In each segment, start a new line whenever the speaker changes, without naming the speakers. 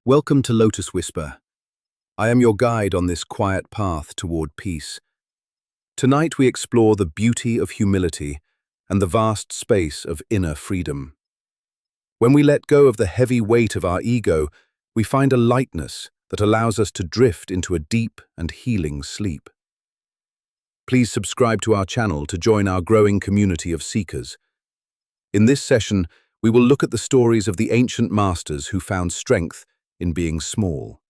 Welcome to Lotus Whisper. I am your guide on this quiet path toward peace. Tonight we explore the beauty of humility and the vast space of inner freedom. When we let go of the heavy weight of our ego, we find a lightness that allows us to drift into a deep and healing sleep. Please subscribe to our channel to join our growing community of seekers. In this session, we will look at the stories of the ancient masters who found strength in being small.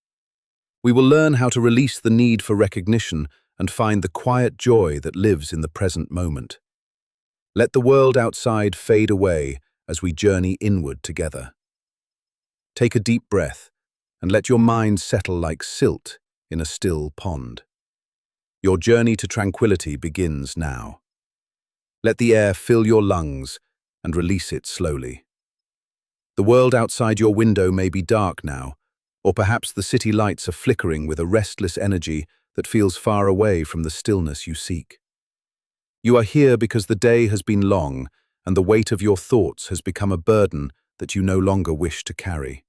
We will learn how to release the need for recognition and find the quiet joy that lives in the present moment. Let the world outside fade away as we journey inward together. Take a deep breath and let your mind settle like silt in a still pond. Your journey to tranquility begins now. Let the air fill your lungs and release it slowly. The world outside your window may be dark now, or perhaps the city lights are flickering with a restless energy that feels far away from the stillness you seek. You are here because the day has been long and the weight of your thoughts has become a burden that you no longer wish to carry.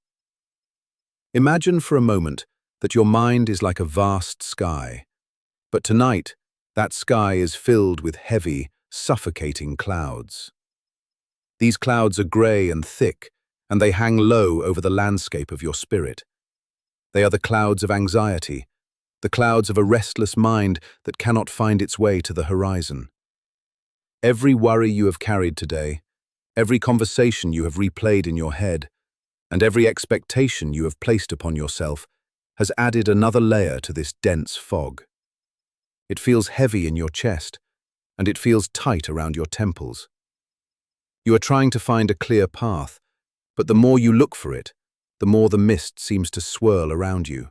Imagine for a moment that your mind is like a vast sky, but tonight that sky is filled with heavy, suffocating clouds. These clouds are grey and thick, and they hang low over the landscape of your spirit. They are the clouds of anxiety, the clouds of a restless mind that cannot find its way to the horizon. Every worry you have carried today, every conversation you have replayed in your head, and every expectation you have placed upon yourself has added another layer to this dense fog. It feels heavy in your chest, and it feels tight around your temples. You are trying to find a clear path, but the more you look for it, the more the mist seems to swirl around you.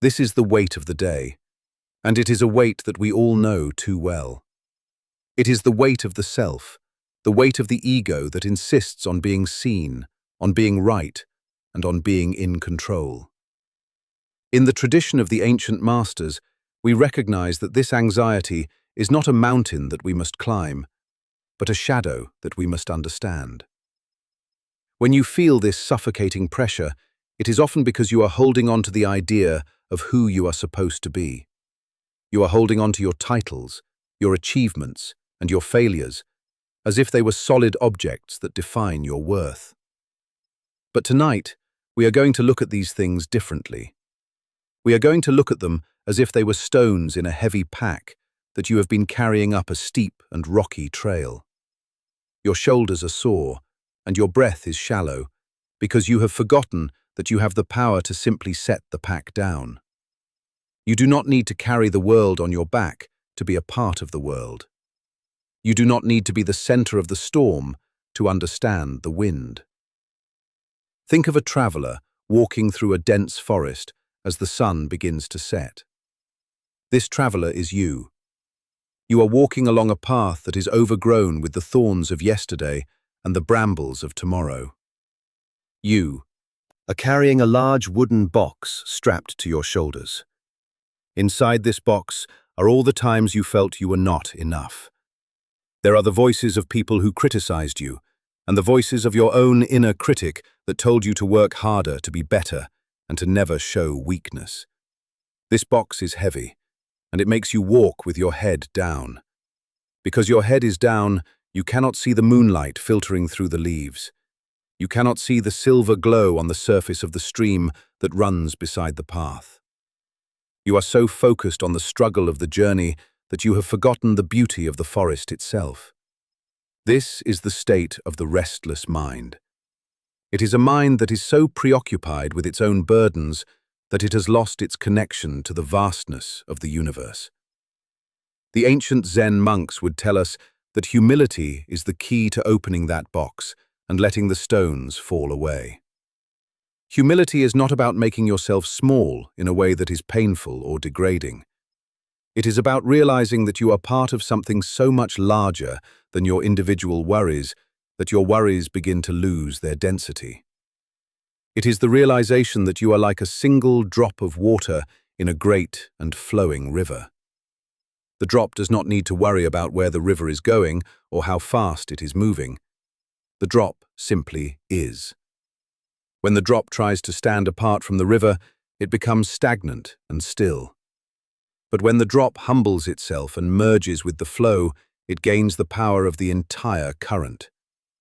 This is the weight of the day, and it is a weight that we all know too well. It is the weight of the self, the weight of the ego that insists on being seen, on being right, and on being in control. In the tradition of the ancient masters, we recognize that this anxiety is not a mountain that we must climb, but a shadow that we must understand. When you feel this suffocating pressure, it is often because you are holding on to the idea of who you are supposed to be. You are holding on to your titles, your achievements, and your failures, as if they were solid objects that define your worth. But tonight, we are going to look at these things differently. We are going to look at them as if they were stones in a heavy pack that you have been carrying up a steep and rocky trail. Your shoulders are sore, and your breath is shallow, because you have forgotten that you have the power to simply set the pack down. You do not need to carry the world on your back to be a part of the world. You do not need to be the center of the storm to understand the wind. Think of a traveler walking through a dense forest as the sun begins to set. This traveler is you. You are walking along a path that is overgrown with the thorns of yesterday and the brambles of tomorrow. You are carrying a large wooden box strapped to your shoulders. Inside this box are all the times you felt you were not enough. There are the voices of people who criticized you, and the voices of your own inner critic that told you to work harder to be better and to never show weakness. This box is heavy, and it makes you walk with your head down. Because your head is down, you cannot see the moonlight filtering through the leaves. You cannot see the silver glow on the surface of the stream that runs beside the path. You are so focused on the struggle of the journey that you have forgotten the beauty of the forest itself. This is the state of the restless mind. It is a mind that is so preoccupied with its own burdens that it has lost its connection to the vastness of the universe. The ancient Zen monks would tell us that humility is the key to opening that box and letting the stones fall away. Humility is not about making yourself small in a way that is painful or degrading. It is about realizing that you are part of something so much larger than your individual worries that your worries begin to lose their density. It is the realization that you are like a single drop of water in a great and flowing river. The drop does not need to worry about where the river is going or how fast it is moving. The drop simply is. When the drop tries to stand apart from the river, it becomes stagnant and still. But when the drop humbles itself and merges with the flow, it gains the power of the entire current.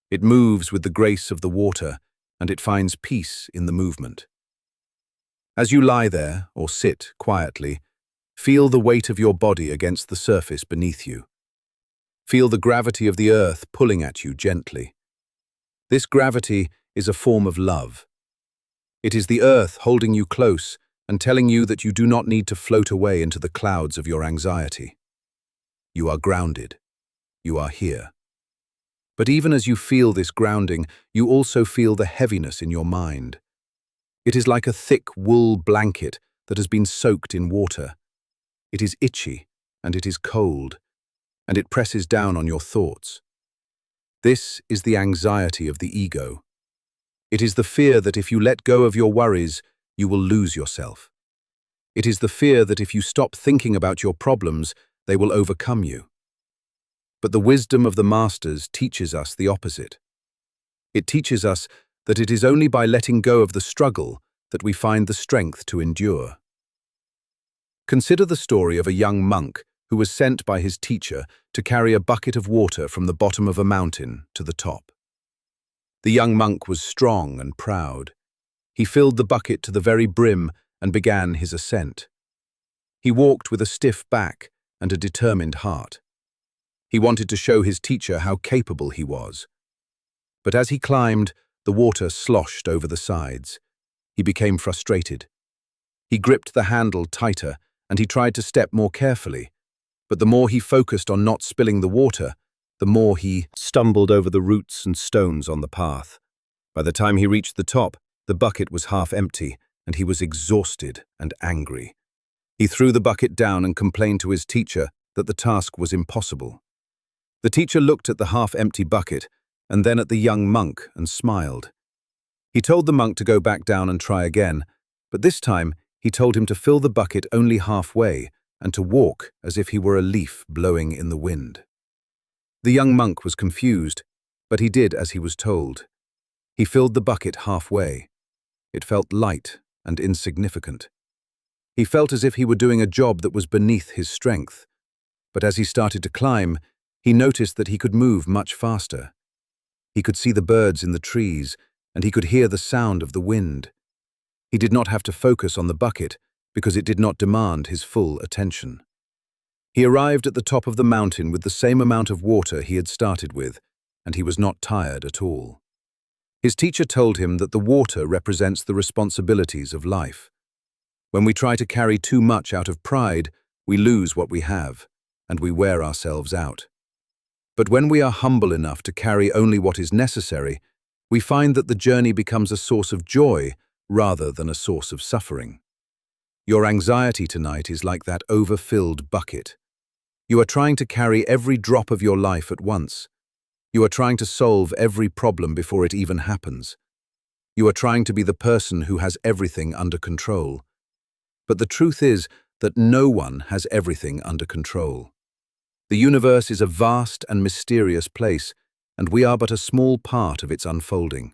It moves with the grace of the water, and it finds peace in the movement. As you lie there, or sit quietly, feel the weight of your body against the surface beneath you. Feel the gravity of the earth pulling at you gently. This gravity is a form of love. It is the earth holding you close and telling you that you do not need to float away into the clouds of your anxiety. You are grounded. You are here. But even as you feel this grounding, you also feel the heaviness in your mind. It is like a thick wool blanket that has been soaked in water. It is itchy, and it is cold, and it presses down on your thoughts. This is the anxiety of the ego. It is the fear that if you let go of your worries, you will lose yourself. It is the fear that if you stop thinking about your problems, they will overcome you. But the wisdom of the masters teaches us the opposite. It teaches us that it is only by letting go of the struggle that we find the strength to endure. Consider the story of a young monk who was sent by his teacher to carry a bucket of water from the bottom of a mountain to the top. The young monk was strong and proud. He filled the bucket to the very brim and began his ascent. He walked with a stiff back and a determined heart. He wanted to show his teacher how capable he was. But as he climbed, the water sloshed over the sides. He became frustrated. He gripped the handle tighter and he tried to step more carefully. But the more he focused on not spilling the water, the more he stumbled over the roots and stones on the path. By the time he reached the top, the bucket was half empty, and he was exhausted and angry. He threw the bucket down and complained to his teacher that the task was impossible. The teacher looked at the half-empty bucket and then at the young monk and smiled. He told the monk to go back down and try again, but this time he told him to fill the bucket only halfway and to walk as if he were a leaf blowing in the wind. The young monk was confused, but he did as he was told. He filled the bucket halfway. It felt light and insignificant. He felt as if he were doing a job that was beneath his strength. But as he started to climb, he noticed that he could move much faster. He could see the birds in the trees, and he could hear the sound of the wind. He did not have to focus on the bucket because it did not demand his full attention. He arrived at the top of the mountain with the same amount of water he had started with, and he was not tired at all. His teacher told him that the water represents the responsibilities of life. When we try to carry too much out of pride, we lose what we have, and we wear ourselves out. But when we are humble enough to carry only what is necessary, we find that the journey becomes a source of joy rather than a source of suffering. Your anxiety tonight is like that overfilled bucket. You are trying to carry every drop of your life at once. You are trying to solve every problem before it even happens. You are trying to be the person who has everything under control. But the truth is that no one has everything under control. The universe is a vast and mysterious place, and we are but a small part of its unfolding.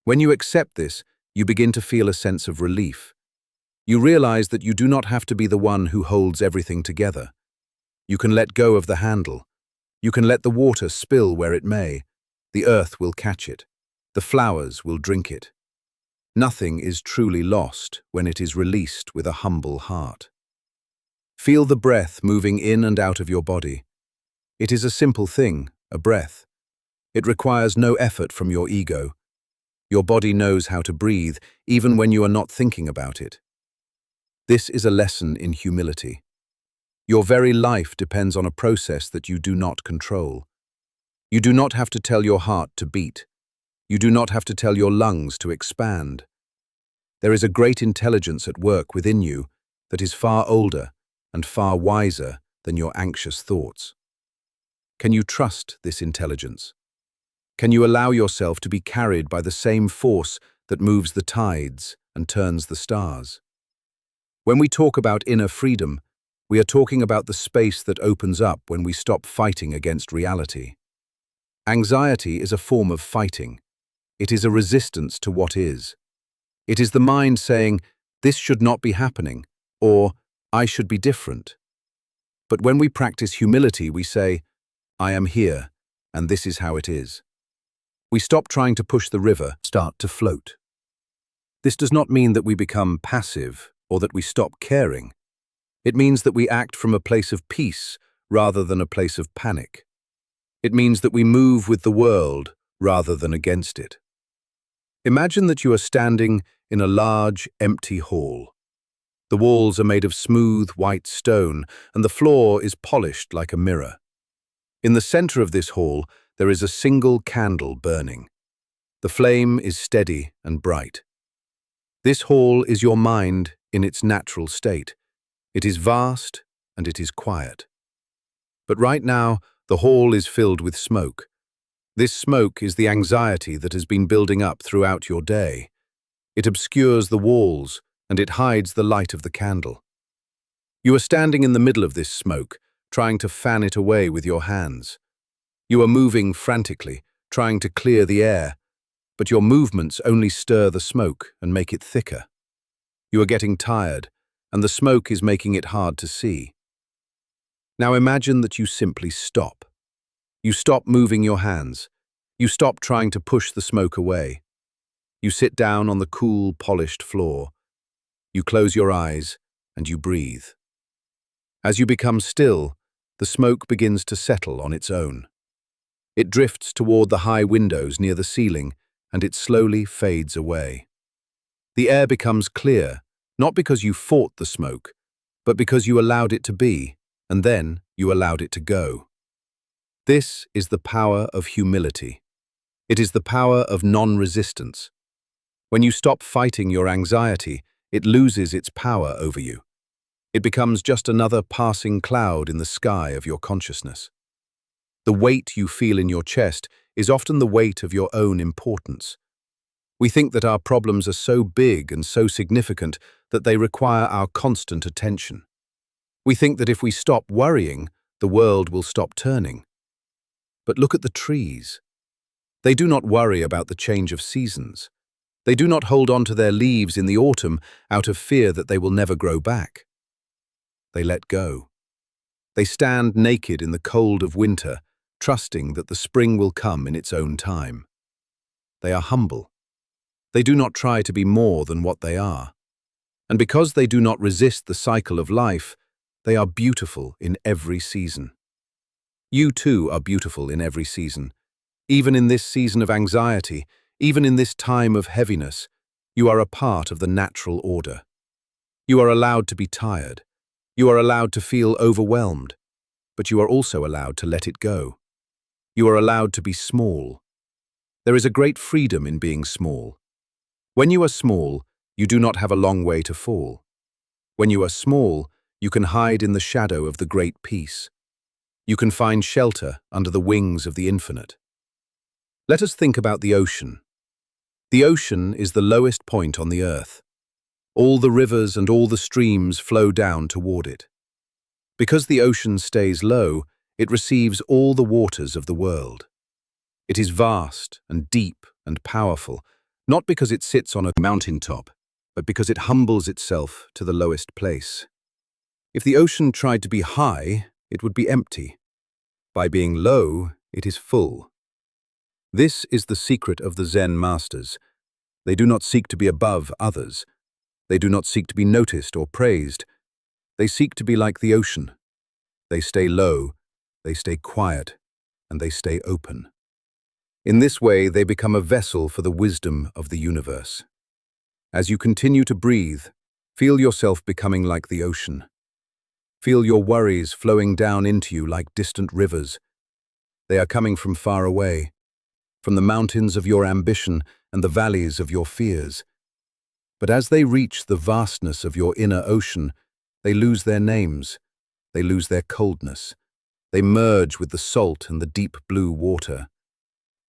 When you accept this, you begin to feel a sense of relief. You realize that you do not have to be the one who holds everything together. You can let go of the handle. You can let the water spill where it may. The earth will catch it. The flowers will drink it. Nothing is truly lost when it is released with a humble heart. Feel the breath moving in and out of your body. It is a simple thing, a breath. It requires no effort from your ego. Your body knows how to breathe, even when you are not thinking about it. This is a lesson in humility. Your very life depends on a process that you do not control. You do not have to tell your heart to beat. You do not have to tell your lungs to expand. There is a great intelligence at work within you that is far older and far wiser than your anxious thoughts. Can you trust this intelligence? Can you allow yourself to be carried by the same force that moves the tides and turns the stars? When we talk about inner freedom, we are talking about the space that opens up when we stop fighting against reality. Anxiety is a form of fighting. It is a resistance to what is. It is the mind saying, "This should not be happening," or "I should be different." But when we practice humility, we say, "I am here, and this is how it is." We stop trying to push the river, start to float. This does not mean that we become passive or that we stop caring. It means that we act from a place of peace rather than a place of panic. It means that we move with the world rather than against it. Imagine that you are standing in a large, empty hall. The walls are made of smooth, white stone, and the floor is polished like a mirror. In the center of this hall, there is a single candle burning. The flame is steady and bright. This hall is your mind in its natural state. It is vast and it is quiet. But right now, the hall is filled with smoke. This smoke is the anxiety that has been building up throughout your day. It obscures the walls and it hides the light of the candle. You are standing in the middle of this smoke, trying to fan it away with your hands. You are moving frantically, trying to clear the air, but your movements only stir the smoke and make it thicker. You are getting tired, and the smoke is making it hard to see. Now imagine that you simply stop. You stop moving your hands. You stop trying to push the smoke away. You sit down on the cool, polished floor. You close your eyes and you breathe. As you become still, the smoke begins to settle on its own. It drifts toward the high windows near the ceiling and it slowly fades away. The air becomes clear, not because you fought the smoke, but because you allowed it to be, and then you allowed it to go. This is the power of humility. It is the power of non-resistance. When you stop fighting your anxiety, it loses its power over you. It becomes just another passing cloud in the sky of your consciousness. The weight you feel in your chest is often the weight of your own importance. We think that our problems are so big and so significant that they require our constant attention. We think that if we stop worrying, the world will stop turning. But look at the trees. They do not worry about the change of seasons. They do not hold on to their leaves in the autumn out of fear that they will never grow back. They let go. They stand naked in the cold of winter, trusting that the spring will come in its own time. They are humble. They do not try to be more than what they are. And because they do not resist the cycle of life, they are beautiful in every season. You too are beautiful in every season. Even in this season of anxiety, even in this time of heaviness, you are a part of the natural order. You are allowed to be tired. You are allowed to feel overwhelmed, but you are also allowed to let it go. You are allowed to be small. There is a great freedom in being small. When you are small, you do not have a long way to fall. When you are small, you can hide in the shadow of the great peace. You can find shelter under the wings of the infinite. Let us think about the ocean. The ocean is the lowest point on the earth. All the rivers and all the streams flow down toward it. Because the ocean stays low, it receives all the waters of the world. It is vast and deep and powerful, not because it sits on a mountaintop, but because it humbles itself to the lowest place. If the ocean tried to be high, it would be empty. By being low, it is full. This is the secret of the Zen masters. They do not seek to be above others. They do not seek to be noticed or praised. They seek to be like the ocean. They stay low, they stay quiet, and they stay open. In this way, they become a vessel for the wisdom of the universe. As you continue to breathe, feel yourself becoming like the ocean. Feel your worries flowing down into you like distant rivers. They are coming from far away, from the mountains of your ambition and the valleys of your fears. But as they reach the vastness of your inner ocean, they lose their names, they lose their coldness. They merge with the salt and the deep blue water.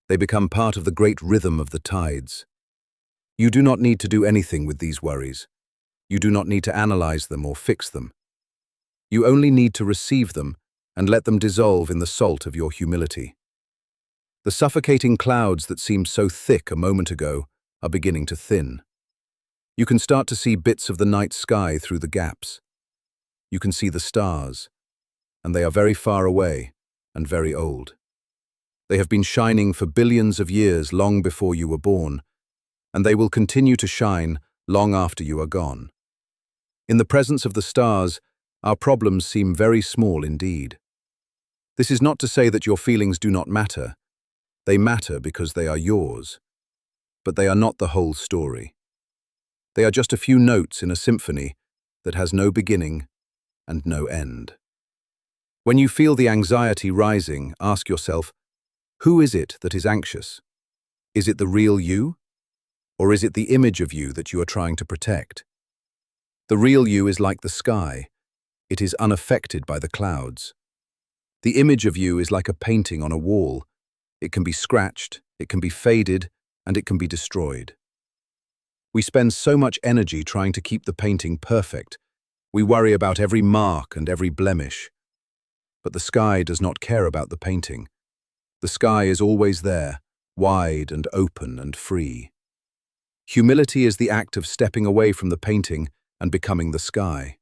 They become part of the great rhythm of the tides. You do not need to do anything with these worries. You do not need to analyze them or fix them. You only need to receive them and let them dissolve in the salt of your humility. The suffocating clouds that seemed so thick a moment ago are beginning to thin. You can start to see bits of the night sky through the gaps. You can see the stars, and they are very far away and very old. They have been shining for billions of years long before you were born, and they will continue to shine long after you are gone. In the presence of the stars, our problems seem very small indeed. This is not to say that your feelings do not matter. They matter because they are yours, but they are not the whole story. They are just a few notes in a symphony that has no beginning and no end. When you feel the anxiety rising, ask yourself, who is it that is anxious? Is it the real you? Or is it the image of you that you are trying to protect? The real you is like the sky. It is unaffected by the clouds. The image of you is like a painting on a wall. It can be scratched, it can be faded, and it can be destroyed. We spend so much energy trying to keep the painting perfect. We worry about every mark and every blemish. But the sky does not care about the painting. The sky is always there, wide and open and free. Humility is the act of stepping away from the painting and becoming the sky.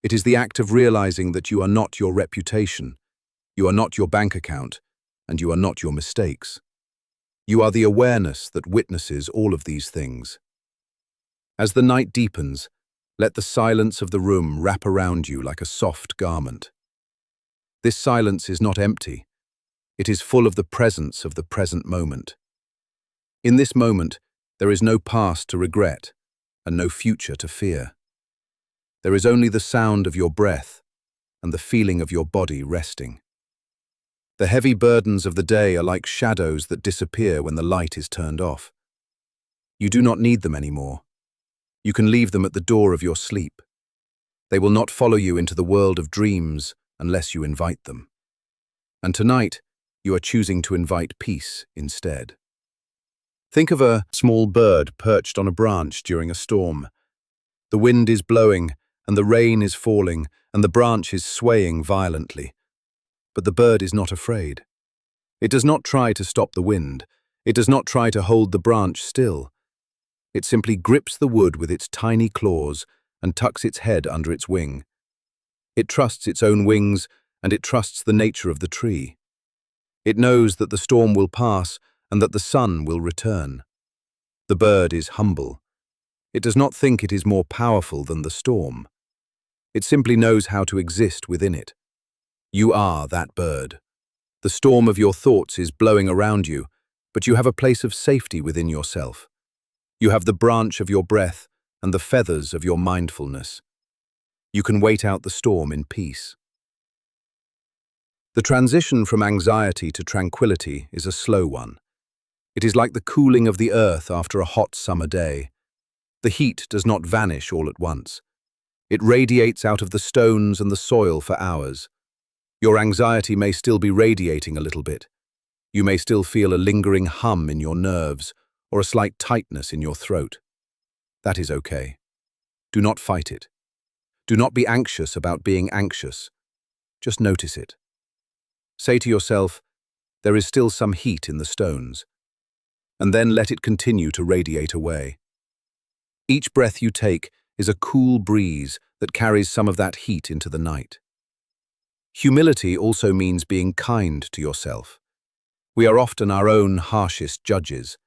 It is the act of realizing that you are not your reputation, you are not your bank account, and you are not your mistakes. You are the awareness that witnesses all of these things. As the night deepens, let the silence of the room wrap around you like a soft garment. This silence is not empty. It is full of the presence of the present moment. In this moment, there is no past to regret and no future to fear. There is only the sound of your breath and the feeling of your body resting. The heavy burdens of the day are like shadows that disappear when the light is turned off. You do not need them anymore. You can leave them at the door of your sleep. They will not follow you into the world of dreams unless you invite them. And tonight, you are choosing to invite peace instead. Think of a small bird perched on a branch during a storm. The wind is blowing, and the rain is falling, and the branch is swaying violently. But the bird is not afraid. It does not try to stop the wind. It does not try to hold the branch still. It simply grips the wood with its tiny claws and tucks its head under its wing. It trusts its own wings, and it trusts the nature of the tree. It knows that the storm will pass and that the sun will return. The bird is humble. It does not think it is more powerful than the storm. It simply knows how to exist within it. You are that bird. The storm of your thoughts is blowing around you, but you have a place of safety within yourself. You have the branch of your breath and the feathers of your mindfulness. You can wait out the storm in peace. The transition from anxiety to tranquility is a slow one. It is like the cooling of the earth after a hot summer day. The heat does not vanish all at once. It radiates out of the stones and the soil for hours. Your anxiety may still be radiating a little bit. You may still feel a lingering hum in your nerves or a slight tightness in your throat. That is okay. Do not fight it. Do not be anxious about being anxious. Just notice it. Say to yourself, there is still some heat in the stones, and then let it continue to radiate away. Each breath you take is a cool breeze that carries some of that heat into the night. Humility also means being kind to yourself. We are often our own harshest judges.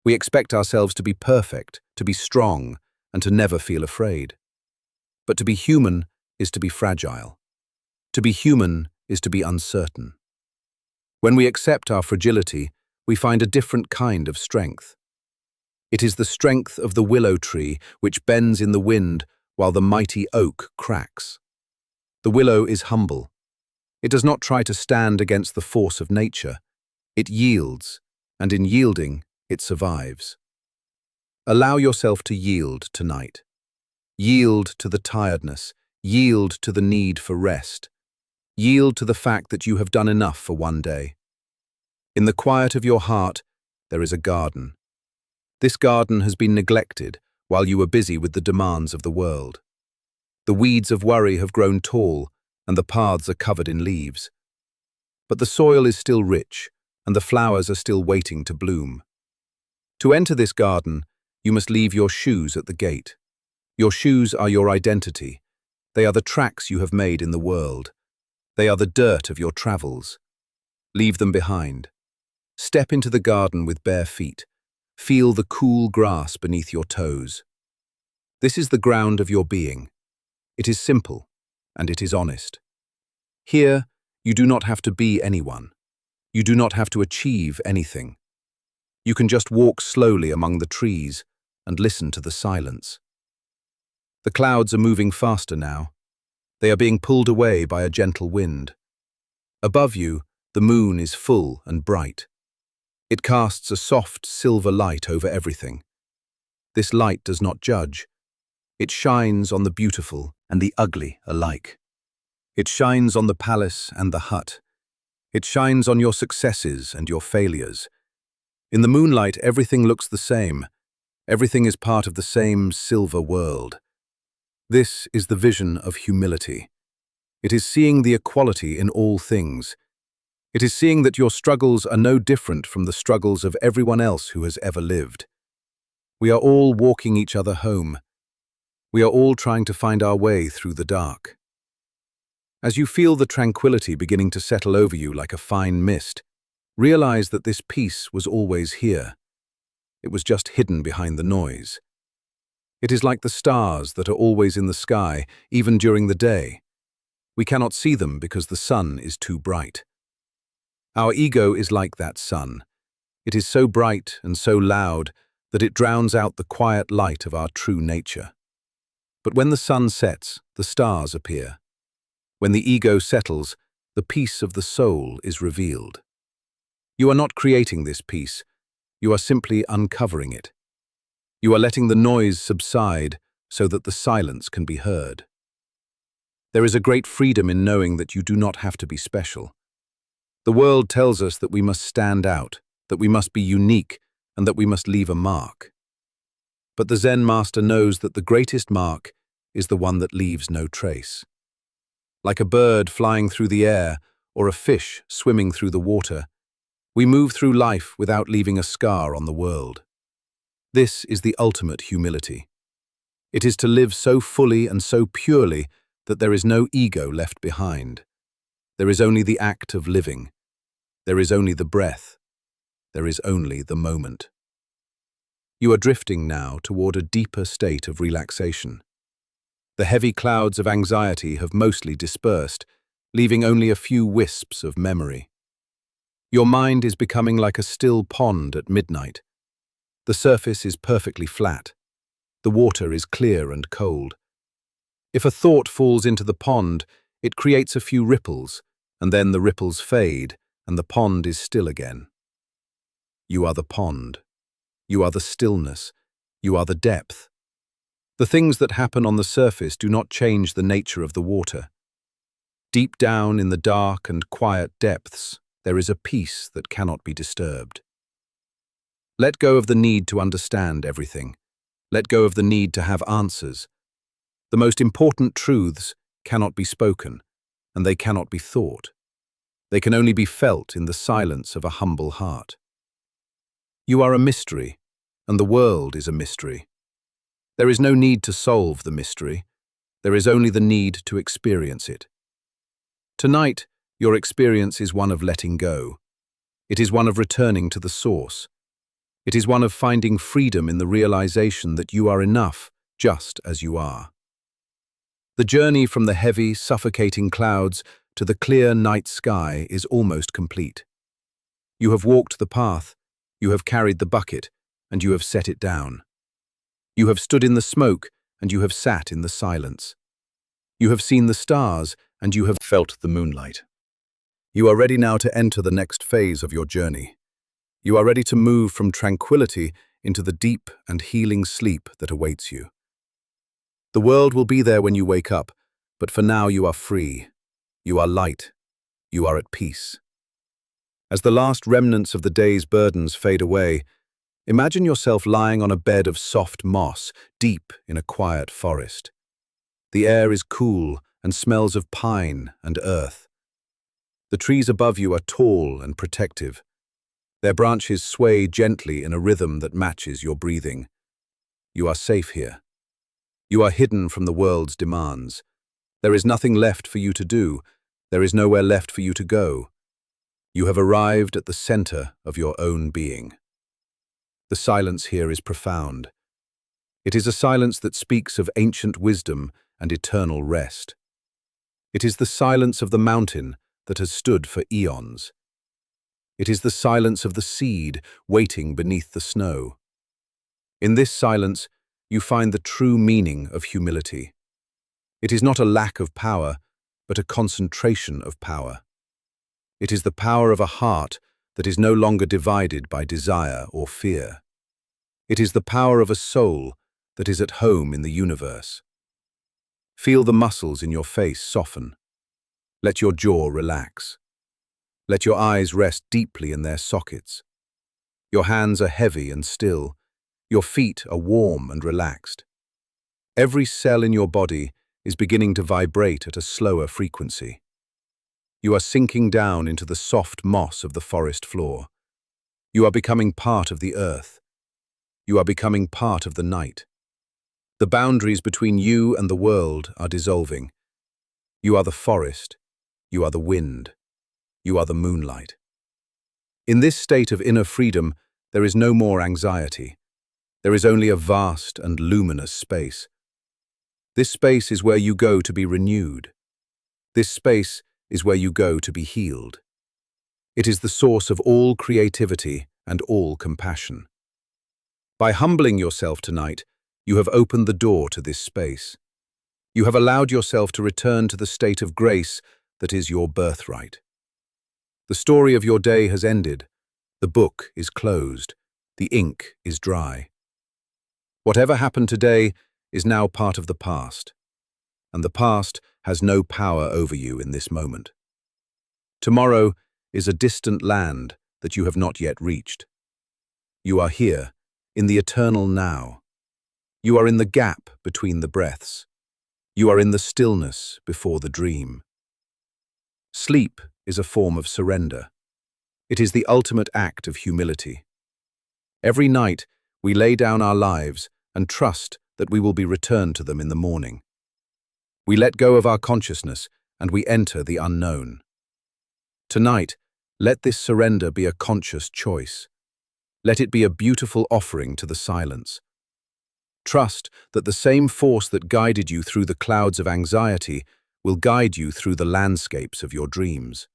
We expect ourselves to be perfect, to be strong, and to never feel afraid. But to be human is to be fragile. To be human is to be uncertain. When we accept our fragility, we find a different kind of strength. It is the strength of the willow tree which bends in the wind while the mighty oak cracks. The willow is humble. It does not try to stand against the force of nature. It yields, and in yielding, it survives. Allow yourself to yield tonight. Yield to the tiredness. Yield to the need for rest. Yield to the fact that you have done enough for one day. In the quiet of your heart, there is a garden. This garden has been neglected while you were busy with the demands of the world. The weeds of worry have grown tall, and the paths are covered in leaves. But the soil is still rich, and the flowers are still waiting to bloom. To enter this garden, you must leave your shoes at the gate. Your shoes are your identity. They are the tracks you have made in the world. They are the dirt of your travels. Leave them behind. Step into the garden with bare feet. Feel the cool grass beneath your toes. This is the ground of your being. It is simple, and it is honest. Here, you do not have to be anyone. You do not have to achieve anything. You can just walk slowly among the trees and listen to the silence. The clouds are moving faster now. They are being pulled away by a gentle wind. Above you, the moon is full and bright. It casts a soft silver light over everything. This light does not judge. It shines on the beautiful and the ugly alike. It shines on the palace and the hut. It shines on your successes and your failures. In the moonlight, everything looks the same. Everything is part of the same silver world. This is the vision of humility. It is seeing the equality in all things. It is seeing that your struggles are no different from the struggles of everyone else who has ever lived. We are all walking each other home. We are all trying to find our way through the dark. As you feel the tranquility beginning to settle over you like a fine mist, realize that this peace was always here. It was just hidden behind the noise. It is like the stars that are always in the sky, even during the day. We cannot see them because the sun is too bright. Our ego is like that sun. It is so bright and so loud that it drowns out the quiet light of our true nature. But when the sun sets, the stars appear. When the ego settles, the peace of the soul is revealed. You are not creating this peace. You are simply uncovering it. You are letting the noise subside so that the silence can be heard. There is a great freedom in knowing that you do not have to be special. The world tells us that we must stand out, that we must be unique, and that we must leave a mark. But the Zen master knows that the greatest mark is the one that leaves no trace. Like a bird flying through the air or a fish swimming through the water, we move through life without leaving a scar on the world. This is the ultimate humility. It is to live so fully and so purely that there is no ego left behind. There is only the act of living. There is only the breath. There is only the moment. You are drifting now toward a deeper state of relaxation. The heavy clouds of anxiety have mostly dispersed, leaving only a few wisps of memory. Your mind is becoming like a still pond at midnight. The surface is perfectly flat. The water is clear and cold. If a thought falls into the pond, it creates a few ripples, and then the ripples fade, and the pond is still again. You are the pond. You are the stillness. You are the depth. The things that happen on the surface do not change the nature of the water. Deep down in the dark and quiet depths, there is a peace that cannot be disturbed. Let go of the need to understand everything. Let go of the need to have answers. The most important truths cannot be spoken, and they cannot be thought. They can only be felt in the silence of a humble heart. You are a mystery, and the world is a mystery. There is no need to solve the mystery. There is only the need to experience it. Tonight, your experience is one of letting go. It is one of returning to the source. It is one of finding freedom in the realization that you are enough just as you are. The journey from the heavy, suffocating clouds to the clear night sky is almost complete. You have walked the path, you have carried the bucket, and you have set it down. You have stood in the smoke, and you have sat in the silence. You have seen the stars, and you have felt the moonlight. You are ready now to enter the next phase of your journey. You are ready to move from tranquility into the deep and healing sleep that awaits you. The world will be there when you wake up, but for now you are free. You are light. You are at peace. As the last remnants of the day's burdens fade away, imagine yourself lying on a bed of soft moss deep in a quiet forest. The air is cool and smells of pine and earth. The trees above you are tall and protective. Their branches sway gently in a rhythm that matches your breathing. You are safe here. You are hidden from the world's demands. There is nothing left for you to do. There is nowhere left for you to go. You have arrived at the center of your own being. The silence here is profound. It is a silence that speaks of ancient wisdom and eternal rest. It is the silence of the mountain that has stood for eons. It is the silence of the seed waiting beneath the snow. In this silence, you find the true meaning of humility. It is not a lack of power, but a concentration of power. It is the power of a heart that is no longer divided by desire or fear. It is the power of a soul that is at home in the universe. Feel the muscles in your face soften. Let your jaw relax. Let your eyes rest deeply in their sockets. Your hands are heavy and still. Your feet are warm and relaxed. Every cell in your body is beginning to vibrate at a slower frequency. You are sinking down into the soft moss of the forest floor. You are becoming part of the earth. You are becoming part of the night. The boundaries between you and the world are dissolving. You are the forest. You are the wind. You are the moonlight. In this state of inner freedom, there is no more anxiety. There is only a vast and luminous space. This space is where you go to be renewed. This space is where you go to be healed. It is the source of all creativity and all compassion. By humbling yourself tonight, you have opened the door to this space. You have allowed yourself to return to the state of grace that is your birthright. The story of your day has ended. The book is closed. The ink is dry. Whatever happened today is now part of the past, and the past has no power over you in this moment. Tomorrow is a distant land that you have not yet reached. You are here, in the eternal now. You are in the gap between the breaths. You are in the stillness before the dream. Sleep is a form of surrender. It is the ultimate act of humility. Every night, we lay down our lives and trust that we will be returned to them in the morning. We let go of our consciousness and we enter the unknown. Tonight, let this surrender be a conscious choice. Let it be a beautiful offering to the silence. Trust that the same force that guided you through the clouds of anxiety will guide you through the landscapes of your dreams.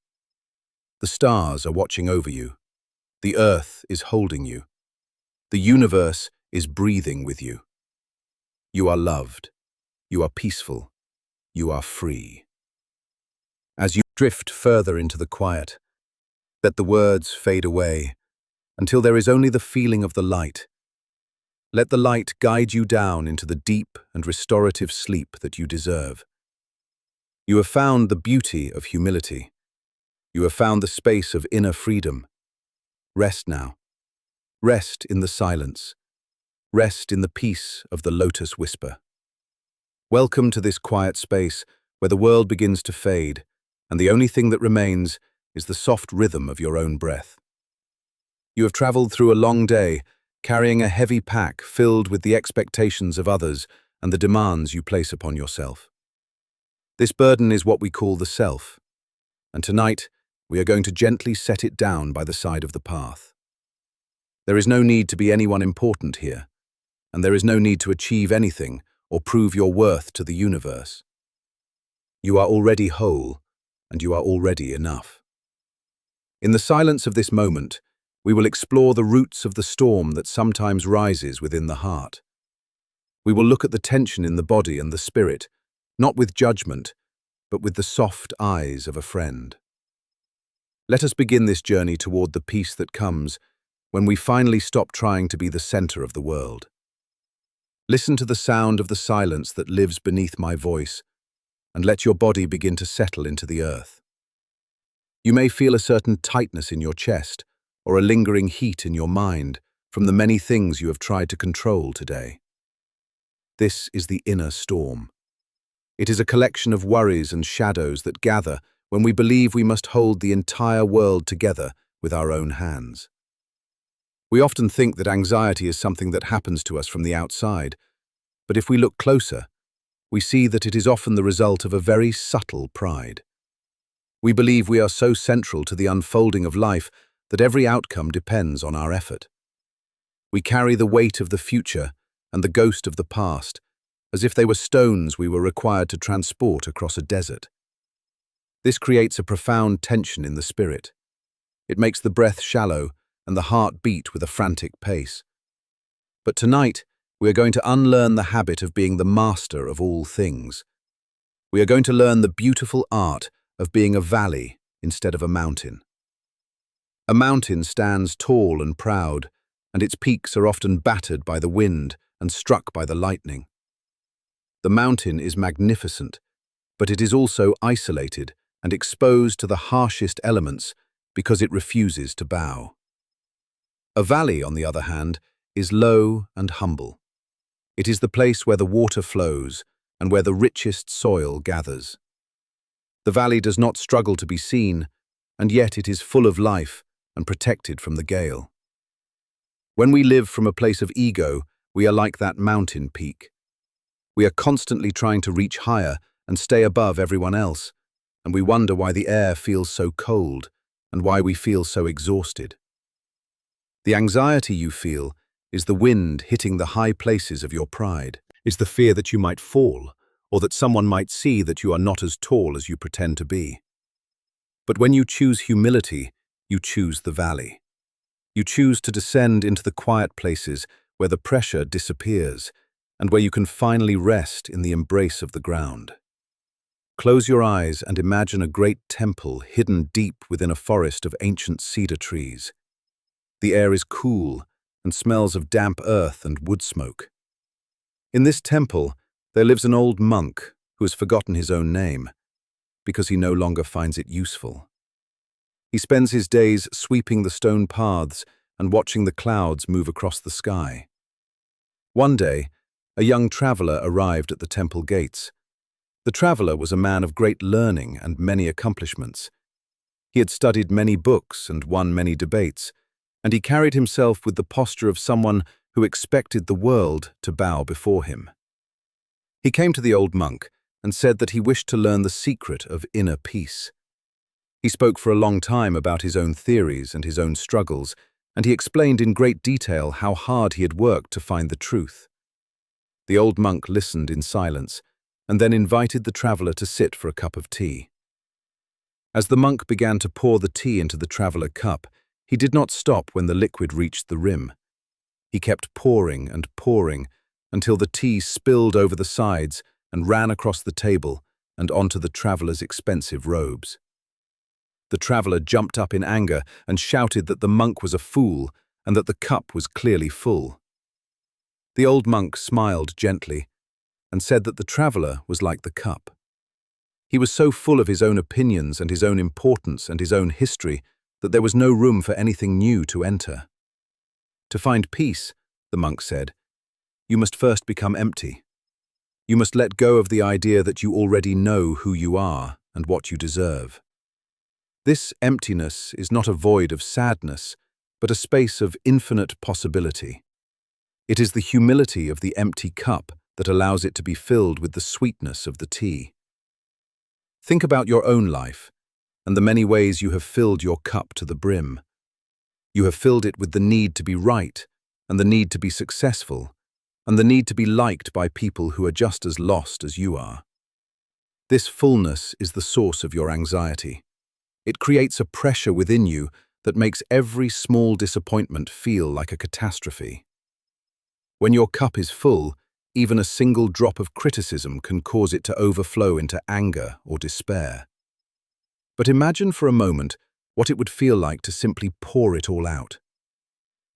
The stars are watching over you. The earth is holding you. The universe is breathing with you. You are loved. You are peaceful. You are free. As you drift further into the quiet, let the words fade away until there is only the feeling of the light. Let the light guide you down into the deep and restorative sleep that you deserve. You have found the beauty of humility. You have found the space of inner freedom. Rest now. Rest in the silence. Rest in the peace of the lotus whisper. Welcome to this quiet space where the world begins to fade, and the only thing that remains is the soft rhythm of your own breath. You have traveled through a long day, carrying a heavy pack filled with the expectations of others and the demands you place upon yourself. This burden is what we call the self, and tonight we are going to gently set it down by the side of the path. There is no need to be anyone important here, and there is no need to achieve anything or prove your worth to the universe. You are already whole, and you are already enough. In the silence of this moment, we will explore the roots of the storm that sometimes rises within the heart. We will look at the tension in the body and the spirit, not with judgment, but with the soft eyes of a friend. Let us begin this journey toward the peace that comes when we finally stop trying to be the center of the world. Listen to the sound of the silence that lives beneath my voice, and let your body begin to settle into the earth. You may feel a certain tightness in your chest, or a lingering heat in your mind from the many things you have tried to control today. This is the inner storm. It is a collection of worries and shadows that gather when we believe we must hold the entire world together with our own hands. We often think that anxiety is something that happens to us from the outside, but if we look closer, we see that it is often the result of a very subtle pride. We believe we are so central to the unfolding of life that every outcome depends on our effort. We carry the weight of the future and the ghost of the past, as if they were stones we were required to transport across a desert. This creates a profound tension in the spirit. It makes the breath shallow and the heart beat with a frantic pace. But tonight, we are going to unlearn the habit of being the master of all things. We are going to learn the beautiful art of being a valley instead of a mountain. A mountain stands tall and proud, and its peaks are often battered by the wind and struck by the lightning. The mountain is magnificent, but it is also isolated and exposed to the harshest elements because it refuses to bow. A valley, on the other hand, is low and humble. It is the place where the water flows and where the richest soil gathers. The valley does not struggle to be seen, and yet it is full of life and protected from the gale. When we live from a place of ego, we are like that mountain peak. We are constantly trying to reach higher and stay above everyone else, and we wonder why the air feels so cold and why we feel so exhausted. The anxiety you feel is the wind hitting the high places of your pride, is the fear that you might fall, or that someone might see that you are not as tall as you pretend to be. But when you choose humility, you choose the valley. You choose to descend into the quiet places where the pressure disappears and where you can finally rest in the embrace of the ground. Close your eyes and imagine a great temple hidden deep within a forest of ancient cedar trees. The air is cool and smells of damp earth and wood smoke. In this temple, there lives an old monk who has forgotten his own name because he no longer finds it useful. He spends his days sweeping the stone paths and watching the clouds move across the sky. One day, a young traveler arrived at the temple gates. The traveler was a man of great learning and many accomplishments. He had studied many books and won many debates, and he carried himself with the posture of someone who expected the world to bow before him. He came to the old monk and said that he wished to learn the secret of inner peace. He spoke for a long time about his own theories and his own struggles, and he explained in great detail how hard he had worked to find the truth. The old monk listened in silence, and then invited the traveler to sit for a cup of tea. As the monk began to pour the tea into the traveler cup, he did not stop when the liquid reached the rim. He kept pouring and pouring until the tea spilled over the sides and ran across the table and onto the traveler's expensive robes. The traveler jumped up in anger and shouted that the monk was a fool and that the cup was clearly full. The old monk smiled gently and said that the traveler was like the cup. He was so full of his own opinions and his own importance and his own history that there was no room for anything new to enter. To find peace, the monk said, you must first become empty. You must let go of the idea that you already know who you are and what you deserve. This emptiness is not a void of sadness, but a space of infinite possibility. It is the humility of the empty cup that allows it to be filled with the sweetness of the tea. Think about your own life and the many ways you have filled your cup to the brim. You have filled it with the need to be right and the need to be successful and the need to be liked by people who are just as lost as you are. This fullness is the source of your anxiety. It creates a pressure within you that makes every small disappointment feel like a catastrophe. When your cup is full, even a single drop of criticism can cause it to overflow into anger or despair. But imagine for a moment what it would feel like to simply pour it all out.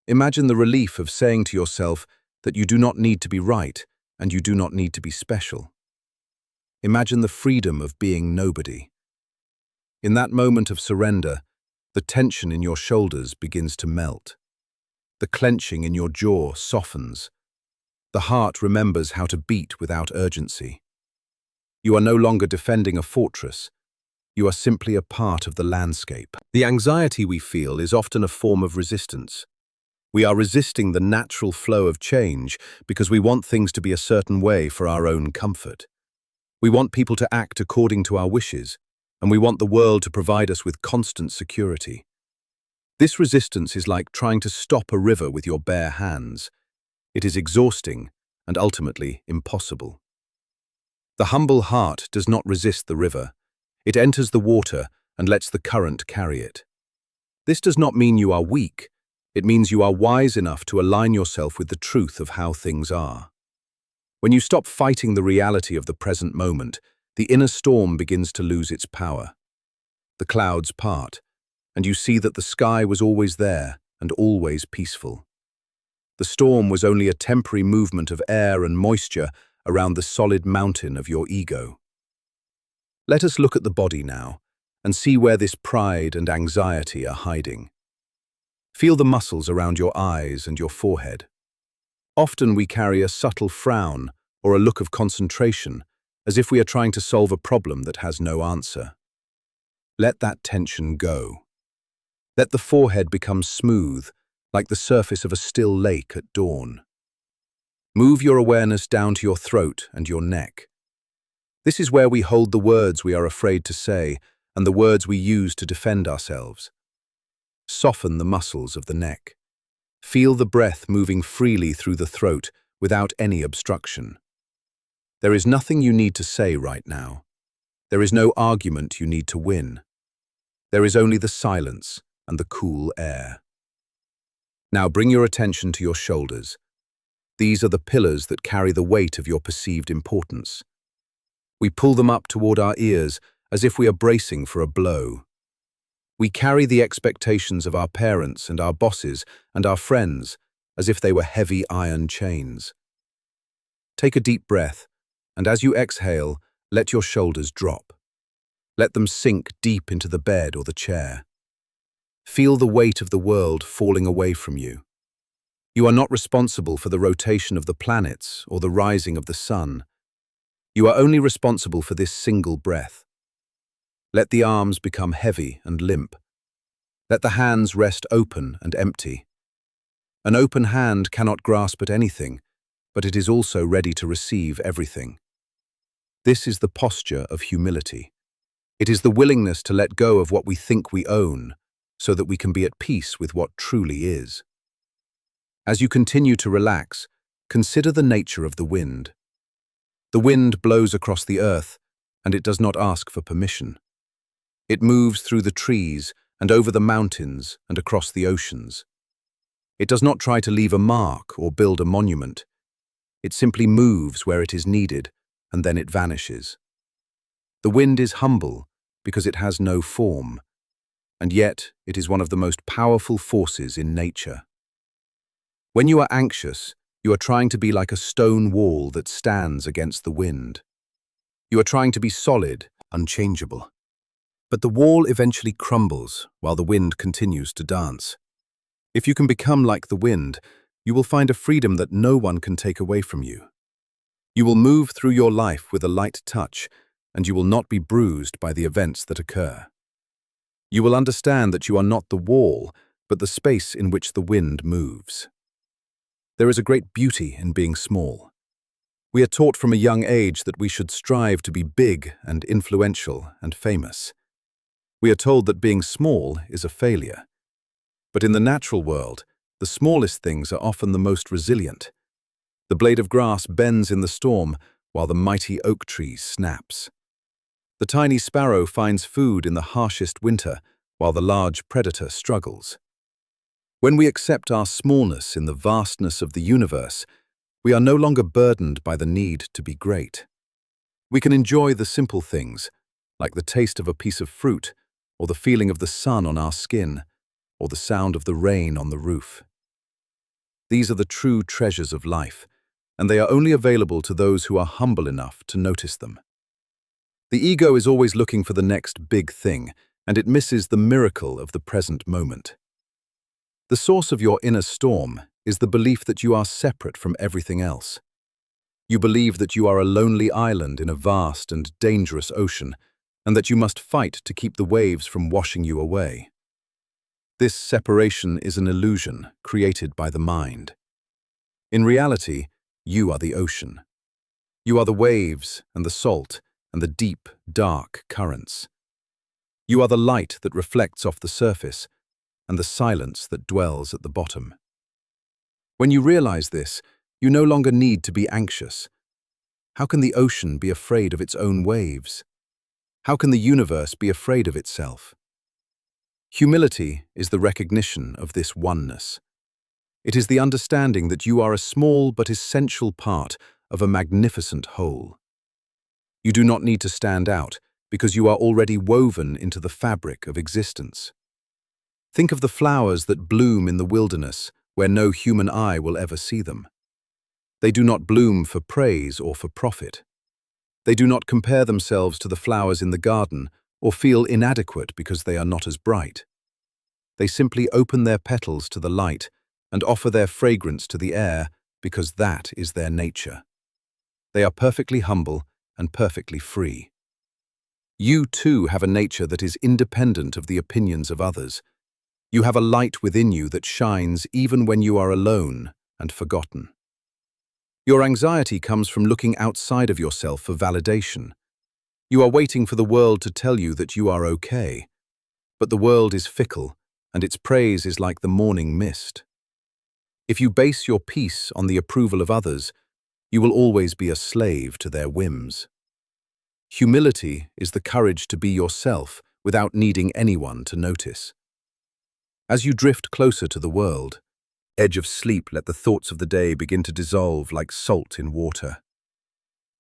Imagine the relief of saying to yourself that you do not need to be right and you do not need to be special. Imagine the freedom of being nobody. In that moment of surrender, the tension in your shoulders begins to melt. The clenching in your jaw softens. The heart remembers how to beat without urgency. You are no longer defending a fortress. You are simply a part of the landscape. The anxiety we feel is often a form of resistance. We are resisting the natural flow of change because we want things to be a certain way for our own comfort. We want people to act according to our wishes, and we want the world to provide us with constant security. This resistance is like trying to stop a river with your bare hands. It is exhausting and ultimately impossible. The humble heart does not resist the river. It enters the water and lets the current carry it. This does not mean you are weak. It means you are wise enough to align yourself with the truth of how things are. When you stop fighting the reality of the present moment, the inner storm begins to lose its power. The clouds part, and you see that the sky was always there and always peaceful. The storm was only a temporary movement of air and moisture around the solid mountain of your ego. Let us look at the body now and see where this pride and anxiety are hiding. Feel the muscles around your eyes and your forehead. Often we carry a subtle frown or a look of concentration, as if we are trying to solve a problem that has no answer. Let that tension go. Let the forehead become smooth, like the surface of a still lake at dawn. Move your awareness down to your throat and your neck. This is where we hold the words we are afraid to say and the words we use to defend ourselves. Soften the muscles of the neck. Feel the breath moving freely through the throat without any obstruction. There is nothing you need to say right now. There is no argument you need to win. There is only the silence and the cool air. Now bring your attention to your shoulders. These are the pillars that carry the weight of your perceived importance. We pull them up toward our ears as if we are bracing for a blow. We carry the expectations of our parents and our bosses and our friends as if they were heavy iron chains. Take a deep breath, and as you exhale, let your shoulders drop. Let them sink deep into the bed or the chair. Feel the weight of the world falling away from you. You are not responsible for the rotation of the planets or the rising of the sun. You are only responsible for this single breath. Let the arms become heavy and limp. Let the hands rest open and empty. An open hand cannot grasp at anything, but it is also ready to receive everything. This is the posture of humility. It is the willingness to let go of what we think we own, so that we can be at peace with what truly is. As you continue to relax, consider the nature of the wind. The wind blows across the earth, and it does not ask for permission. It moves through the trees and over the mountains and across the oceans. It does not try to leave a mark or build a monument. It simply moves where it is needed, and then it vanishes. The wind is humble because it has no form, and yet it is one of the most powerful forces in nature. When you are anxious, you are trying to be like a stone wall that stands against the wind. You are trying to be solid, unchangeable. But the wall eventually crumbles while the wind continues to dance. If you can become like the wind, you will find a freedom that no one can take away from you. You will move through your life with a light touch, and you will not be bruised by the events that occur. You will understand that you are not the wall, but the space in which the wind moves. There is a great beauty in being small. We are taught from a young age that we should strive to be big and influential and famous. We are told that being small is a failure. But in the natural world, the smallest things are often the most resilient. The blade of grass bends in the storm while the mighty oak tree snaps. The tiny sparrow finds food in the harshest winter while the large predator struggles. When we accept our smallness in the vastness of the universe, we are no longer burdened by the need to be great. We can enjoy the simple things, like the taste of a piece of fruit, or the feeling of the sun on our skin, or the sound of the rain on the roof. These are the true treasures of life, and they are only available to those who are humble enough to notice them. The ego is always looking for the next big thing, and it misses the miracle of the present moment. The source of your inner storm is the belief that you are separate from everything else. You believe that you are a lonely island in a vast and dangerous ocean, and that you must fight to keep the waves from washing you away. This separation is an illusion created by the mind. In reality, you are the ocean. You are the waves and the salt and the deep, dark currents. You are the light that reflects off the surface and the silence that dwells at the bottom. When you realize this, you no longer need to be anxious. How can the ocean be afraid of its own waves? How can the universe be afraid of itself? Humility is the recognition of this oneness. It is the understanding that you are a small but essential part of a magnificent whole. You do not need to stand out because you are already woven into the fabric of existence. Think of the flowers that bloom in the wilderness where no human eye will ever see them. They do not bloom for praise or for profit. They do not compare themselves to the flowers in the garden or feel inadequate because they are not as bright. They simply open their petals to the light and offer their fragrance to the air because that is their nature. They are perfectly humble and perfectly free. You too have a nature that is independent of the opinions of others. You have a light within you that shines even when you are alone and forgotten. Your anxiety comes from looking outside of yourself for validation. You are waiting for the world to tell you that you are okay. But the world is fickle, and its praise is like the morning mist. If you base your peace on the approval of others, you will always be a slave to their whims. Humility is the courage to be yourself without needing anyone to notice. As you drift closer to the world, edge of sleep, let the thoughts of the day begin to dissolve like salt in water.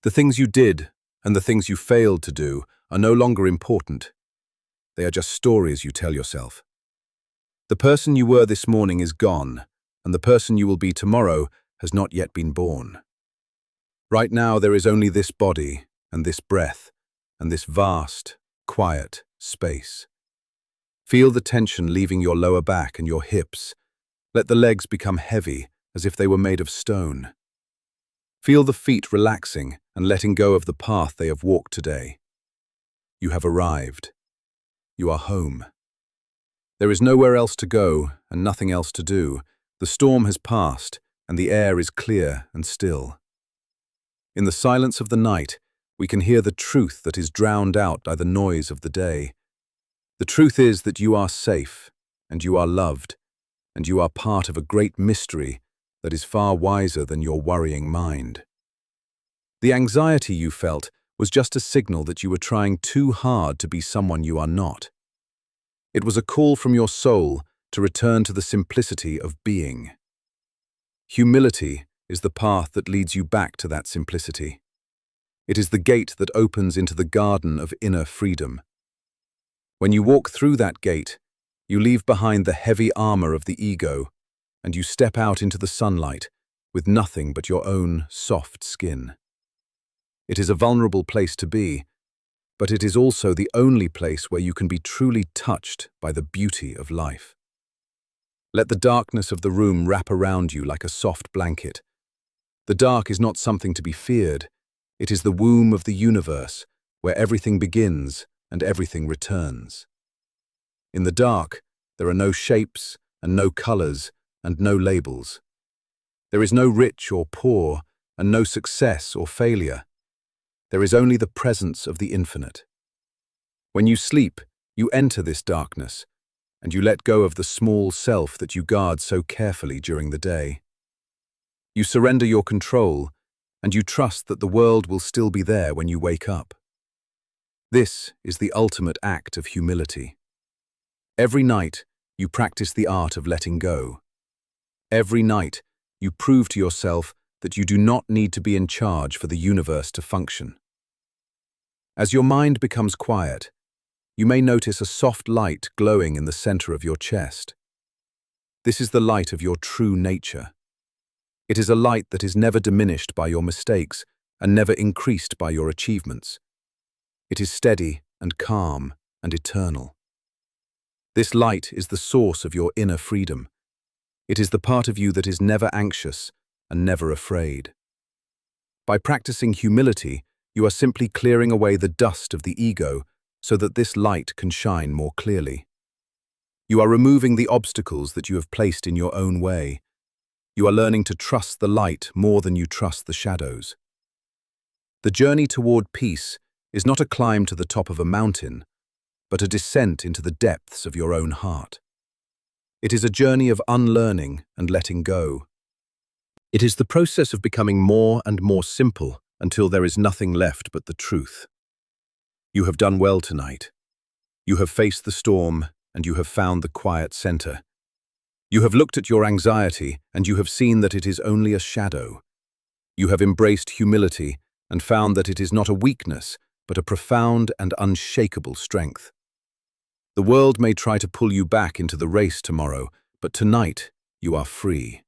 The things you did and the things you failed to do are no longer important. They are just stories you tell yourself. The person you were this morning is gone, and the person you will be tomorrow has not yet been born. Right now there is only this body and this breath and this vast, quiet space. Feel the tension leaving your lower back and your hips. Let the legs become heavy as if they were made of stone. Feel the feet relaxing and letting go of the path they have walked today. You have arrived. You are home. There is nowhere else to go and nothing else to do. The storm has passed and the air is clear and still. In the silence of the night, we can hear the truth that is drowned out by the noise of the day. The truth is that you are safe and you are loved, and you are part of a great mystery that is far wiser than your worrying mind. The anxiety you felt was just a signal that you were trying too hard to be someone you are not. It was a call from your soul to return to the simplicity of being. Humility is the path that leads you back to that simplicity. It is the gate that opens into the garden of inner freedom. When you walk through that gate, you leave behind the heavy armor of the ego, and you step out into the sunlight with nothing but your own soft skin. It is a vulnerable place to be, but it is also the only place where you can be truly touched by the beauty of life. Let the darkness of the room wrap around you like a soft blanket. The dark is not something to be feared. It is the womb of the universe, where everything begins and everything returns. In the dark, there are no shapes and no colors and no labels. There is no rich or poor and no success or failure. There is only the presence of the infinite. When you sleep, you enter this darkness, and you let go of the small self that you guard so carefully during the day. You surrender your control, and you trust that the world will still be there when you wake up. This is the ultimate act of humility. Every night, you practice the art of letting go. Every night, you prove to yourself that you do not need to be in charge for the universe to function. As your mind becomes quiet, you may notice a soft light glowing in the center of your chest. This is the light of your true nature. It is a light that is never diminished by your mistakes and never increased by your achievements. It is steady and calm and eternal. This light is the source of your inner freedom. It is the part of you that is never anxious and never afraid. By practicing humility, you are simply clearing away the dust of the ego so that this light can shine more clearly. You are removing the obstacles that you have placed in your own way. You are learning to trust the light more than you trust the shadows. The journey toward peace is not a climb to the top of a mountain, but a descent into the depths of your own heart. It is a journey of unlearning and letting go. It is the process of becoming more and more simple until there is nothing left but the truth. You have done well tonight. You have faced the storm, and you have found the quiet center. You have looked at your anxiety, and you have seen that it is only a shadow. You have embraced humility and found that it is not a weakness, but a profound and unshakable strength. The world may try to pull you back into the race tomorrow, but tonight you are free.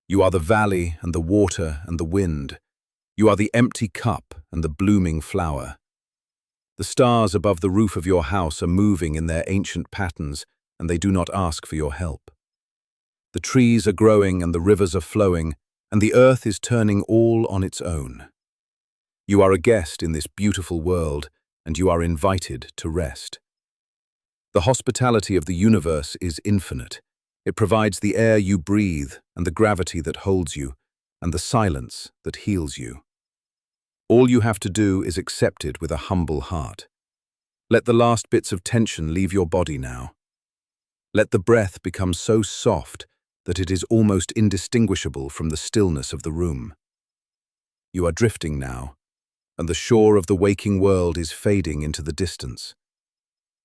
You are the valley and the water and the wind. You are the empty cup and the blooming flower. The stars above the roof of your house are moving in their ancient patterns, and they do not ask for your help. The trees are growing and the rivers are flowing, and the earth is turning all on its own. You are a guest in this beautiful world, and you are invited to rest. The hospitality of the universe is infinite. It provides the air you breathe and the gravity that holds you, and the silence that heals you. All you have to do is accept it with a humble heart. Let the last bits of tension leave your body now. Let the breath become so soft that it is almost indistinguishable from the stillness of the room. You are drifting now, and the shore of the waking world is fading into the distance.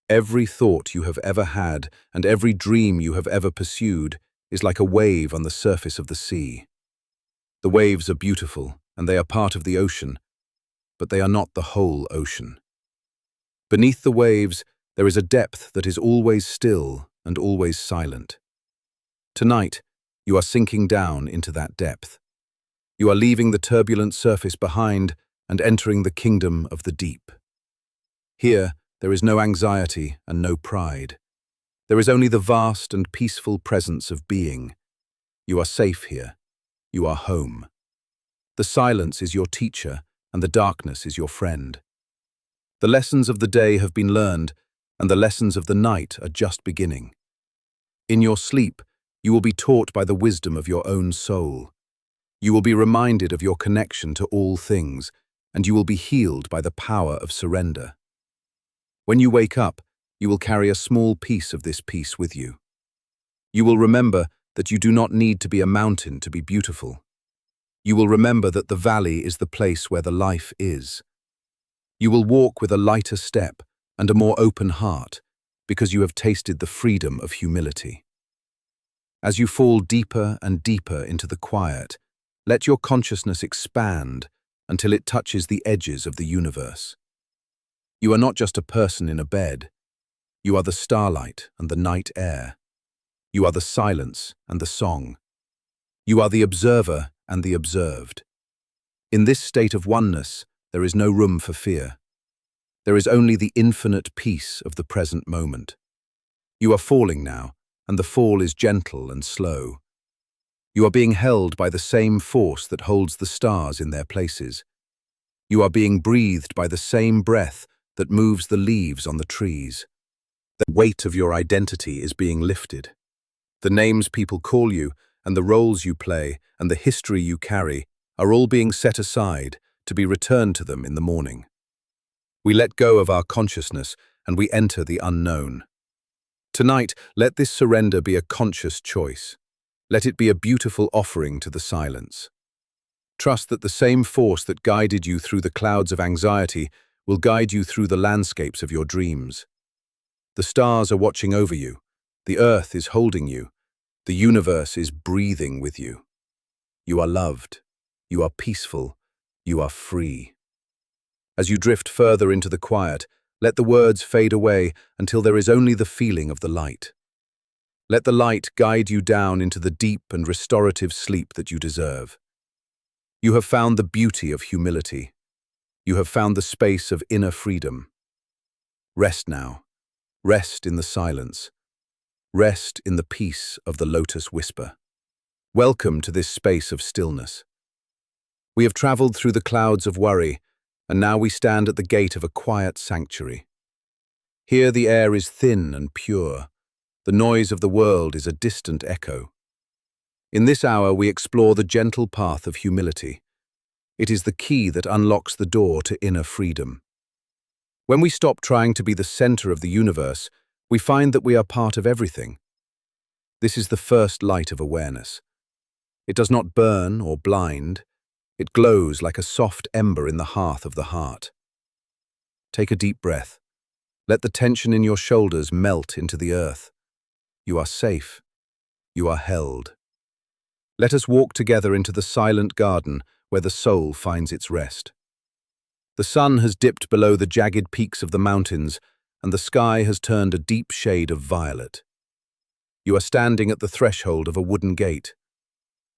Every thought you have ever had and every dream you have ever pursued is like a wave on the surface of the sea. The waves are beautiful, and they are part of the ocean, but they are not the whole ocean. Beneath the waves, there is a depth that is always still and always silent. Tonight, you are sinking down into that depth. You are leaving the turbulent surface behind and entering the kingdom of the deep. Here, there is no anxiety and no pride. There is only the vast and peaceful presence of being. You are safe here. You are home. The silence is your teacher, and the darkness is your friend. The lessons of the day have been learned, and the lessons of the night are just beginning. In your sleep, you will be taught by the wisdom of your own soul. You will be reminded of your connection to all things, and you will be healed by the power of surrender. When you wake up, you will carry a small piece of this peace with you. You will remember that you do not need to be a mountain to be beautiful. You will remember that the valley is the place where the life is. You will walk with a lighter step and a more open heart because you have tasted the freedom of humility. As you fall deeper and deeper into the quiet, let your consciousness expand until it touches the edges of the universe. You are not just a person in a bed. You are the starlight and the night air. You are the silence and the song. You are the observer and the observed. In this state of oneness, there is no room for fear. There is only the infinite peace of the present moment. You are falling now, and the fall is gentle and slow. You are being held by the same force that holds the stars in their places. You are being breathed by the same breath that moves the leaves on the trees. The weight of your identity is being lifted. The names people call you, and the roles you play, and the history you carry are all being set aside to be returned to them in the morning. We let go of our consciousness and we enter the unknown. Tonight, let this surrender be a conscious choice. Let it be a beautiful offering to the silence. Trust that the same force that guided you through the clouds of anxiety will guide you through the landscapes of your dreams. The stars are watching over you. The earth is holding you. The universe is breathing with you. You are loved. You are peaceful. You are free. As you drift further into the quiet, let the words fade away until there is only the feeling of the light. Let the light guide you down into the deep and restorative sleep that you deserve. You have found the beauty of humility. You have found the space of inner freedom. Rest now. Rest in the silence. Rest in the peace of the lotus whisper. Welcome to this space of stillness. We have traveled through the clouds of worry, and now we stand at the gate of a quiet sanctuary. Here the air is thin and pure. The noise of the world is a distant echo. In this hour, we explore the gentle path of humility. It is the key that unlocks the door to inner freedom. When we stop trying to be the center of the universe, we find that we are part of everything. This is the first light of awareness. It does not burn or blind. It glows like a soft ember in the hearth of the heart. Take a deep breath. Let the tension in your shoulders melt into the earth. You are safe. You are held. Let us walk together into the silent garden where the soul finds its rest. The sun has dipped below the jagged peaks of the mountains, and the sky has turned a deep shade of violet. You are standing at the threshold of a wooden gate.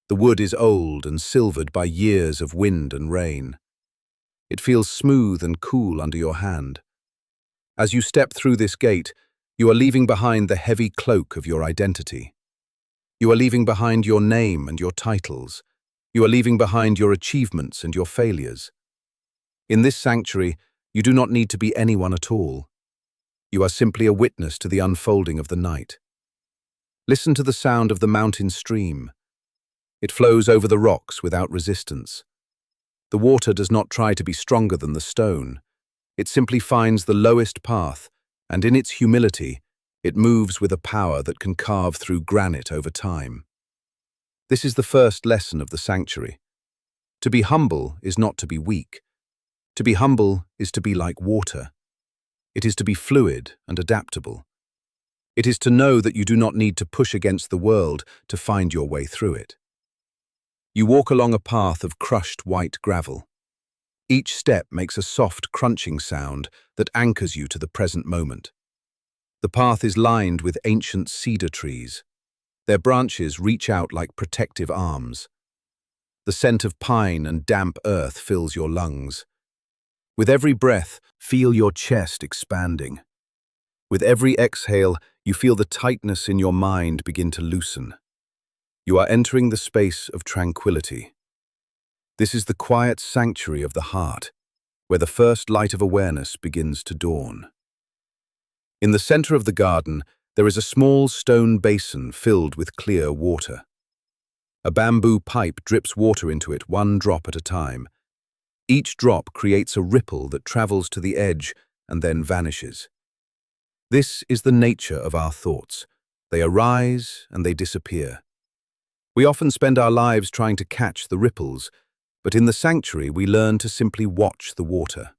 The wood is old and silvered by years of wind and rain. It feels smooth and cool under your hand. As you step through this gate, you are leaving behind the heavy cloak of your identity. You are leaving behind your name and your titles. You are leaving behind your achievements and your failures. In this sanctuary, you do not need to be anyone at all. You are simply a witness to the unfolding of the night. Listen to the sound of the mountain stream. It flows over the rocks without resistance. The water does not try to be stronger than the stone. It simply finds the lowest path, and in its humility, it moves with a power that can carve through granite over time. This is the first lesson of the sanctuary. To be humble is not to be weak. To be humble is to be like water. It is to be fluid and adaptable. It is to know that you do not need to push against the world to find your way through it. You walk along a path of crushed white gravel. Each step makes a soft crunching sound that anchors you to the present moment. The path is lined with ancient cedar trees. Their branches reach out like protective arms. The scent of pine and damp earth fills your lungs. With every breath, feel your chest expanding. With every exhale, you feel the tightness in your mind begin to loosen. You are entering the space of tranquility. This is the quiet sanctuary of the heart, where the first light of awareness begins to dawn. In the center of the garden, there is a small stone basin filled with clear water. A bamboo pipe drips water into it, one drop at a time. Each drop creates a ripple that travels to the edge and then vanishes. This is the nature of our thoughts. They arise and they disappear. We often spend our lives trying to catch the ripples, but in the sanctuary we learn to simply watch the water.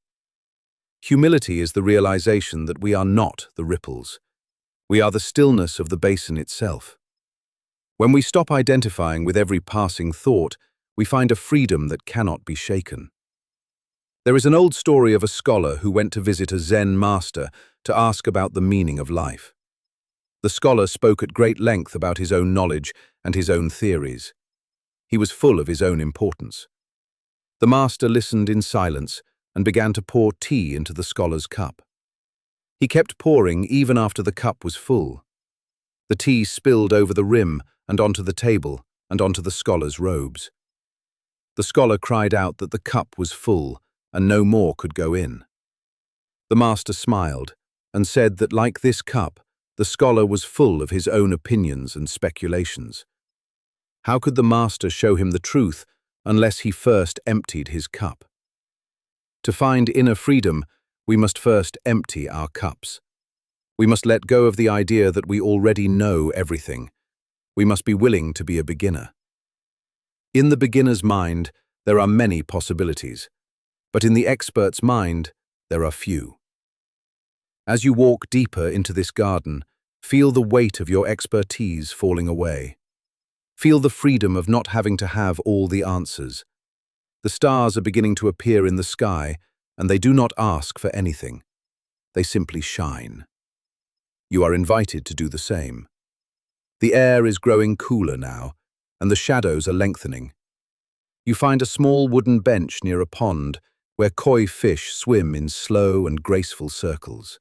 Humility is the realization that we are not the ripples. We are the stillness of the basin itself. When we stop identifying with every passing thought, we find a freedom that cannot be shaken. There is an old story of a scholar who went to visit a Zen master to ask about the meaning of life. The scholar spoke at great length about his own knowledge and his own theories. He was full of his own importance. The master listened in silence and began to pour tea into the scholar's cup. He kept pouring even after the cup was full. The tea spilled over the rim and onto the table and onto the scholar's robes. The scholar cried out that the cup was full and no more could go in. The master smiled and said that, like this cup, the scholar was full of his own opinions and speculations. How could the master show him the truth unless he first emptied his cup? To find inner freedom, we must first empty our cups. We must let go of the idea that we already know everything. We must be willing to be a beginner. In the beginner's mind, there are many possibilities, but in the expert's mind, there are few. As you walk deeper into this garden, feel the weight of your expertise falling away. Feel the freedom of not having to have all the answers. The stars are beginning to appear in the sky, and they do not ask for anything. They simply shine. You are invited to do the same. The air is growing cooler now, and the shadows are lengthening. You find a small wooden bench near a pond where koi fish swim in slow and graceful circles.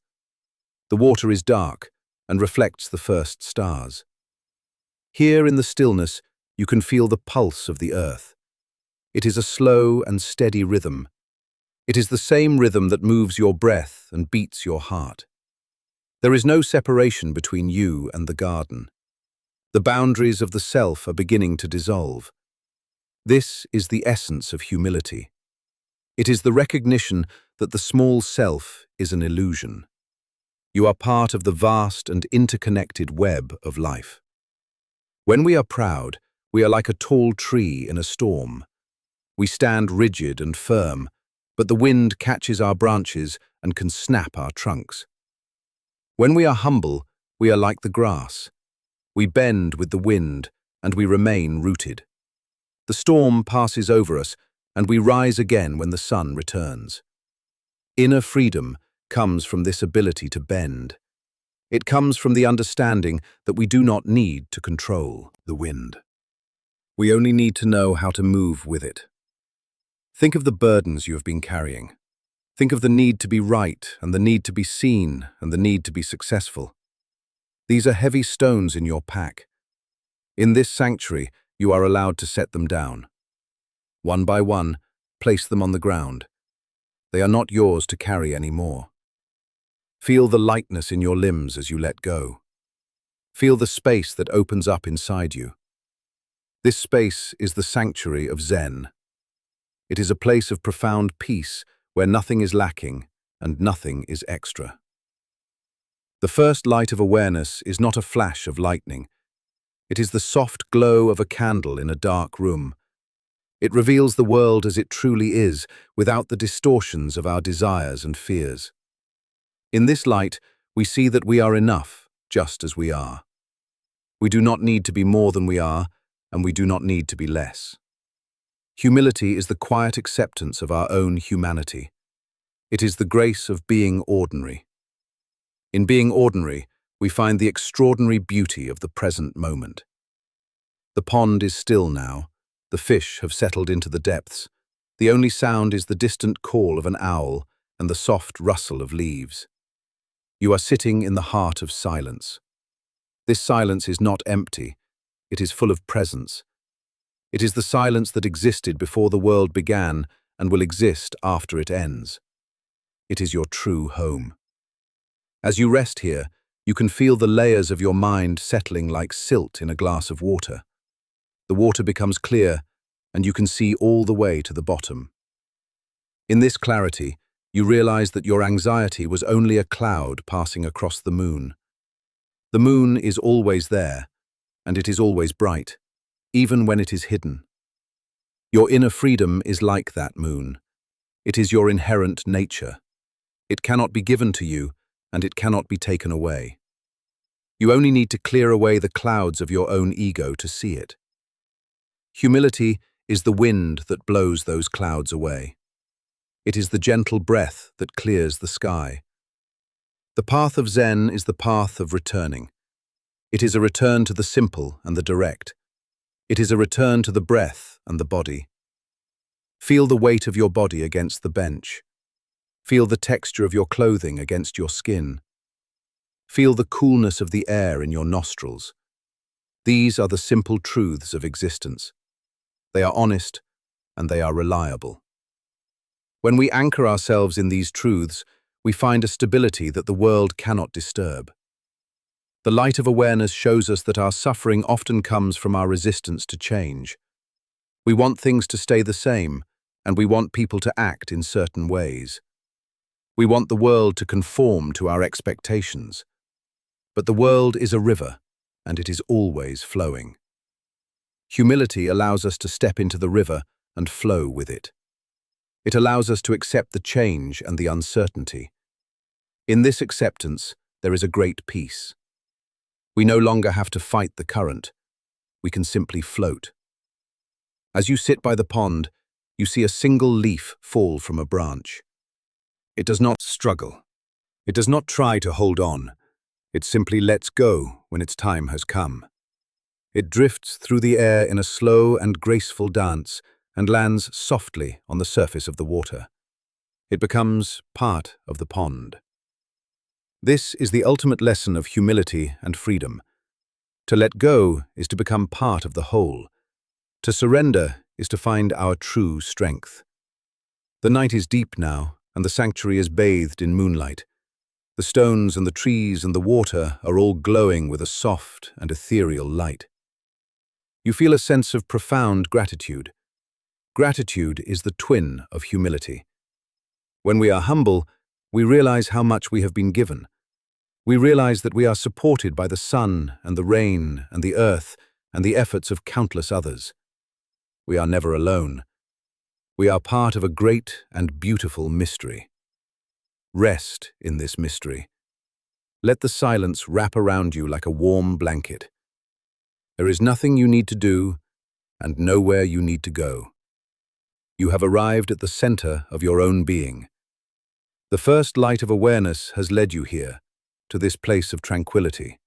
The water is dark and reflects the first stars. Here in the stillness, you can feel the pulse of the earth. It is a slow and steady rhythm. It is the same rhythm that moves your breath and beats your heart. There is no separation between you and the garden. The boundaries of the self are beginning to dissolve. This is the essence of humility. It is the recognition that the small self is an illusion. You are part of the vast and interconnected web of life. When we are proud, we are like a tall tree in a storm. We stand rigid and firm, but the wind catches our branches and can snap our trunks. When we are humble, we are like the grass. We bend with the wind, and we remain rooted. The storm passes over us, and we rise again when the sun returns. Inner freedom comes from this ability to bend. It comes from the understanding that we do not need to control the wind. We only need to know how to move with it. Think of the burdens you have been carrying. Think of the need to be right, and the need to be seen, and the need to be successful. These are heavy stones in your pack. In this sanctuary, you are allowed to set them down. One by one, place them on the ground. They are not yours to carry anymore. Feel the lightness in your limbs as you let go. Feel the space that opens up inside you. This space is the sanctuary of Zen. It is a place of profound peace where nothing is lacking and nothing is extra. The first light of awareness is not a flash of lightning. It is the soft glow of a candle in a dark room. It reveals the world as it truly is, without the distortions of our desires and fears. In this light, we see that we are enough, just as we are. We do not need to be more than we are, and we do not need to be less. Humility is the quiet acceptance of our own humanity. It is the grace of being ordinary. In being ordinary, we find the extraordinary beauty of the present moment. The pond is still now. The fish have settled into the depths. The only sound is the distant call of an owl and the soft rustle of leaves. You are sitting in the heart of silence. This silence is not empty. It is full of presence. It is the silence that existed before the world began and will exist after it ends. It is your true home. As you rest here, you can feel the layers of your mind settling like silt in a glass of water. The water becomes clear, and you can see all the way to the bottom. In this clarity, you realize that your anxiety was only a cloud passing across the moon. The moon is always there, and it is always bright, even when it is hidden. Your inner freedom is like that moon. It is your inherent nature. It cannot be given to you, and it cannot be taken away. You only need to clear away the clouds of your own ego to see it. Humility is the wind that blows those clouds away. It is the gentle breath that clears the sky. The path of Zen is the path of returning. It is a return to the simple and the direct. It is a return to the breath and the body. Feel the weight of your body against the bench. Feel the texture of your clothing against your skin. Feel the coolness of the air in your nostrils. These are the simple truths of existence. They are honest and they are reliable. When we anchor ourselves in these truths, we find a stability that the world cannot disturb. The light of awareness shows us that our suffering often comes from our resistance to change. We want things to stay the same, and we want people to act in certain ways. We want the world to conform to our expectations. But the world is a river, and it is always flowing. Humility allows us to step into the river and flow with it. It allows us to accept the change and the uncertainty. In this acceptance, there is a great peace. We no longer have to fight the current. We can simply float. As you sit by the pond, you see a single leaf fall from a branch. It does not struggle. It does not try to hold on. It simply lets go when its time has come. It drifts through the air in a slow and graceful dance and lands softly on the surface of the water. It becomes part of the pond. This is the ultimate lesson of humility and freedom. To let go is to become part of the whole. To surrender is to find our true strength. The night is deep now, and the sanctuary is bathed in moonlight. The stones and the trees and the water are all glowing with a soft and ethereal light. You feel a sense of profound gratitude. Gratitude is the twin of humility. When we are humble, we realize how much we have been given. We realize that we are supported by the sun and the rain and the earth and the efforts of countless others. We are never alone. We are part of a great and beautiful mystery. Rest in this mystery. Let the silence wrap around you like a warm blanket. There is nothing you need to do and nowhere you need to go. You have arrived at the center of your own being. The first light of awareness has led you here, to this place of tranquility.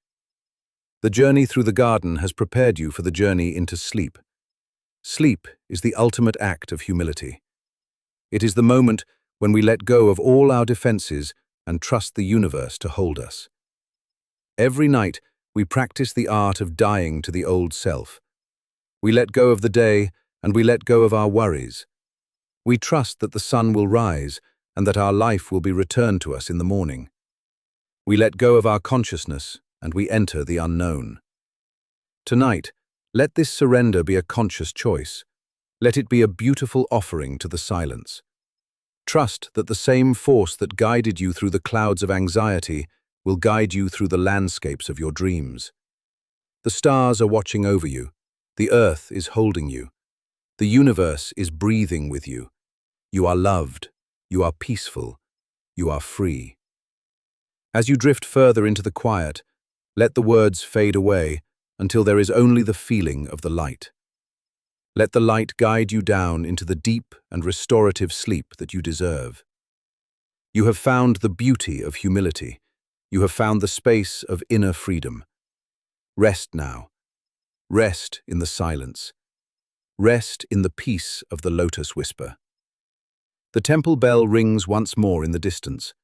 The journey through the garden has prepared you for the journey into sleep. Sleep is the ultimate act of humility. It is the moment when we let go of all our defenses and trust the universe to hold us. Every night, we practice the art of dying to the old self. We let go of the day and we let go of our worries. We trust that the sun will rise and that our life will be returned to us in the morning. We let go of our consciousness and we enter the unknown. Tonight, let this surrender be a conscious choice. Let it be a beautiful offering to the silence. Trust that the same force that guided you through the clouds of anxiety will guide you through the landscapes of your dreams. The stars are watching over you. The earth is holding you. The universe is breathing with you. You are loved. You are peaceful. You are free. As you drift further into the quiet, let the words fade away until there is only the feeling of the light. Let the light guide you down into the deep and restorative sleep that you deserve. You have found the beauty of humility. You have found the space of inner freedom. Rest now. Rest in the silence. Rest in the peace of the lotus whisper. The temple bell rings once more in the distance.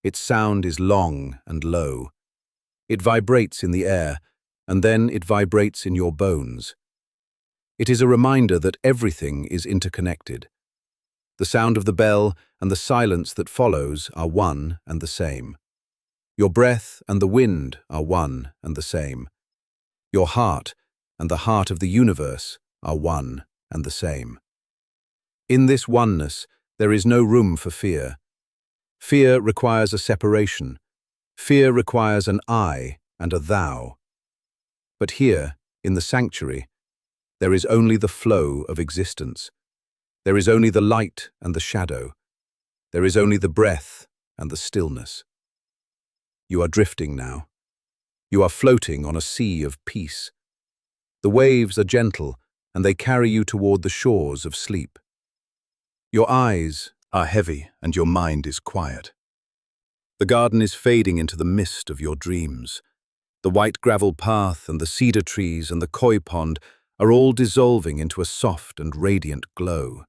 Its sound is long and low. It vibrates in the air, and then it vibrates in your bones. It is a reminder that everything is interconnected. The sound of the bell and the silence that follows are one and the same. Your breath and the wind are one and the same. Your heart and the heart of the universe are one and the same. In this oneness, there is no room for fear. Fear requires a separation. Fear requires an I and a thou. But here, in the sanctuary, there is only the flow of existence. There is only the light and the shadow. There is only the breath and the stillness. You are drifting now. You are floating on a sea of peace. The waves are gentle, and they carry you toward the shores of sleep. Your eyes are heavy, and your mind is quiet. The garden is fading into the mist of your dreams. The white gravel path and the cedar trees and the koi pond are all dissolving into a soft and radiant glow.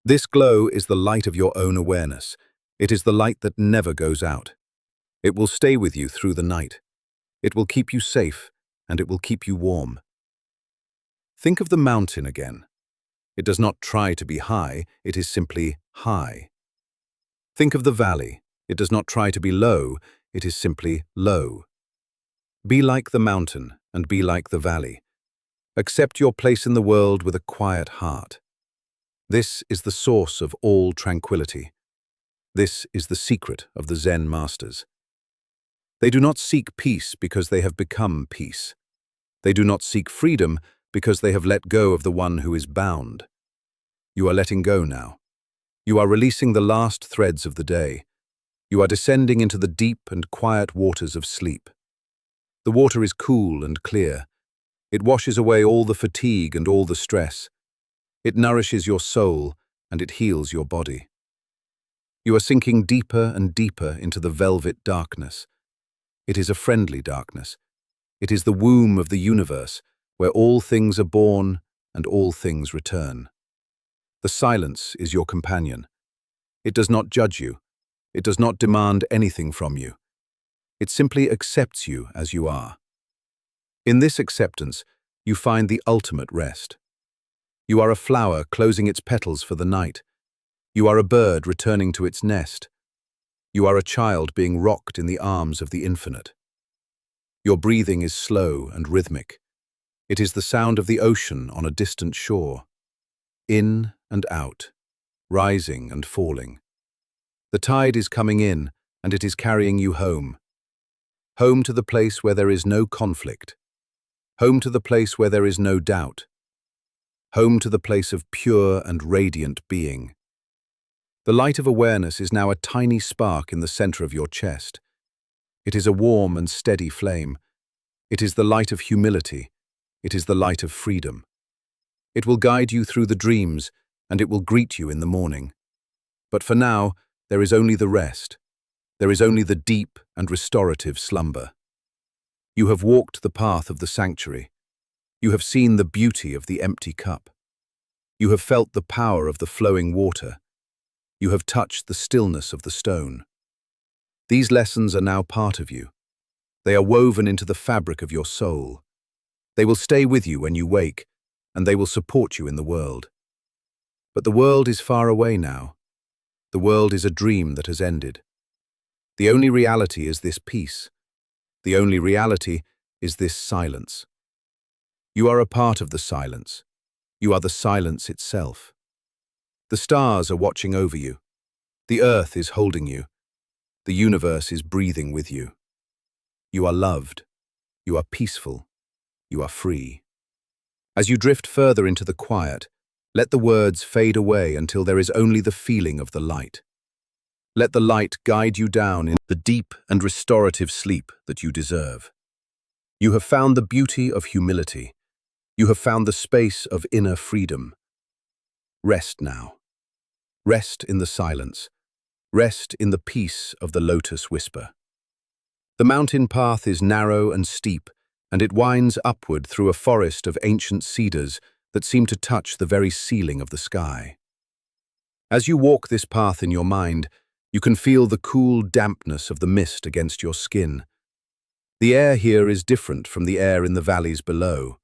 This glow is the light of your own awareness. It is the light that never goes out. It will stay with you through the night. It will keep you safe, and it will keep you warm. Think of the mountain again. It does not try to be high, it is simply high. Think of the valley. It does not try to be low, it is simply low. Be like the mountain and be like the valley. Accept your place in the world with a quiet heart. This is the source of all tranquility. This is the secret of the Zen masters. They do not seek peace because they have become peace. They do not seek freedom because they have let go of the one who is bound. You are letting go now. You are releasing the last threads of the day. You are descending into the deep and quiet waters of sleep. The water is cool and clear. It washes away all the fatigue and all the stress. It nourishes your soul and it heals your body. You are sinking deeper and deeper into the velvet darkness. It is a friendly darkness. It is the womb of the universe, where all things are born and all things return. The silence is your companion. It does not judge you. It does not demand anything from you. It simply accepts you as you are. In this acceptance, you find the ultimate rest. You are a flower closing its petals for the night. You are a bird returning to its nest. You are a child being rocked in the arms of the infinite. Your breathing is slow and rhythmic. It is the sound of the ocean on a distant shore. In and out, rising and falling. The tide is coming in, and it is carrying you home. Home to the place where there is no conflict. Home to the place where there is no doubt. Home to the place of pure and radiant being. The light of awareness is now a tiny spark in the center of your chest. It is a warm and steady flame. It is the light of humility. It is the light of freedom. It will guide you through the dreams, and it will greet you in the morning. But for now, there is only the rest. There is only the deep and restorative slumber. You have walked the path of the sanctuary. You have seen the beauty of the empty cup. You have felt the power of the flowing water. You have touched the stillness of the stone. These lessons are now part of you. They are woven into the fabric of your soul. They will stay with you when you wake, and they will support you in the world. But the world is far away now. The world is a dream that has ended. The only reality is this peace. The only reality is this silence. You are a part of the silence. You are the silence itself. The stars are watching over you. The earth is holding you. The universe is breathing with you. You are loved. You are peaceful. You are free. As you drift further into the quiet, let the words fade away until there is only the feeling of the light. Let the light guide you down in the deep and restorative sleep that you deserve. You have found the beauty of humility. You have found the space of inner freedom. Rest now. Rest in the silence. Rest in the peace of the lotus whisper. The mountain path is narrow and steep, and it winds upward through a forest of ancient cedars that seem to touch the very ceiling of the sky. As you walk this path in your mind, you can feel the cool dampness of the mist against your skin. The air here is different from the air in the valleys below.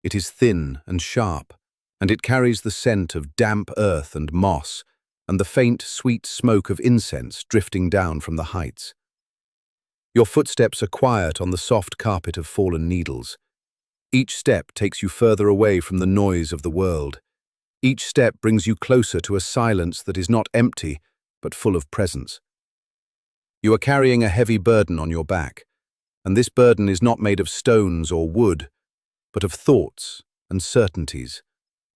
It is thin and sharp, and it carries the scent of damp earth and moss, and the faint, sweet smoke of incense drifting down from the heights. Your footsteps are quiet on the soft carpet of fallen needles. Each step takes you further away from the noise of the world. Each step brings you closer to a silence that is not empty, but full of presence. You are carrying a heavy burden on your back, and this burden is not made of stones or wood, but of thoughts and certainties,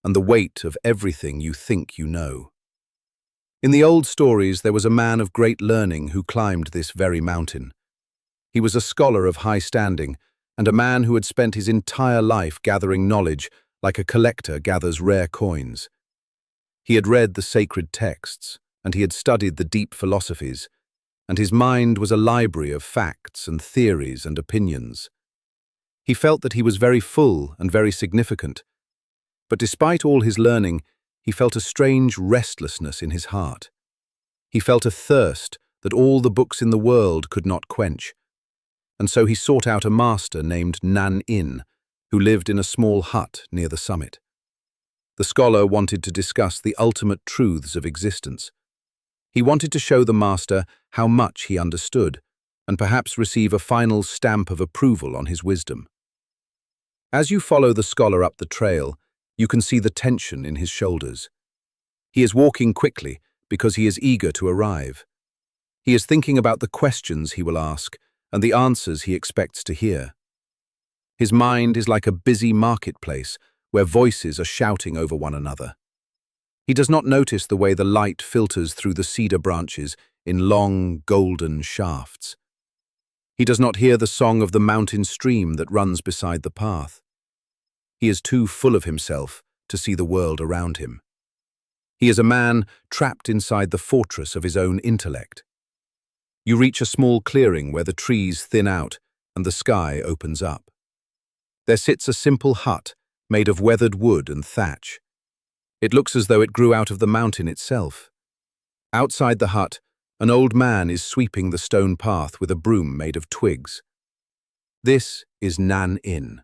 and the weight of everything you think you know. In the old stories, there was a man of great learning who climbed this very mountain. He was a scholar of high standing, and a man who had spent his entire life gathering knowledge like a collector gathers rare coins. He had read the sacred texts, and he had studied the deep philosophies, and his mind was a library of facts and theories and opinions. He felt that he was very full and very significant, but despite all his learning, he felt a strange restlessness in his heart. He felt a thirst that all the books in the world could not quench, and so he sought out a master named Nan-in, who lived in a small hut near the summit. The scholar wanted to discuss the ultimate truths of existence. He wanted to show the master how much he understood, and perhaps receive a final stamp of approval on his wisdom. As you follow the scholar up the trail, you can see the tension in his shoulders. He is walking quickly because he is eager to arrive. He is thinking about the questions he will ask and the answers he expects to hear. His mind is like a busy marketplace where voices are shouting over one another. He does not notice the way the light filters through the cedar branches in long, golden shafts. He does not hear the song of the mountain stream that runs beside the path. He is too full of himself to see the world around him. He is a man trapped inside the fortress of his own intellect. You reach a small clearing where the trees thin out and the sky opens up. There sits a simple hut made of weathered wood and thatch. It looks as though it grew out of the mountain itself. Outside the hut, an old man is sweeping the stone path with a broom made of twigs. This is Nan-in.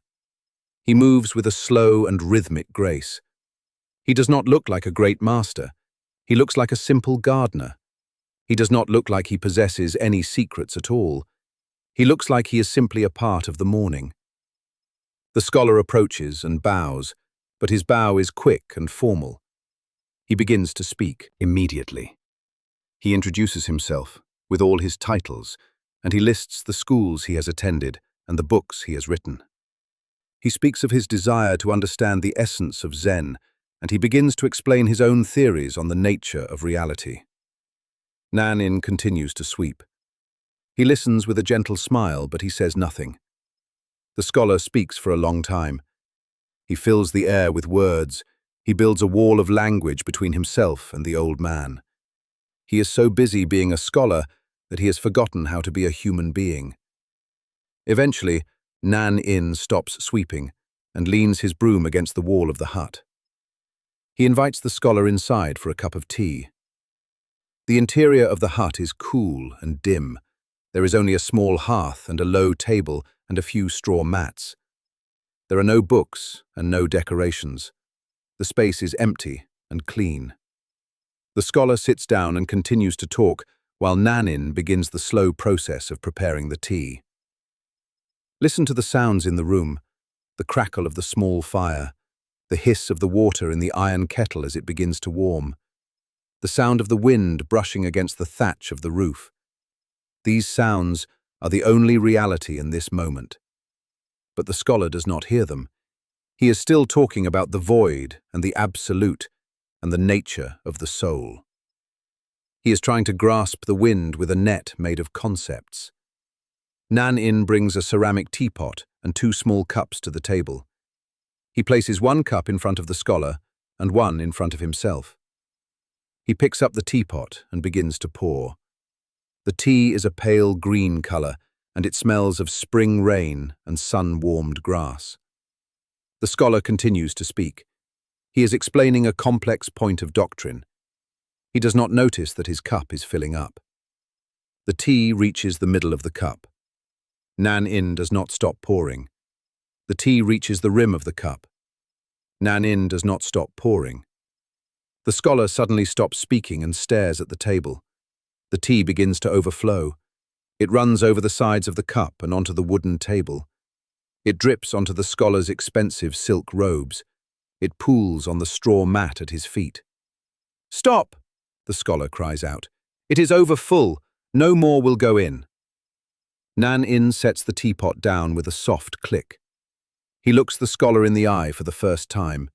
He moves with a slow and rhythmic grace. He does not look like a great master. He looks like a simple gardener. He does not look like he possesses any secrets at all. He looks like he is simply a part of the morning. The scholar approaches and bows, but his bow is quick and formal. He begins to speak immediately. He introduces himself with all his titles, and he lists the schools he has attended and the books he has written. He speaks of his desire to understand the essence of Zen, and he begins to explain his own theories on the nature of reality. Nan-in continues to sweep. He listens with a gentle smile, but he says nothing. The scholar speaks for a long time. He fills the air with words. He builds a wall of language between himself and the old man. He is so busy being a scholar that he has forgotten how to be a human being. Eventually, Nan-in stops sweeping and leans his broom against the wall of the hut. He invites the scholar inside for a cup of tea. The interior of the hut is cool and dim. There is only a small hearth and a low table and a few straw mats. There are no books and no decorations. The space is empty and clean. The scholar sits down and continues to talk while Nan-in begins the slow process of preparing the tea. Listen to the sounds in the room, the crackle of the small fire, the hiss of the water in the iron kettle as it begins to warm, the sound of the wind brushing against the thatch of the roof. These sounds are the only reality in this moment. But the scholar does not hear them. He is still talking about the void and the absolute and the nature of the soul. He is trying to grasp the wind with a net made of concepts. Nan-in brings a ceramic teapot and 2 small cups to the table. He places 1 cup in front of the scholar and 1 in front of himself. He picks up the teapot and begins to pour. The tea is a pale green color, and it smells of spring rain and sun-warmed grass. The scholar continues to speak. He is explaining a complex point of doctrine. He does not notice that his cup is filling up. The tea reaches the middle of the cup. Nan-in does not stop pouring. The tea reaches the rim of the cup. Nan-in does not stop pouring. The scholar suddenly stops speaking and stares at the table. The tea begins to overflow. It runs over the sides of the cup and onto the wooden table. It drips onto the scholar's expensive silk robes. It pools on the straw mat at his feet. "Stop!" the scholar cries out. "It is over full. No more will go in." Nan-in sets the teapot down with a soft click. He looks the scholar in the eye for the first time.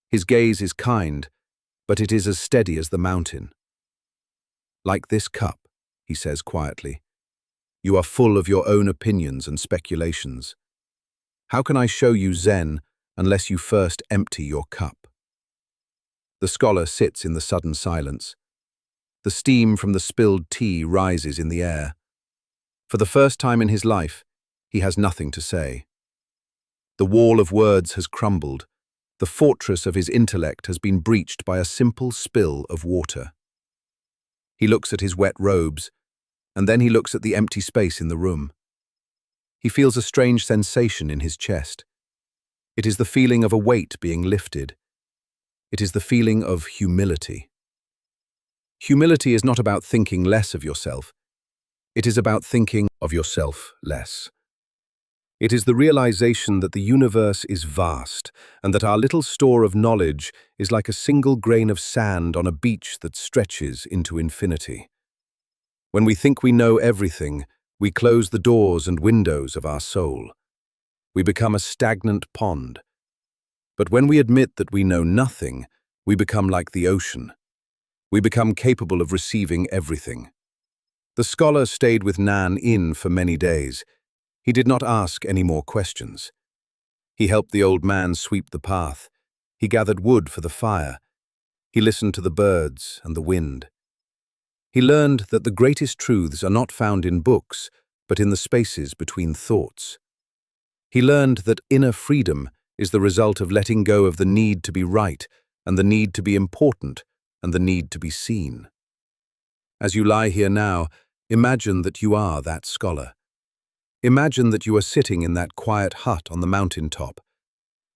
His gaze is kind, but it is as steady as the mountain. "Like this cup," he says quietly. "You are full of your own opinions and speculations. How can I show you Zen unless you first empty your cup?" The scholar sits in the sudden silence. The steam from the spilled tea rises in the air. For the first time in his life, he has nothing to say. The wall of words has crumbled. The fortress of his intellect has been breached by a simple spill of water. He looks at his wet robes, and then he looks at the empty space in the room. He feels a strange sensation in his chest. It is the feeling of a weight being lifted. It is the feeling of humility. Humility is not about thinking less of yourself. It is about thinking of yourself less. It is the realization that the universe is vast and that our little store of knowledge is like a single grain of sand on a beach that stretches into infinity. When we think we know everything, we close the doors and windows of our soul. We become a stagnant pond. But when we admit that we know nothing, we become like the ocean. We become capable of receiving everything. The scholar stayed with Nan-in for many days. He did not ask any more questions. He helped the old man sweep the path. He gathered wood for the fire. He listened to the birds and the wind. He learned that the greatest truths are not found in books, but in the spaces between thoughts. He learned that inner freedom is the result of letting go of the need to be right and the need to be important and the need to be seen. As you lie here now, imagine that you are that scholar. Imagine that you are sitting in that quiet hut on the mountaintop.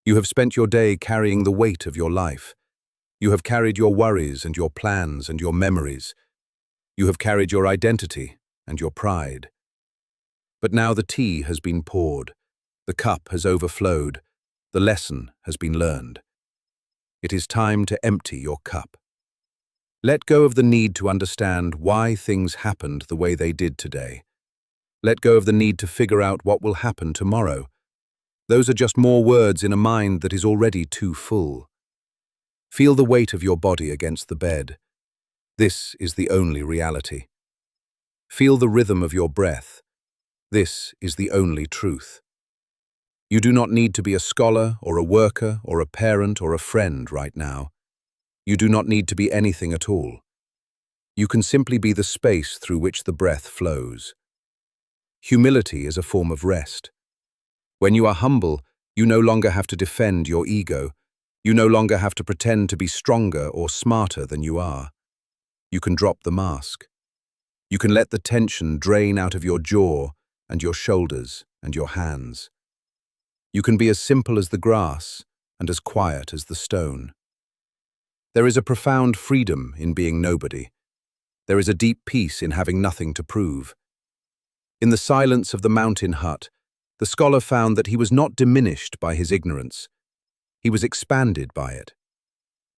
You have spent your day carrying the weight of your life. You have carried your worries and your plans and your memories. You have carried your identity and your pride. But now the tea has been poured, the cup has overflowed, the lesson has been learned. It is time to empty your cup. Let go of the need to understand why things happened the way they did today. Let go of the need to figure out what will happen tomorrow. Those are just more words in a mind that is already too full. Feel the weight of your body against the bed. This is the only reality. Feel the rhythm of your breath. This is the only truth. You do not need to be a scholar or a worker or a parent or a friend right now. You do not need to be anything at all. You can simply be the space through which the breath flows. Humility is a form of rest. When you are humble, you no longer have to defend your ego. You no longer have to pretend to be stronger or smarter than you are. You can drop the mask. You can let the tension drain out of your jaw and your shoulders and your hands. You can be as simple as the grass and as quiet as the stone. There is a profound freedom in being nobody. There is a deep peace in having nothing to prove. In the silence of the mountain hut, the scholar found that he was not diminished by his ignorance. He was expanded by it.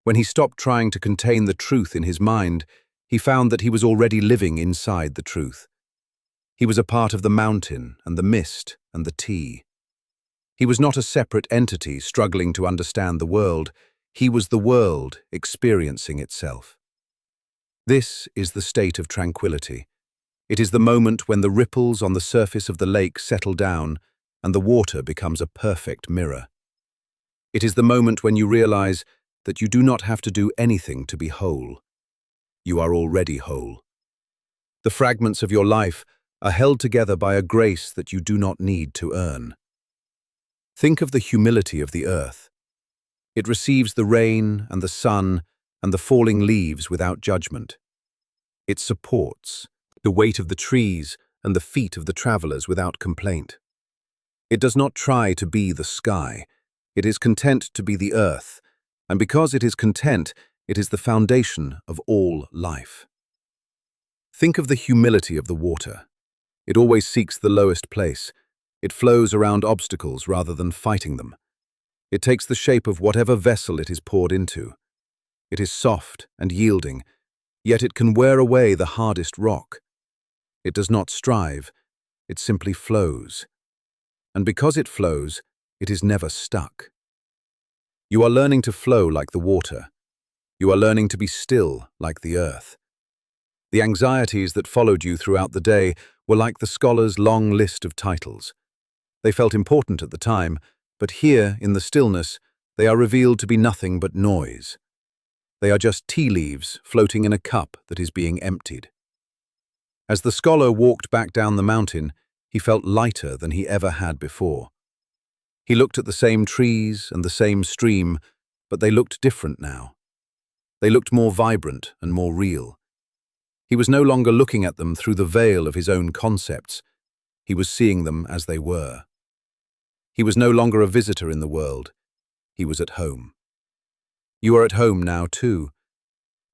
When he stopped trying to contain the truth in his mind, he found that he was already living inside the truth. He was a part of the mountain and the mist and the tea. He was not a separate entity struggling to understand the world. He was the world experiencing itself. This is the state of tranquility. It is the moment when the ripples on the surface of the lake settle down and the water becomes a perfect mirror. It is the moment when you realize that you do not have to do anything to be whole. You are already whole. The fragments of your life are held together by a grace that you do not need to earn. Think of the humility of the earth. It receives the rain and the sun and the falling leaves without judgment. It supports the weight of the trees and the feet of the travelers without complaint. It does not try to be the sky. It is content to be the earth, and because it is content, it is the foundation of all life. Think of the humility of the water. It always seeks the lowest place. It flows around obstacles rather than fighting them. It takes the shape of whatever vessel it is poured into. It is soft and yielding, yet it can wear away the hardest rock. It does not strive, it simply flows. And because it flows, it is never stuck. You are learning to flow like the water. You are learning to be still like the earth. The anxieties that followed you throughout the day were like the scholar's long list of titles. They felt important at the time, but here, in the stillness, they are revealed to be nothing but noise. They are just tea leaves floating in a cup that is being emptied. As the scholar walked back down the mountain, he felt lighter than he ever had before. He looked at the same trees and the same stream, but they looked different now. They looked more vibrant and more real. He was no longer looking at them through the veil of his own concepts. He was seeing them as they were. He was no longer a visitor in the world. He was at home. You are at home now too.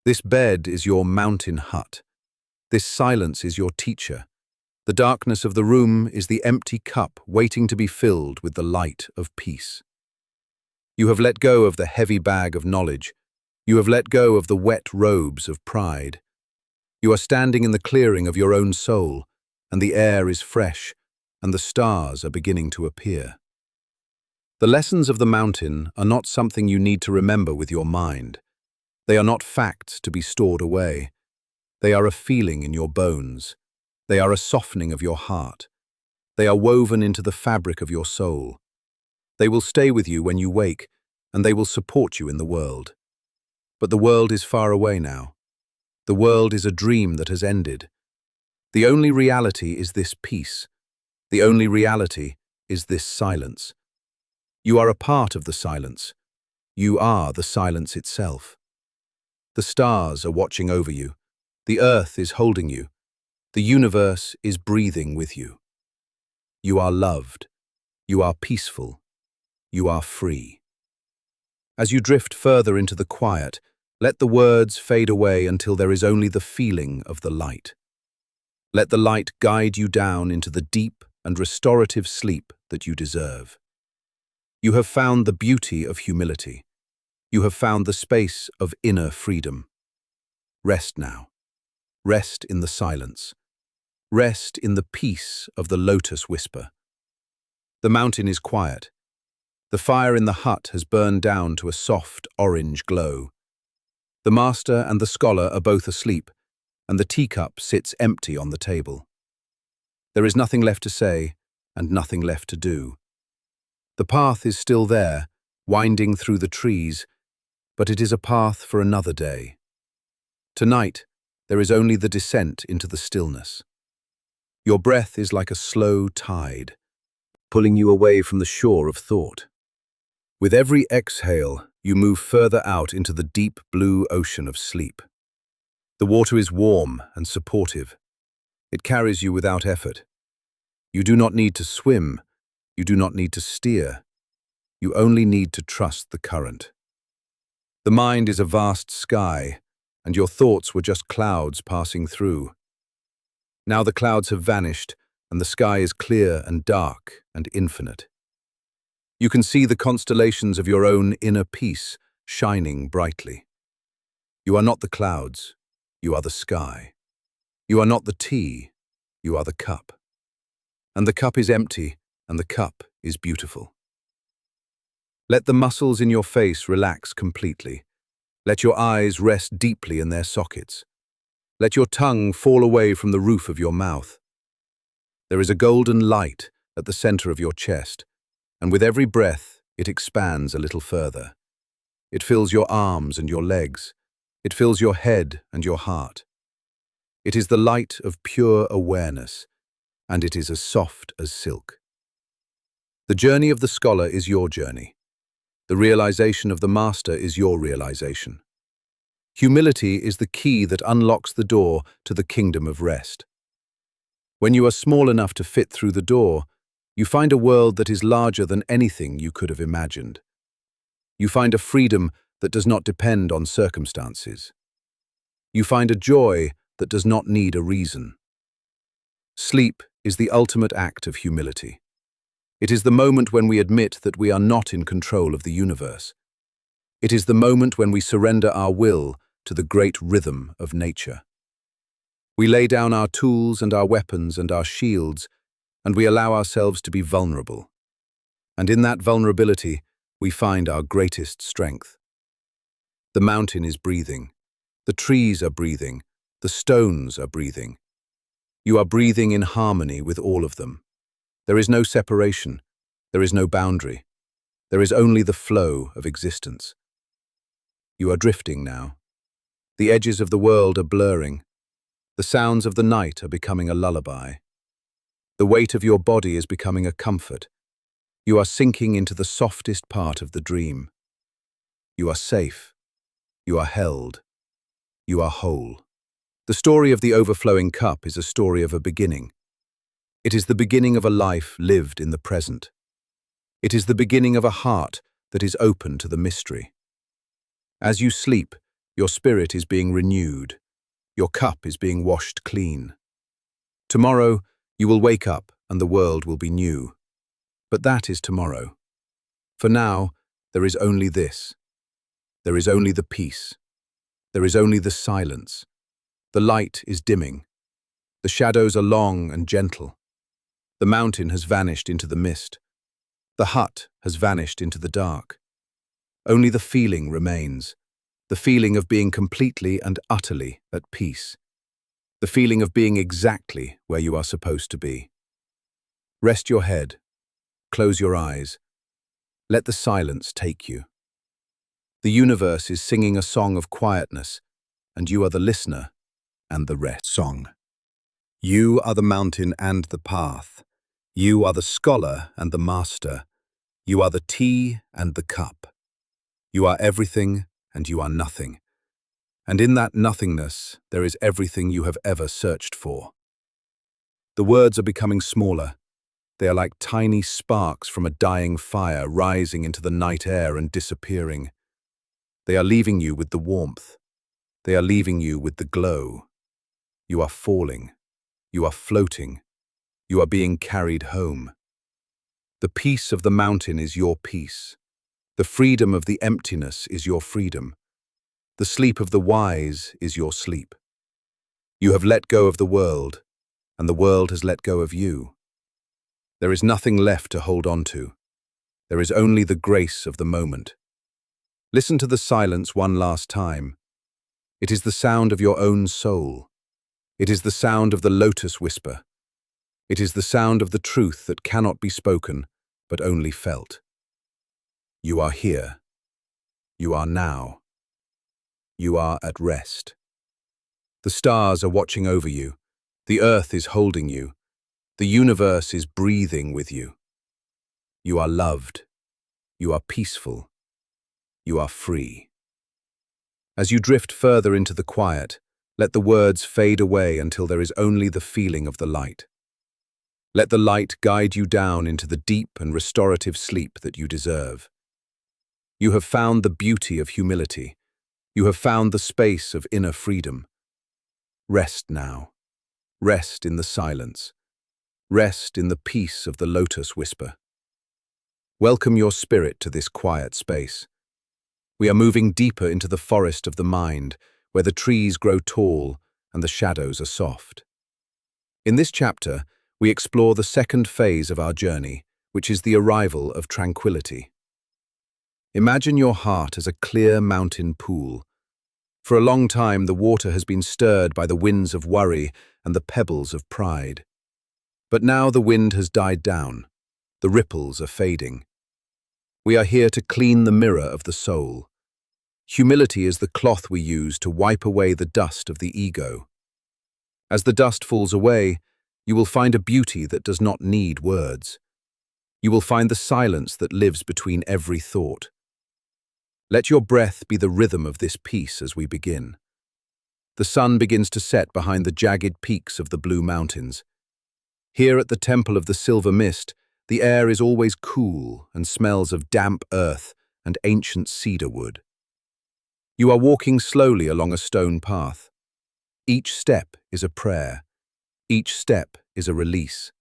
This bed is your mountain hut. This silence is your teacher. The darkness of the room is the empty cup waiting to be filled with the light of peace. You have let go of the heavy bag of knowledge. You have let go of the wet robes of pride. You are standing in the clearing of your own soul, and the air is fresh, and the stars are beginning to appear. The lessons of the mountain are not something you need to remember with your mind. They are not facts to be stored away. They are a feeling in your bones. They are a softening of your heart. They are woven into the fabric of your soul. They will stay with you when you wake, and they will support you in the world. But the world is far away now. The world is a dream that has ended. The only reality is this peace. The only reality is this silence. You are a part of the silence. You are the silence itself. The stars are watching over you. The earth is holding you. The universe is breathing with you. You are loved. You are peaceful. You are free. As you drift further into the quiet, Let the words fade away until there is only the feeling of the light. Let the light guide you down into the deep and restorative sleep that you deserve. You have found the beauty of humility. You have found the space of inner freedom. Rest now. Rest in the silence. Rest in the peace of the lotus whisper. The mountain is quiet. The fire in the hut has burned down to a soft orange glow. The master and the scholar are both asleep, and the teacup sits empty on the table. There is nothing left to say, and nothing left to do. The path is still there, winding through the trees, but it is a path for another day. Tonight, there is only the descent into the stillness. Your breath is like a slow tide, pulling you away from the shore of thought. With every exhale, you move further out into the deep blue ocean of sleep. The water is warm and supportive. It carries you without effort. You do not need to swim. You do not need to steer. You only need to trust the current. The mind is a vast sky, and your thoughts were just clouds passing through. Now the clouds have vanished, and the sky is clear and dark and infinite. You can see the constellations of your own inner peace shining brightly. You are not the clouds, you are the sky. You are not the tea, you are the cup. And the cup is empty, and the cup is beautiful. Let the muscles in your face relax completely. Let your eyes rest deeply in their sockets. Let your tongue fall away from the roof of your mouth. There is a golden light at the center of your chest, and with every breath, it expands a little further. It fills your arms and your legs. It fills your head and your heart. It is the light of pure awareness, and it is as soft as silk. The journey of the scholar is your journey. The realization of the master is your realization. Humility is the key that unlocks the door to the kingdom of rest. When you are small enough to fit through the door, you find a world that is larger than anything you could have imagined. You find a freedom that does not depend on circumstances. You find a joy that does not need a reason. Sleep is the ultimate act of humility. It is the moment when we admit that we are not in control of the universe. It is the moment when we surrender our will to the great rhythm of nature. We lay down our tools and our weapons and our shields, and we allow ourselves to be vulnerable. And in that vulnerability, we find our greatest strength. The mountain is breathing. The trees are breathing. The stones are breathing. You are breathing in harmony with all of them. There is no separation. There is no boundary. There is only the flow of existence. You are drifting now. The edges of the world are blurring. The sounds of the night are becoming a lullaby. The weight of your body is becoming a comfort. You are sinking into the softest part of the dream. You are safe. You are held. You are whole. The story of the overflowing cup is a story of a beginning. It is the beginning of a life lived in the present. It is the beginning of a heart that is open to the mystery. As you sleep, your spirit is being renewed. Your cup is being washed clean. Tomorrow, you will wake up and the world will be new. But that is tomorrow. For now, there is only this. There is only the peace. There is only the silence. The light is dimming. The shadows are long and gentle. The mountain has vanished into the mist. The hut has vanished into the dark. Only the feeling remains. The feeling of being completely and utterly at peace. The feeling of being exactly where you are supposed to be. Rest your head. Close your eyes. Let the silence take you. The universe is singing a song of quietness, and you are the listener and the rest. Song. You are the mountain and the path. You are the scholar and the master. You are the tea and the cup. You are everything and you are nothing. And in that nothingness, there is everything you have ever searched for. The words are becoming smaller. They are like tiny sparks from a dying fire rising into the night air and disappearing. They are leaving you with the warmth. They are leaving you with the glow. You are falling. You are floating. You are being carried home. The peace of the mountain is your peace. The freedom of the emptiness is your freedom. The sleep of the wise is your sleep. You have let go of the world, and the world has let go of you. There is nothing left to hold on to. There is only the grace of the moment. Listen to the silence one last time. It is the sound of your own soul. It is the sound of the lotus whisper. It is the sound of the truth that cannot be spoken, but only felt. You are here. You are now. You are at rest. The stars are watching over you. The earth is holding you. The universe is breathing with you. You are loved. You are peaceful. You are free. As you drift further into the quiet, let the words fade away until there is only the feeling of the light. Let the light guide you down into the deep and restorative sleep that you deserve. You have found the beauty of humility. You have found the space of inner freedom. Rest now. Rest in the silence. Rest in the peace of the lotus whisper. Welcome your spirit to this quiet space. We are moving deeper into the forest of the mind, where the trees grow tall and the shadows are soft. In this chapter, we explore the second phase of our journey, which is the arrival of tranquility. Imagine your heart as a clear mountain pool. For a long time, the water has been stirred by the winds of worry and the pebbles of pride. But now the wind has died down. The ripples are fading. We are here to clean the mirror of the soul. Humility is the cloth we use to wipe away the dust of the ego. As the dust falls away, you will find a beauty that does not need words. You will find the silence that lives between every thought. Let your breath be the rhythm of this peace as we begin. The sun begins to set behind the jagged peaks of the blue mountains. Here at the temple of the silver mist, the air is always cool and smells of damp earth and ancient cedar wood. You are walking slowly along a stone path. Each step is a prayer. Each step is a release.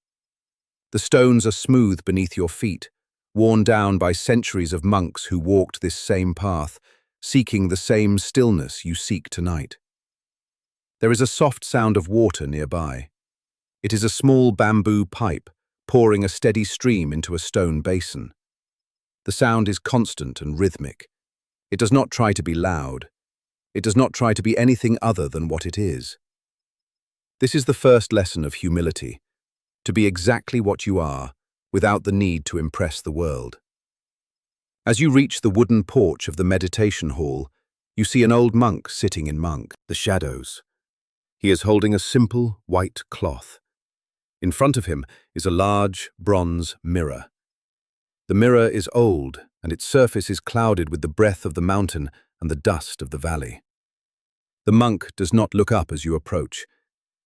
The stones are smooth beneath your feet, worn down by centuries of monks who walked this same path, seeking the same stillness you seek tonight. There is a soft sound of water nearby. It is a small bamboo pipe, pouring a steady stream into a stone basin. The sound is constant and rhythmic. It does not try to be loud. It does not try to be anything other than what it is. This is the first lesson of humility, to be exactly what you are, without the need to impress the world. As you reach the wooden porch of the meditation hall, you see an old monk sitting in the shadows. He is holding a simple white cloth. In front of him is a large bronze mirror. The mirror is old, and its surface is clouded with the breath of the mountain and the dust of the valley. The monk does not look up as you approach.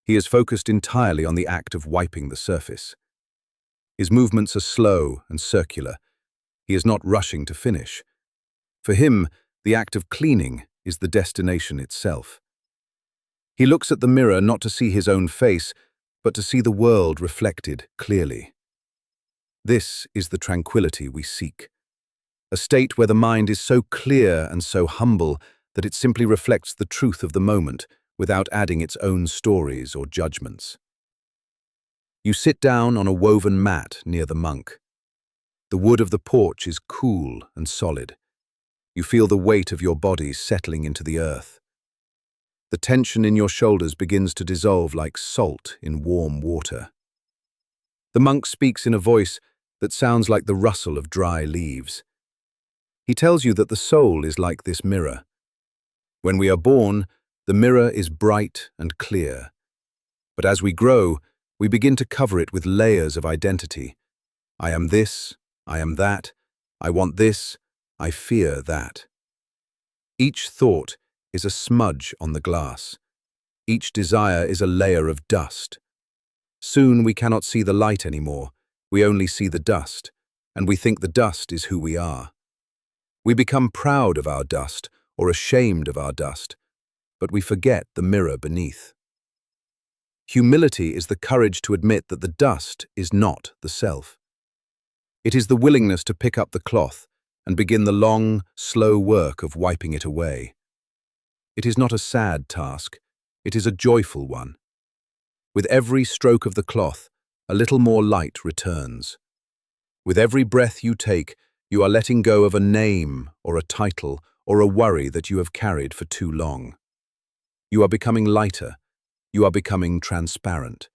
He is focused entirely on the act of wiping the surface. His movements are slow and circular. He is not rushing to finish. For him, the act of cleaning is the destination itself. He looks at the mirror not to see his own face, but to see the world reflected clearly. This is the tranquility we seek. A state where the mind is so clear and so humble that it simply reflects the truth of the moment without adding its own stories or judgments. You sit down on a woven mat near the monk. The wood of the porch is cool and solid. You feel the weight of your body settling into the earth. The tension in your shoulders begins to dissolve like salt in warm water. The monk speaks in a voice that sounds like the rustle of dry leaves. He tells you that the soul is like this mirror. When we are born, the mirror is bright and clear. But as we grow, we begin to cover it with layers of identity. I am this, I am that, I want this, I fear that. Each thought is a smudge on the glass. Each desire is a layer of dust. Soon we cannot see the light anymore. We only see the dust, and we think the dust is who we are. We become proud of our dust, or ashamed of our dust, but we forget the mirror beneath. Humility is the courage to admit that the dust is not the self. It is the willingness to pick up the cloth and begin the long, slow work of wiping it away. It is not a sad task, it is a joyful one. With every stroke of the cloth, a little more light returns. With every breath you take, you are letting go of a name or a title or a worry that you have carried for too long. You are becoming lighter. You are becoming transparent.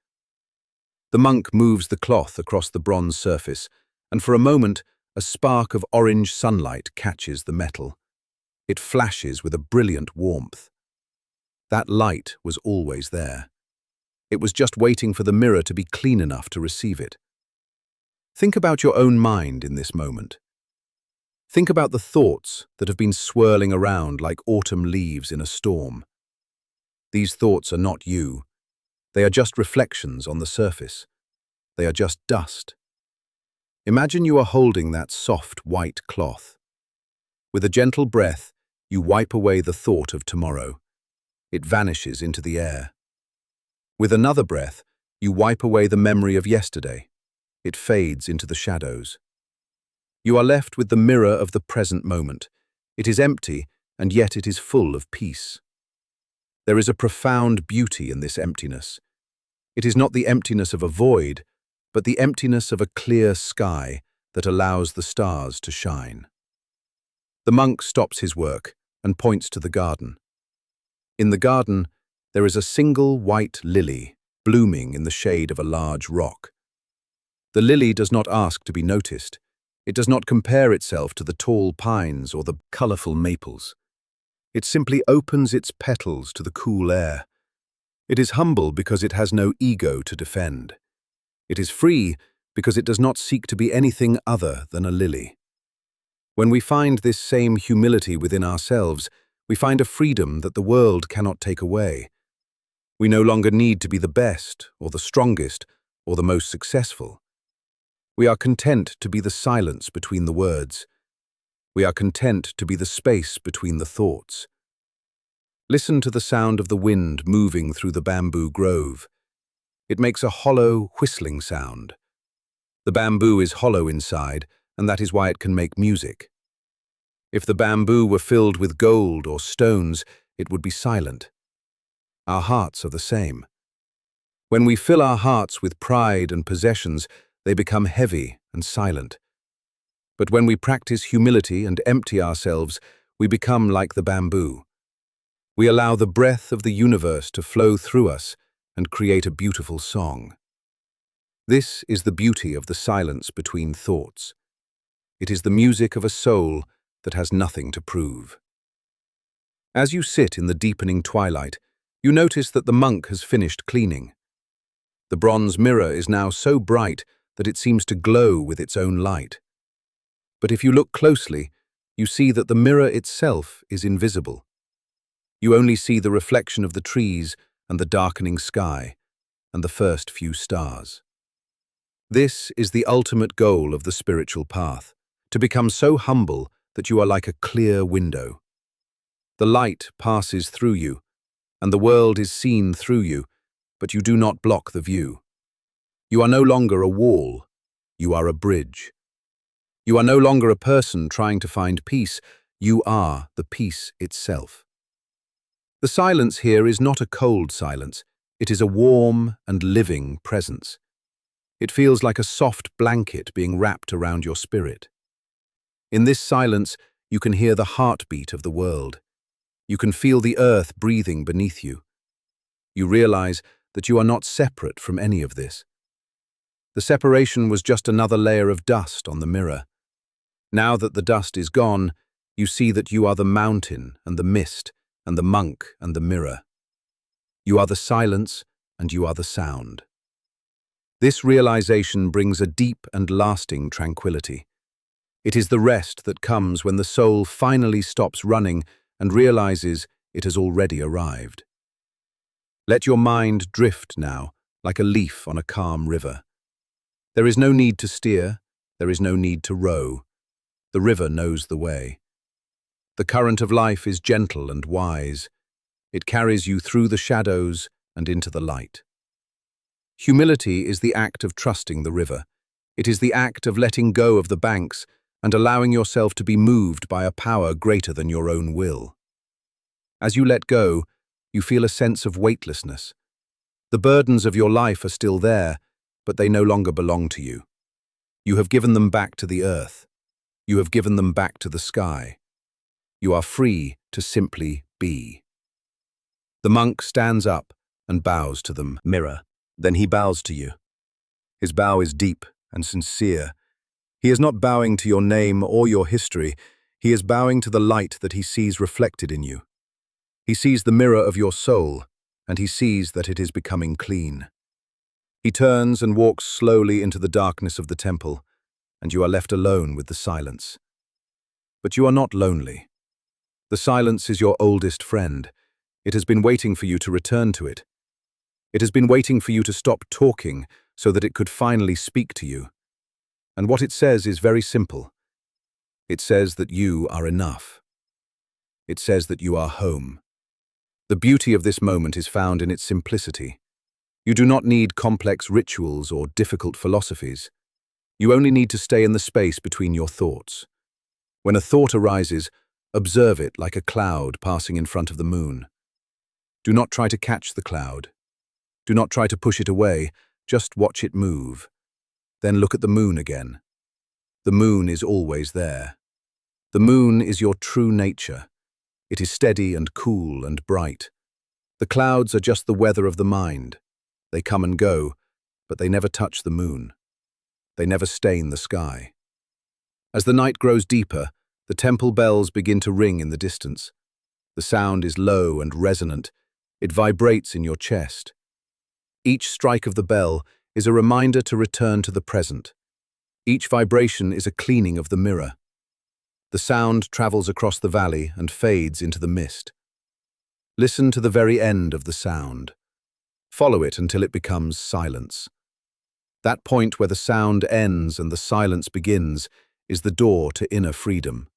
The monk moves the cloth across the bronze surface, and for a moment, a spark of orange sunlight catches the metal. It flashes with a brilliant warmth. That light was always there. It was just waiting for the mirror to be clean enough to receive it. Think about your own mind in this moment. Think about the thoughts that have been swirling around like autumn leaves in a storm. These thoughts are not you. They are just reflections on the surface. They are just dust. Imagine you are holding that soft white cloth. With a gentle breath, you wipe away the thought of tomorrow. It vanishes into the air. With another breath, you wipe away the memory of yesterday. It fades into the shadows. You are left with the mirror of the present moment. It is empty, and yet it is full of peace. There is a profound beauty in this emptiness. It is not the emptiness of a void, but the emptiness of a clear sky that allows the stars to shine. The monk stops his work and points to the garden. In the garden, there is a single white lily blooming in the shade of a large rock. The lily does not ask to be noticed. It does not compare itself to the tall pines or the colorful maples. It simply opens its petals to the cool air. It is humble because it has no ego to defend. It is free because it does not seek to be anything other than a lily. When we find this same humility within ourselves, we find a freedom that the world cannot take away. We no longer need to be the best or the strongest or the most successful. We are content to be the silence between the words. We are content to be the space between the thoughts. Listen to the sound of the wind moving through the bamboo grove. It makes a hollow, whistling sound. The bamboo is hollow inside, and that is why it can make music. If the bamboo were filled with gold or stones, it would be silent. Our hearts are the same. When we fill our hearts with pride and possessions, they become heavy and silent. But when we practice humility and empty ourselves, we become like the bamboo. We allow the breath of the universe to flow through us and create a beautiful song. This is the beauty of the silence between thoughts. It is the music of a soul that has nothing to prove. As you sit in the deepening twilight, you notice that the monk has finished cleaning. The bronze mirror is now so bright that it seems to glow with its own light. But if you look closely, you see that the mirror itself is invisible. You only see the reflection of the trees and the darkening sky and the first few stars. This is the ultimate goal of the spiritual path, to become so humble that you are like a clear window. The light passes through you, and the world is seen through you, but you do not block the view. You are no longer a wall, you are a bridge. You are no longer a person trying to find peace, you are the peace itself. The silence here is not a cold silence, it is a warm and living presence. It feels like a soft blanket being wrapped around your spirit. In this silence, you can hear the heartbeat of the world. You can feel the earth breathing beneath you. You realize that you are not separate from any of this. The separation was just another layer of dust on the mirror. Now that the dust is gone, you see that you are the mountain and the mist and the monk and the mirror. You are the silence and you are the sound. This realization brings a deep and lasting tranquility. It is the rest that comes when the soul finally stops running and realizes it has already arrived. Let your mind drift now, like a leaf on a calm river. There is no need to steer, there is no need to row. The river knows the way. The The current of life is gentle and wise. It carries you through the shadows and into the light. Humility is the act of trusting the river. It is the act of letting go of the banks and allowing yourself to be moved by a power greater than your own will. As you let go, you feel a sense of weightlessness. The burdens of your life are still there, but they no longer belong to you. You have given them back to the earth. You have given them back to the sky. You are free to simply be. The monk stands up and bows to the mirror. Then he bows to you. His bow is deep and sincere. He is not bowing to your name or your history. He is bowing to the light that he sees reflected in you. He sees the mirror of your soul, and he sees that it is becoming clean. He turns and walks slowly into the darkness of the temple, and you are left alone with the silence. But you are not lonely. The silence is your oldest friend. It has been waiting for you to return to it. It has been waiting for you to stop talking so that it could finally speak to you. And what it says is very simple. It says that you are enough. It says that you are home. The beauty of this moment is found in its simplicity. You do not need complex rituals or difficult philosophies. You only need to stay in the space between your thoughts. When a thought arises, observe it like a cloud passing in front of the moon. Do not try to catch the cloud. Do not try to push it away, just watch it move. Then look at the moon again. The moon is always there. The moon is your true nature. It is steady and cool and bright. The clouds are just the weather of the mind. They come and go, but they never touch the moon. They never stain the sky. As the night grows deeper, the temple bells begin to ring in the distance. The sound is low and resonant. It vibrates in your chest. Each strike of the bell is a reminder to return to the present. Each vibration is a cleaning of the mirror. The sound travels across the valley and fades into the mist. Listen to the very end of the sound. Follow it until it becomes silence. That point where the sound ends and the silence begins is the door to inner freedom.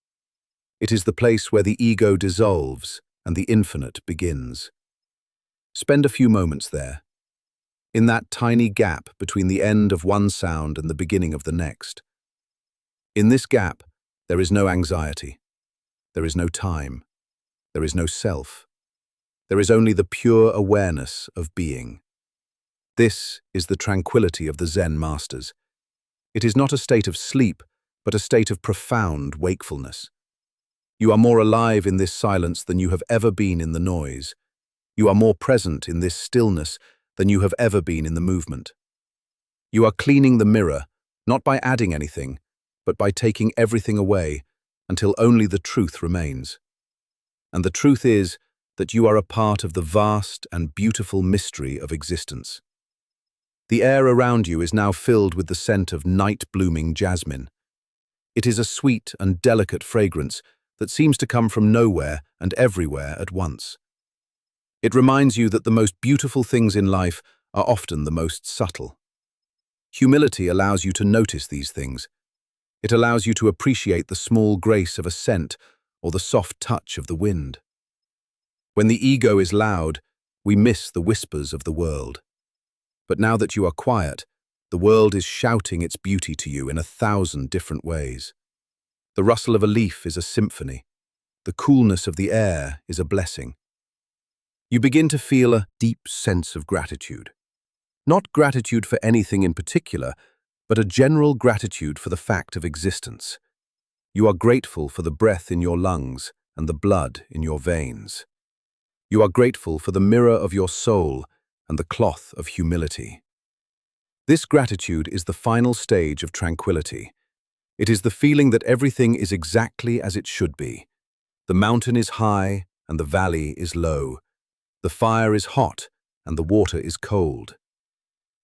It is the place where the ego dissolves and the infinite begins. Spend a few moments there, in that tiny gap between the end of one sound and the beginning of the next. In this gap, there is no anxiety. There is no time. There is no self. There is only the pure awareness of being. This is the tranquility of the Zen masters. It is not a state of sleep, but a state of profound wakefulness. You are more alive in this silence than you have ever been in the noise. You are more present in this stillness than you have ever been in the movement. You are cleaning the mirror, not by adding anything, but by taking everything away until only the truth remains. And the truth is that you are a part of the vast and beautiful mystery of existence. The air around you is now filled with the scent of night-blooming jasmine. It is a sweet and delicate fragrance that seems to come from nowhere and everywhere at once. It reminds you that the most beautiful things in life are often the most subtle. Humility allows you to notice these things. It allows you to appreciate the small grace of a scent or the soft touch of the wind. When the ego is loud, we miss the whispers of the world. But now that you are quiet, the world is shouting its beauty to you in 1,000 different ways. The rustle of a leaf is a symphony. The coolness of the air is a blessing. You begin to feel a deep sense of gratitude. Not gratitude for anything in particular, but a general gratitude for the fact of existence. You are grateful for the breath in your lungs and the blood in your veins. You are grateful for the mirror of your soul and the cloth of humility. This gratitude is the final stage of tranquility. It is the feeling that everything is exactly as it should be. The mountain is high and the valley is low. The fire is hot and the water is cold.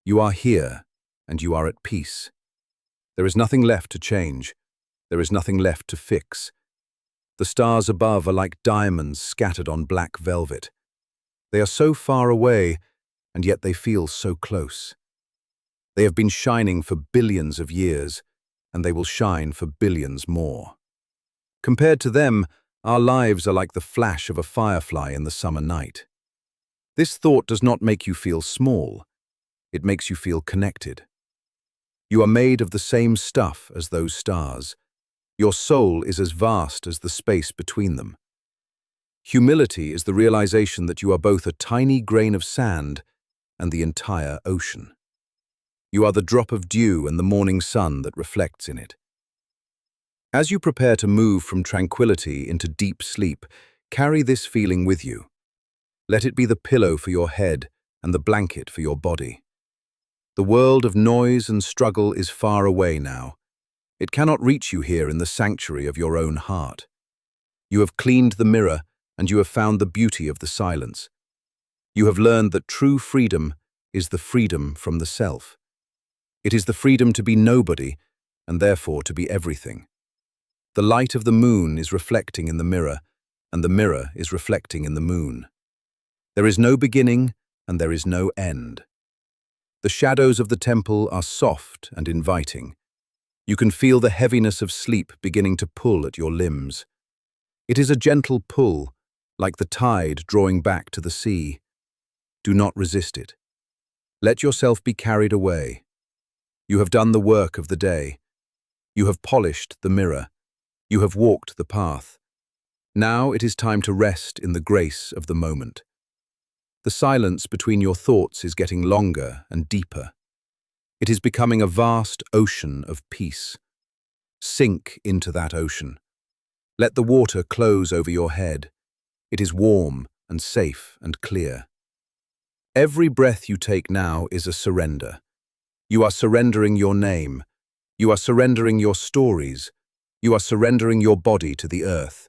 You are here and you are at peace. There is nothing left to change. There is nothing left to fix. The stars above are like diamonds scattered on black velvet. They are so far away, and yet they feel so close. They have been shining for billions of years, and they will shine for billions more. Compared to them, Our lives are like the flash of a firefly in the summer night. This thought does not make you feel small. It makes you feel connected. You are made of the same stuff as those stars. Your soul is as vast as the space between them. Humility is the realization that you are both a tiny grain of sand and the entire ocean. You are the drop of dew and the morning sun that reflects in it. As you prepare to move from tranquility into deep sleep, carry this feeling with you. Let it be the pillow for your head and the blanket for your body. The world of noise and struggle is far away now. It cannot reach you here in the sanctuary of your own heart. You have cleaned the mirror and you have found the beauty of the silence. You have learned that true freedom is the freedom from the self. It is the freedom to be nobody and therefore to be everything. The light of the moon is reflecting in the mirror, and the mirror is reflecting in the moon. There is no beginning and there is no end. The shadows of the temple are soft and inviting. You can feel the heaviness of sleep beginning to pull at your limbs. It is a gentle pull, like the tide drawing back to the sea. Do not resist it. Let yourself be carried away. You have done the work of the day. You have polished the mirror. You have walked the path. Now it is time to rest in the grace of the moment. The silence between your thoughts is getting longer and deeper. It is becoming a vast ocean of peace. Sink into that ocean. Let the water close over your head. It is warm and safe and clear. Every breath you take now is a surrender. You are surrendering your name. You are surrendering your stories. You are surrendering your body to the earth.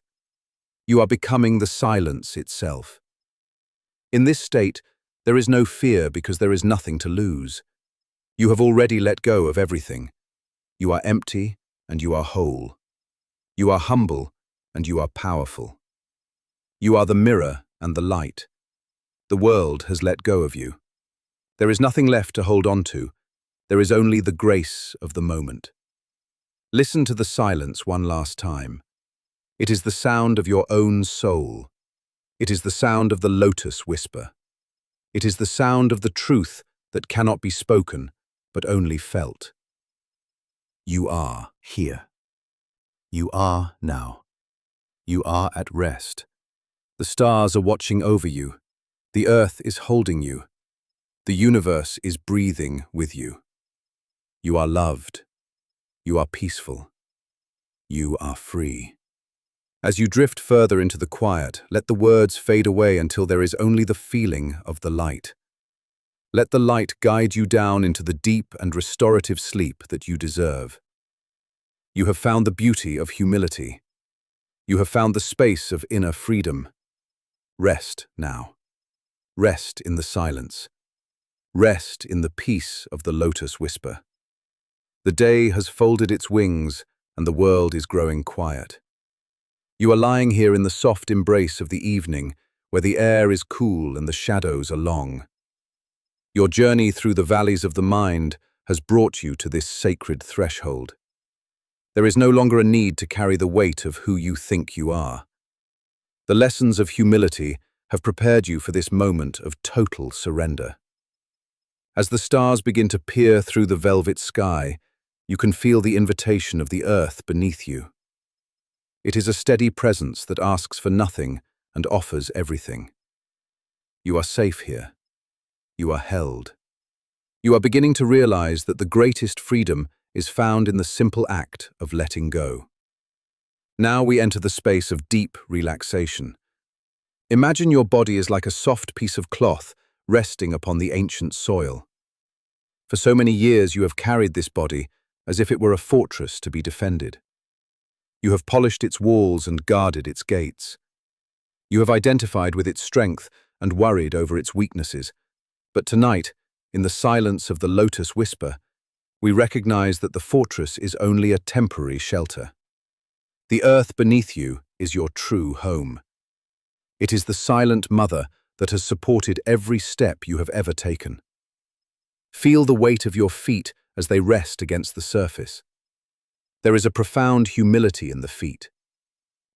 You are becoming the silence itself. In this state, there is no fear because there is nothing to lose. You have already let go of everything. You are empty and you are whole. You are humble and you are powerful. You are the mirror and the light. The world has let go of you. There is nothing left to hold on to. There is only the grace of the moment. Listen to the silence one last time. It is the sound of your own soul. It is the sound of the lotus whisper. It is the sound of the truth that cannot be spoken, but only felt. You are here. You are now. You are at rest. The stars are watching over you. The earth is holding you. The universe is breathing with you. You are loved. You are peaceful. You are free. As you drift further into the quiet, let the words fade away until there is only the feeling of the light. Let the light guide you down into the deep and restorative sleep that you deserve. You have found the beauty of humility. You have found the space of inner freedom. Rest now. Rest in the silence. Rest in the peace of the lotus whisper. The day has folded its wings and the world is growing quiet. You are lying here in the soft embrace of the evening, where the air is cool and the shadows are long. Your journey through the valleys of the mind has brought you to this sacred threshold. There is no longer a need to carry the weight of who you think you are. The lessons of humility have prepared you for this moment of total surrender. As the stars begin to peer through the velvet sky, you can feel the invitation of the earth beneath you. It is a steady presence that asks for nothing and offers everything. You are safe here. You are held. You are beginning to realize that the greatest freedom is found in the simple act of letting go. Now we enter the space of deep relaxation. Imagine your body is like a soft piece of cloth resting upon the ancient soil. For so many years you have carried this body as if it were a fortress to be defended. You have polished its walls and guarded its gates. You have identified with its strength and worried over its weaknesses. But tonight, in the silence of the lotus whisper, we recognize that the fortress is only a temporary shelter. The earth beneath you is your true home. It is the silent mother that has supported every step you have ever taken. Feel the weight of your feet as they rest against the surface. There is a profound humility in the feet.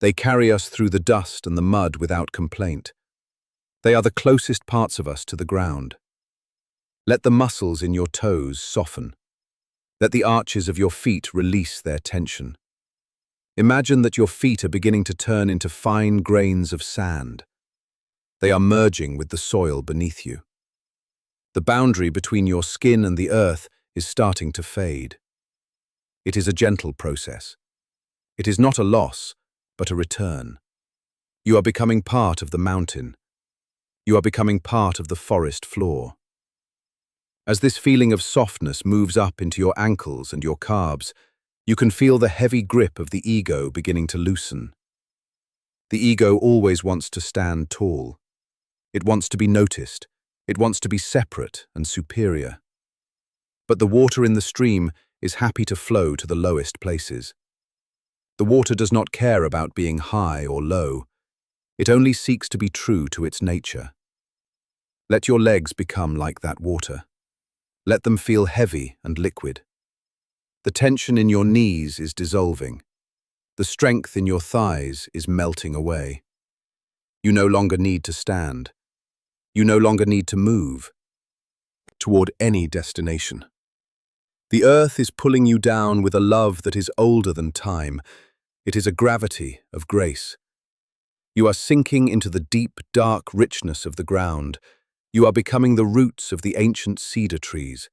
They carry us through the dust and the mud without complaint. They are the closest parts of us to the ground. Let the muscles in your toes soften. Let the arches of your feet release their tension. Imagine that your feet are beginning to turn into fine grains of sand. They are merging with the soil beneath you. The boundary between your skin and the earth is starting to fade. It is a gentle process. It is not a loss, but a return. You are becoming part of the mountain. You are becoming part of the forest floor. As this feeling of softness moves up into your ankles and your calves, you can feel the heavy grip of the ego beginning to loosen. The ego always wants to stand tall. It wants to be noticed. It wants to be separate and superior. But the water in the stream is happy to flow to the lowest places. The water does not care about being high or low. It only seeks to be true to its nature. Let your legs become like that water. Let them feel heavy and liquid. The tension in your knees is dissolving. The strength in your thighs is melting away. You no longer need to stand. You no longer need to move toward any destination. The earth is pulling you down with a love that is older than time. It is a gravity of grace. You are sinking into the deep, dark richness of the ground. You are becoming the roots of the ancient cedar trees.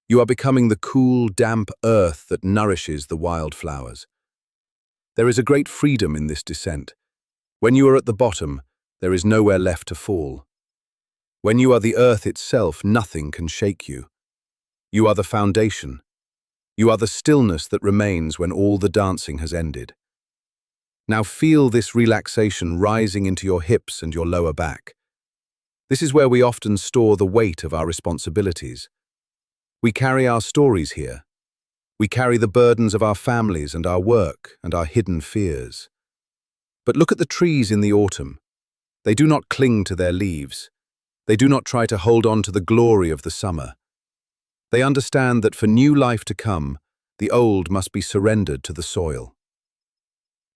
You are becoming the cool, damp earth that nourishes the wildflowers. There is a great freedom in this descent. When you are at the bottom, there is nowhere left to fall. When you are the earth itself, nothing can shake you. You are the foundation. You are the stillness that remains when all the dancing has ended. Now feel this relaxation rising into your hips and your lower back. This is where we often store the weight of our responsibilities. We carry our stories here. We carry the burdens of our families and our work and our hidden fears. But look at the trees in the autumn. They do not cling to their leaves. They do not try to hold on to the glory of the summer. They understand that for new life to come, the old must be surrendered to the soil.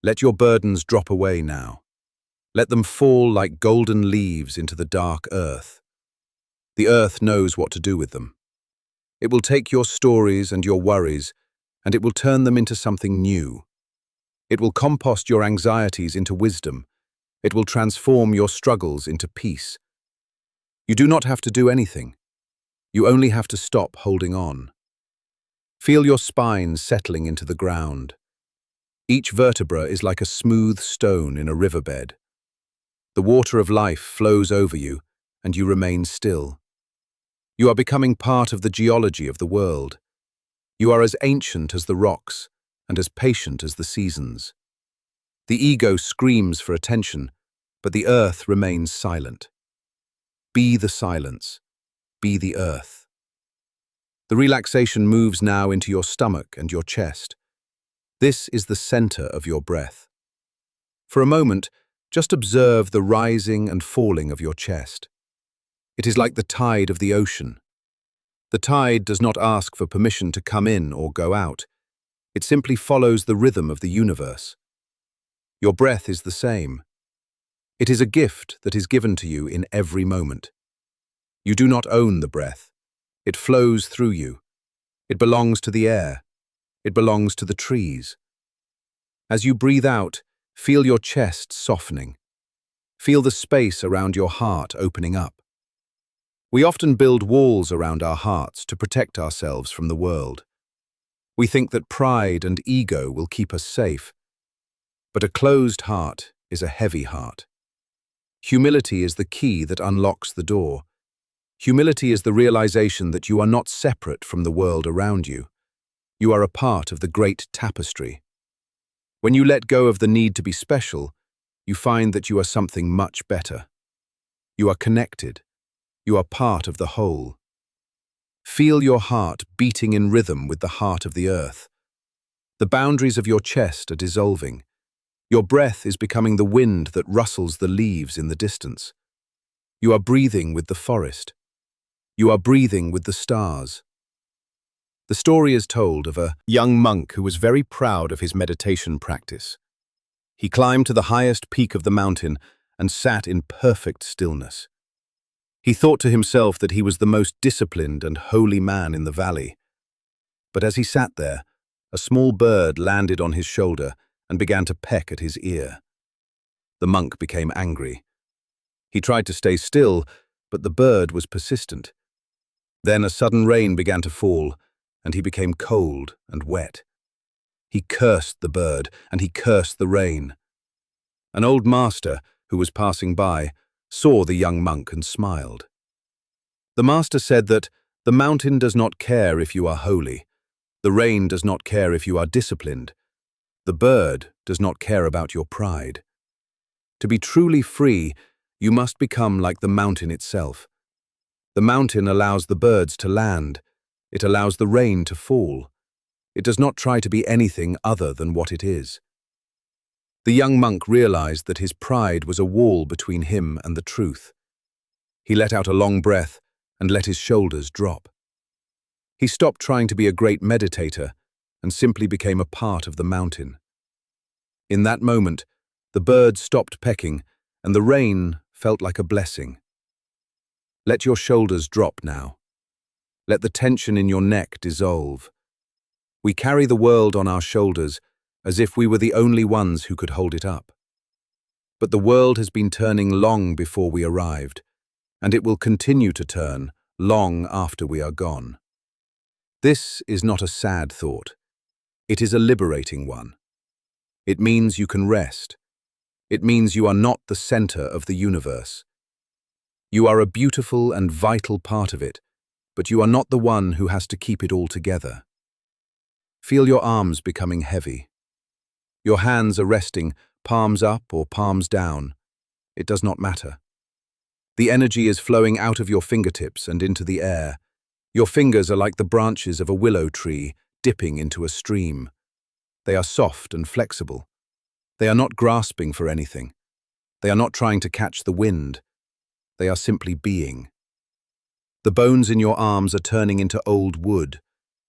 Let your burdens drop away now. Let them fall like golden leaves into the dark earth. The earth knows what to do with them. It will take your stories and your worries, and it will turn them into something new. It will compost your anxieties into wisdom. It will transform your struggles into peace. You do not have to do anything. You only have to stop holding on. Feel your spine settling into the ground. Each vertebra is like a smooth stone in a riverbed. The water of life flows over you, and you remain still. You are becoming part of the geology of the world. You are as ancient as the rocks, and as patient as the seasons. The ego screams for attention, but the earth remains silent. Be the silence. Be the earth. The relaxation moves now into your stomach and your chest. This is the center of your breath. For a moment, just observe the rising and falling of your chest. It is like the tide of the ocean. The tide does not ask for permission to come in or go out. It simply follows the rhythm of the universe. Your breath is the same. It is a gift that is given to you in every moment. You do not own the breath. It flows through you. It belongs to the air. It belongs to the trees. As you breathe out, feel your chest softening. Feel the space around your heart opening up. We often build walls around our hearts to protect ourselves from the world. We think that pride and ego will keep us safe. But a closed heart is a heavy heart. Humility is the key that unlocks the door. Humility is the realization that you are not separate from the world around you. You are a part of the great tapestry. When you let go of the need to be special, you find that you are something much better. You are connected. You are part of the whole. Feel your heart beating in rhythm with the heart of the earth. The boundaries of your chest are dissolving. Your breath is becoming the wind that rustles the leaves in the distance. You are breathing with the forest. You are breathing with the stars. The story is told of a young monk who was very proud of his meditation practice. He climbed to the highest peak of the mountain and sat in perfect stillness. He thought to himself that he was the most disciplined and holy man in the valley. But as he sat there, a small bird landed on his shoulder and began to peck at his ear. The monk became angry. He tried to stay still, but the bird was persistent. Then a sudden rain began to fall, and he became cold and wet. He cursed the bird, and he cursed the rain. An old master, who was passing by, saw the young monk and smiled. The master said that the mountain does not care if you are holy, the rain does not care if you are disciplined, the bird does not care about your pride. To be truly free, you must become like the mountain itself. The mountain allows the birds to land. It allows the rain to fall. It does not try to be anything other than what it is. The young monk realized that his pride was a wall between him and the truth. He let out a long breath and let his shoulders drop. He stopped trying to be a great meditator and simply became a part of the mountain. In that moment, the birds stopped pecking and the rain felt like a blessing. Let your shoulders drop now. Let the tension in your neck dissolve. We carry the world on our shoulders as if we were the only ones who could hold it up. But the world has been turning long before we arrived, and it will continue to turn long after we are gone. This is not a sad thought. It is a liberating one. It means you can rest. It means you are not the center of the universe. You are a beautiful and vital part of it, but you are not the one who has to keep it all together. Feel your arms becoming heavy. Your hands are resting, palms up or palms down. It does not matter. The energy is flowing out of your fingertips and into the air. Your fingers are like the branches of a willow tree dipping into a stream. They are soft and flexible. They are not grasping for anything. They are not trying to catch the wind. They are simply being. The bones in your arms are turning into old wood.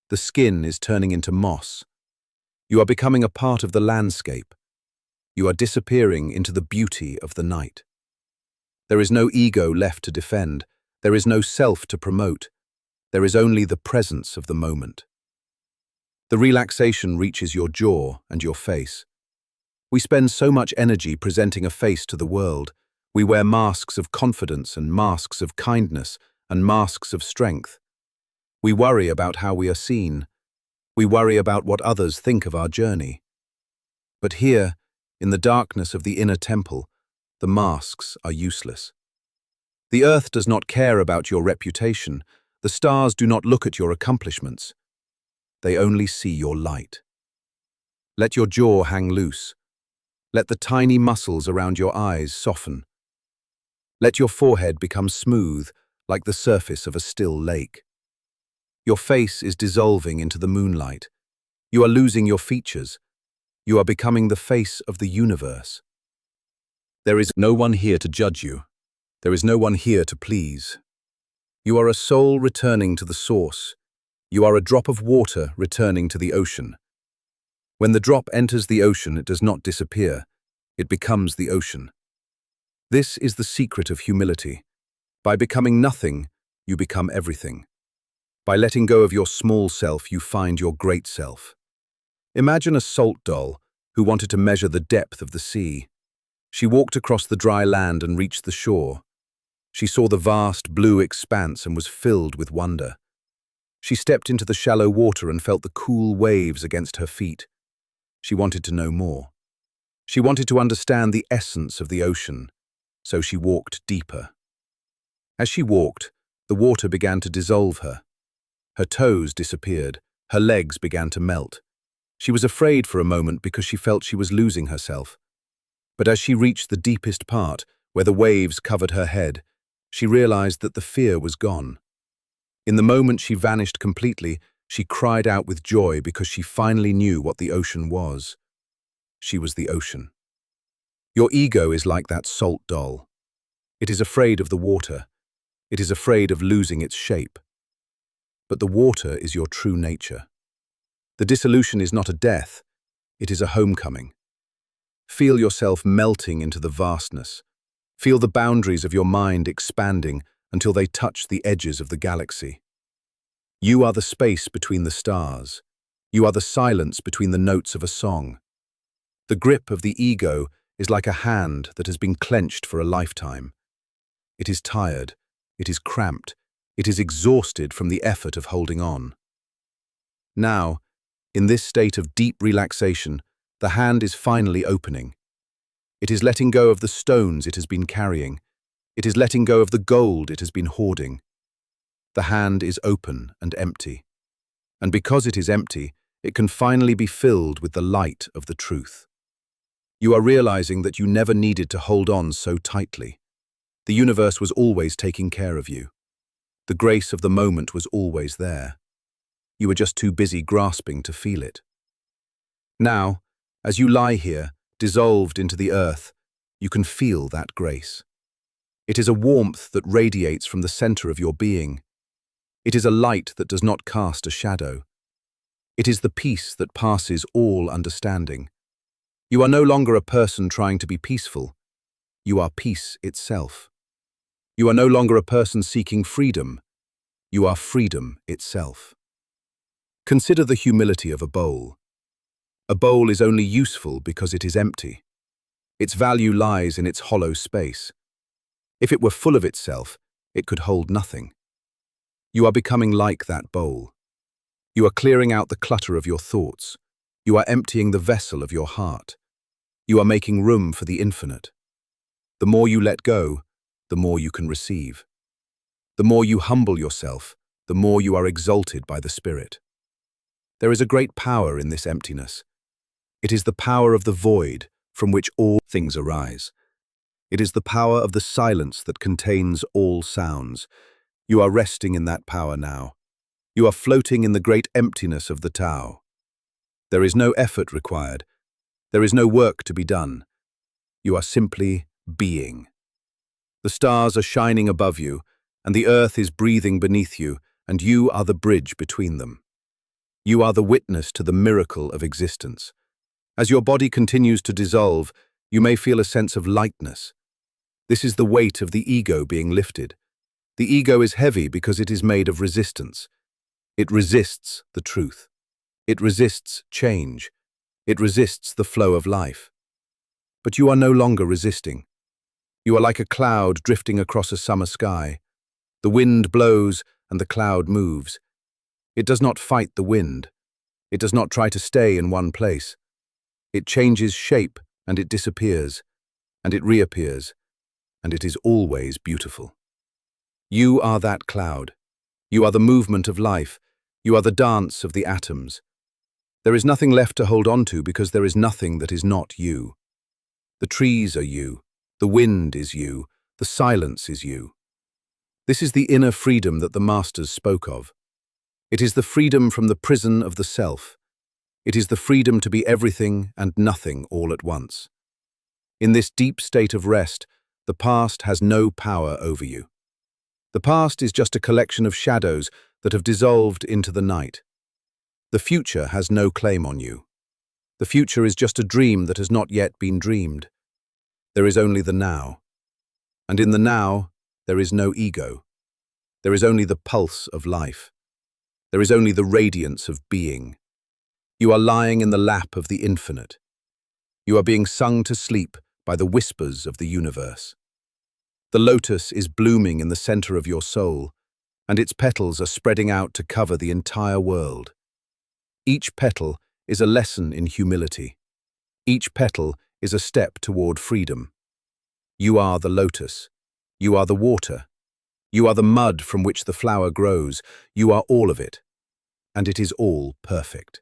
The skin is turning into moss. You are becoming a part of the landscape. You are disappearing into the beauty of the night. There is no ego left to defend. There is no self to promote. There is only the presence of the moment. The relaxation reaches your jaw and your face. We spend so much energy presenting a face to the world. We wear masks of confidence and masks of kindness and masks of strength. We worry about how we are seen. We worry about what others think of our journey. But here, in the darkness of the inner temple, the masks are useless. The earth does not care about your reputation. The stars do not look at your accomplishments. They only see your light. Let your jaw hang loose. Let the tiny muscles around your eyes soften. Let your forehead become smooth, like the surface of a still lake. Your face is dissolving into the moonlight. You are losing your features. You are becoming the face of the universe. There is no one here to judge you. There is no one here to please. You are a soul returning to the source. You are a drop of water returning to the ocean. When the drop enters the ocean, it does not disappear. It becomes the ocean. This is the secret of humility. By becoming nothing, you become everything. By letting go of your small self, you find your great self. Imagine a salt doll who wanted to measure the depth of the sea. She walked across the dry land and reached the shore. She saw the vast blue expanse and was filled with wonder. She stepped into the shallow water and felt the cool waves against her feet. She wanted to know more. She wanted to understand the essence of the ocean, so she walked deeper. As she walked, the water began to dissolve her. Her toes disappeared. Her legs began to melt. She was afraid for a moment because she felt she was losing herself. But as she reached the deepest part, where the waves covered her head, she realized that the fear was gone. In the moment she vanished completely, she cried out with joy because she finally knew what the ocean was. She was the ocean. Your ego is like that salt doll. It is afraid of the water. It is afraid of losing its shape. But the water is your true nature. The dissolution is not a death, it is a homecoming. Feel yourself melting into the vastness. Feel the boundaries of your mind expanding until they touch the edges of the galaxy. You are the space between the stars. You are the silence between the notes of a song. The grip of the ego is like a hand that has been clenched for a lifetime. It is tired, it is cramped, it is exhausted from the effort of holding on. Now, in this state of deep relaxation, the hand is finally opening. It is letting go of the stones it has been carrying. It is letting go of the gold it has been hoarding. The hand is open and empty. And because it is empty, it can finally be filled with the light of the truth. You are realizing that you never needed to hold on so tightly. The universe was always taking care of you. The grace of the moment was always there. You were just too busy grasping to feel it. Now, as you lie here, dissolved into the earth, you can feel that grace. It is a warmth that radiates from the center of your being. It is a light that does not cast a shadow. It is the peace that passes all understanding. You are no longer a person trying to be peaceful. You are peace itself. You are no longer a person seeking freedom. You are freedom itself. Consider the humility of a bowl. A bowl is only useful because it is empty. Its value lies in its hollow space. If it were full of itself, it could hold nothing. You are becoming like that bowl. You are clearing out the clutter of your thoughts. You are emptying the vessel of your heart. You are making room for the infinite. The more you let go, the more you can receive. The more you humble yourself, the more you are exalted by the Spirit. There is a great power in this emptiness. It is the power of the void from which all things arise. It is the power of the silence that contains all sounds. You are resting in that power now. You are floating in the great emptiness of the Tao. There is no effort required. There is no work to be done. You are simply being. The stars are shining above you, and the earth is breathing beneath you, and you are the bridge between them. You are the witness to the miracle of existence. As your body continues to dissolve, you may feel a sense of lightness. This is the weight of the ego being lifted. The ego is heavy because it is made of resistance. It resists the truth. It resists change. It resists the flow of life. But you are no longer resisting. You are like a cloud drifting across a summer sky. The wind blows and the cloud moves. It does not fight the wind. It does not try to stay in one place. It changes shape and it disappears, and it reappears, and it is always beautiful. You are that cloud. You are the movement of life. You are the dance of the atoms. There is nothing left to hold on to because there is nothing that is not you. The trees are you. The wind is you. The silence is you. This is the inner freedom that the masters spoke of. It is the freedom from the prison of the self. It is the freedom to be everything and nothing all at once. In this deep state of rest, the past has no power over you. The past is just a collection of shadows that have dissolved into the night. The future has no claim on you. The future is just a dream that has not yet been dreamed. There is only the now. And in the now, there is no ego. There is only the pulse of life. There is only the radiance of being. You are lying in the lap of the infinite. You are being sung to sleep by the whispers of the universe. The lotus is blooming in the center of your soul, and its petals are spreading out to cover the entire world. Each petal is a lesson in humility. Each petal is a step toward freedom. You are the lotus. You are the water. You are the mud from which the flower grows. You are all of it, and it is all perfect.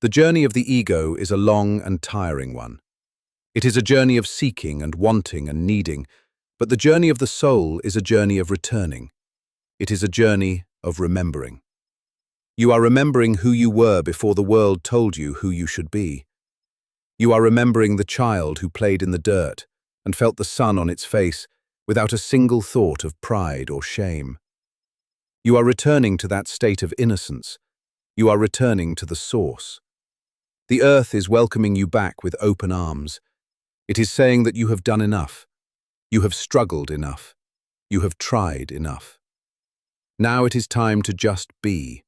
The journey of the ego is a long and tiring one. It is a journey of seeking and wanting and needing, but the journey of the soul is a journey of returning. It is a journey of remembering. You are remembering who you were before the world told you who you should be. You are remembering the child who played in the dirt and felt the sun on its face without a single thought of pride or shame. You are returning to that state of innocence. You are returning to the source. The earth is welcoming you back with open arms. It is saying that you have done enough. You have struggled enough. You have tried enough. Now it is time to just be.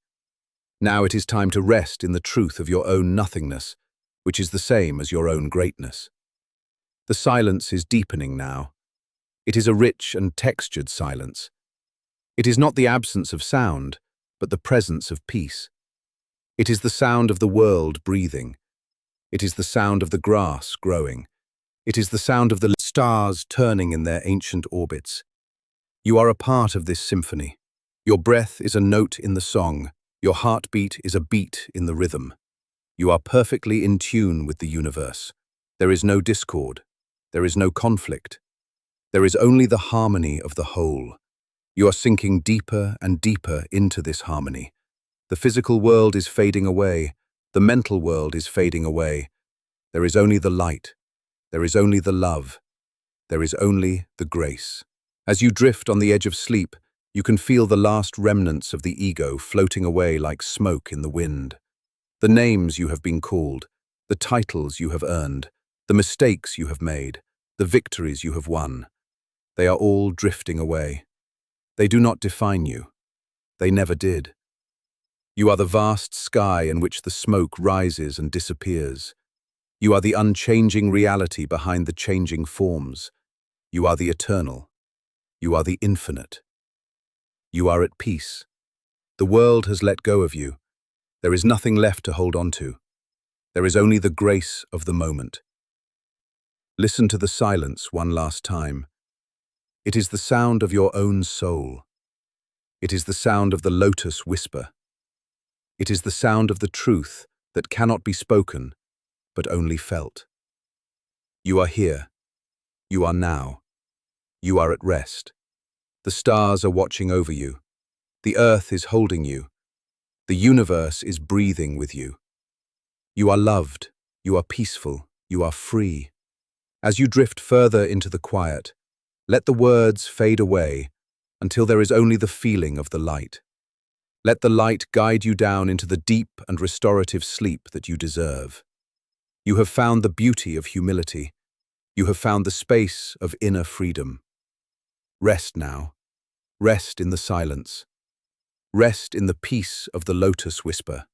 Now it is time to rest in the truth of your own nothingness, which is the same as your own greatness. The silence is deepening now. It is a rich and textured silence. It is not the absence of sound, but the presence of peace. It is the sound of the world breathing. It is the sound of the grass growing. It is the sound of the stars turning in their ancient orbits. You are a part of this symphony. Your breath is a note in the song. Your heartbeat is a beat in the rhythm. You are perfectly in tune with the universe. There is no discord. There is no conflict. There is only the harmony of the whole. You are sinking deeper and deeper into this harmony. The physical world is fading away. The mental world is fading away. There is only the light. There is only the love. There is only the grace. As you drift on the edge of sleep, you can feel the last remnants of the ego floating away like smoke in the wind. The names you have been called, the titles you have earned, the mistakes you have made, the victories you have won, they are all drifting away. They do not define you. They never did. You are the vast sky in which the smoke rises and disappears. You are the unchanging reality behind the changing forms. You are the eternal. You are the infinite. You are at peace. The world has let go of you. There is nothing left to hold on to. There is only the grace of the moment. Listen to the silence one last time. It is the sound of your own soul. It is the sound of the lotus whisper. It is the sound of the truth that cannot be spoken, but only felt. You are here. You are now. You are at rest. The stars are watching over you. The earth is holding you. The universe is breathing with you. You are loved. You are peaceful. You are free. As you drift further into the quiet, let the words fade away until there is only the feeling of the light. Let the light guide you down into the deep and restorative sleep that you deserve. You have found the beauty of humility. You have found the space of inner freedom. Rest now. Rest in the silence. Rest in the peace of the lotus whisper.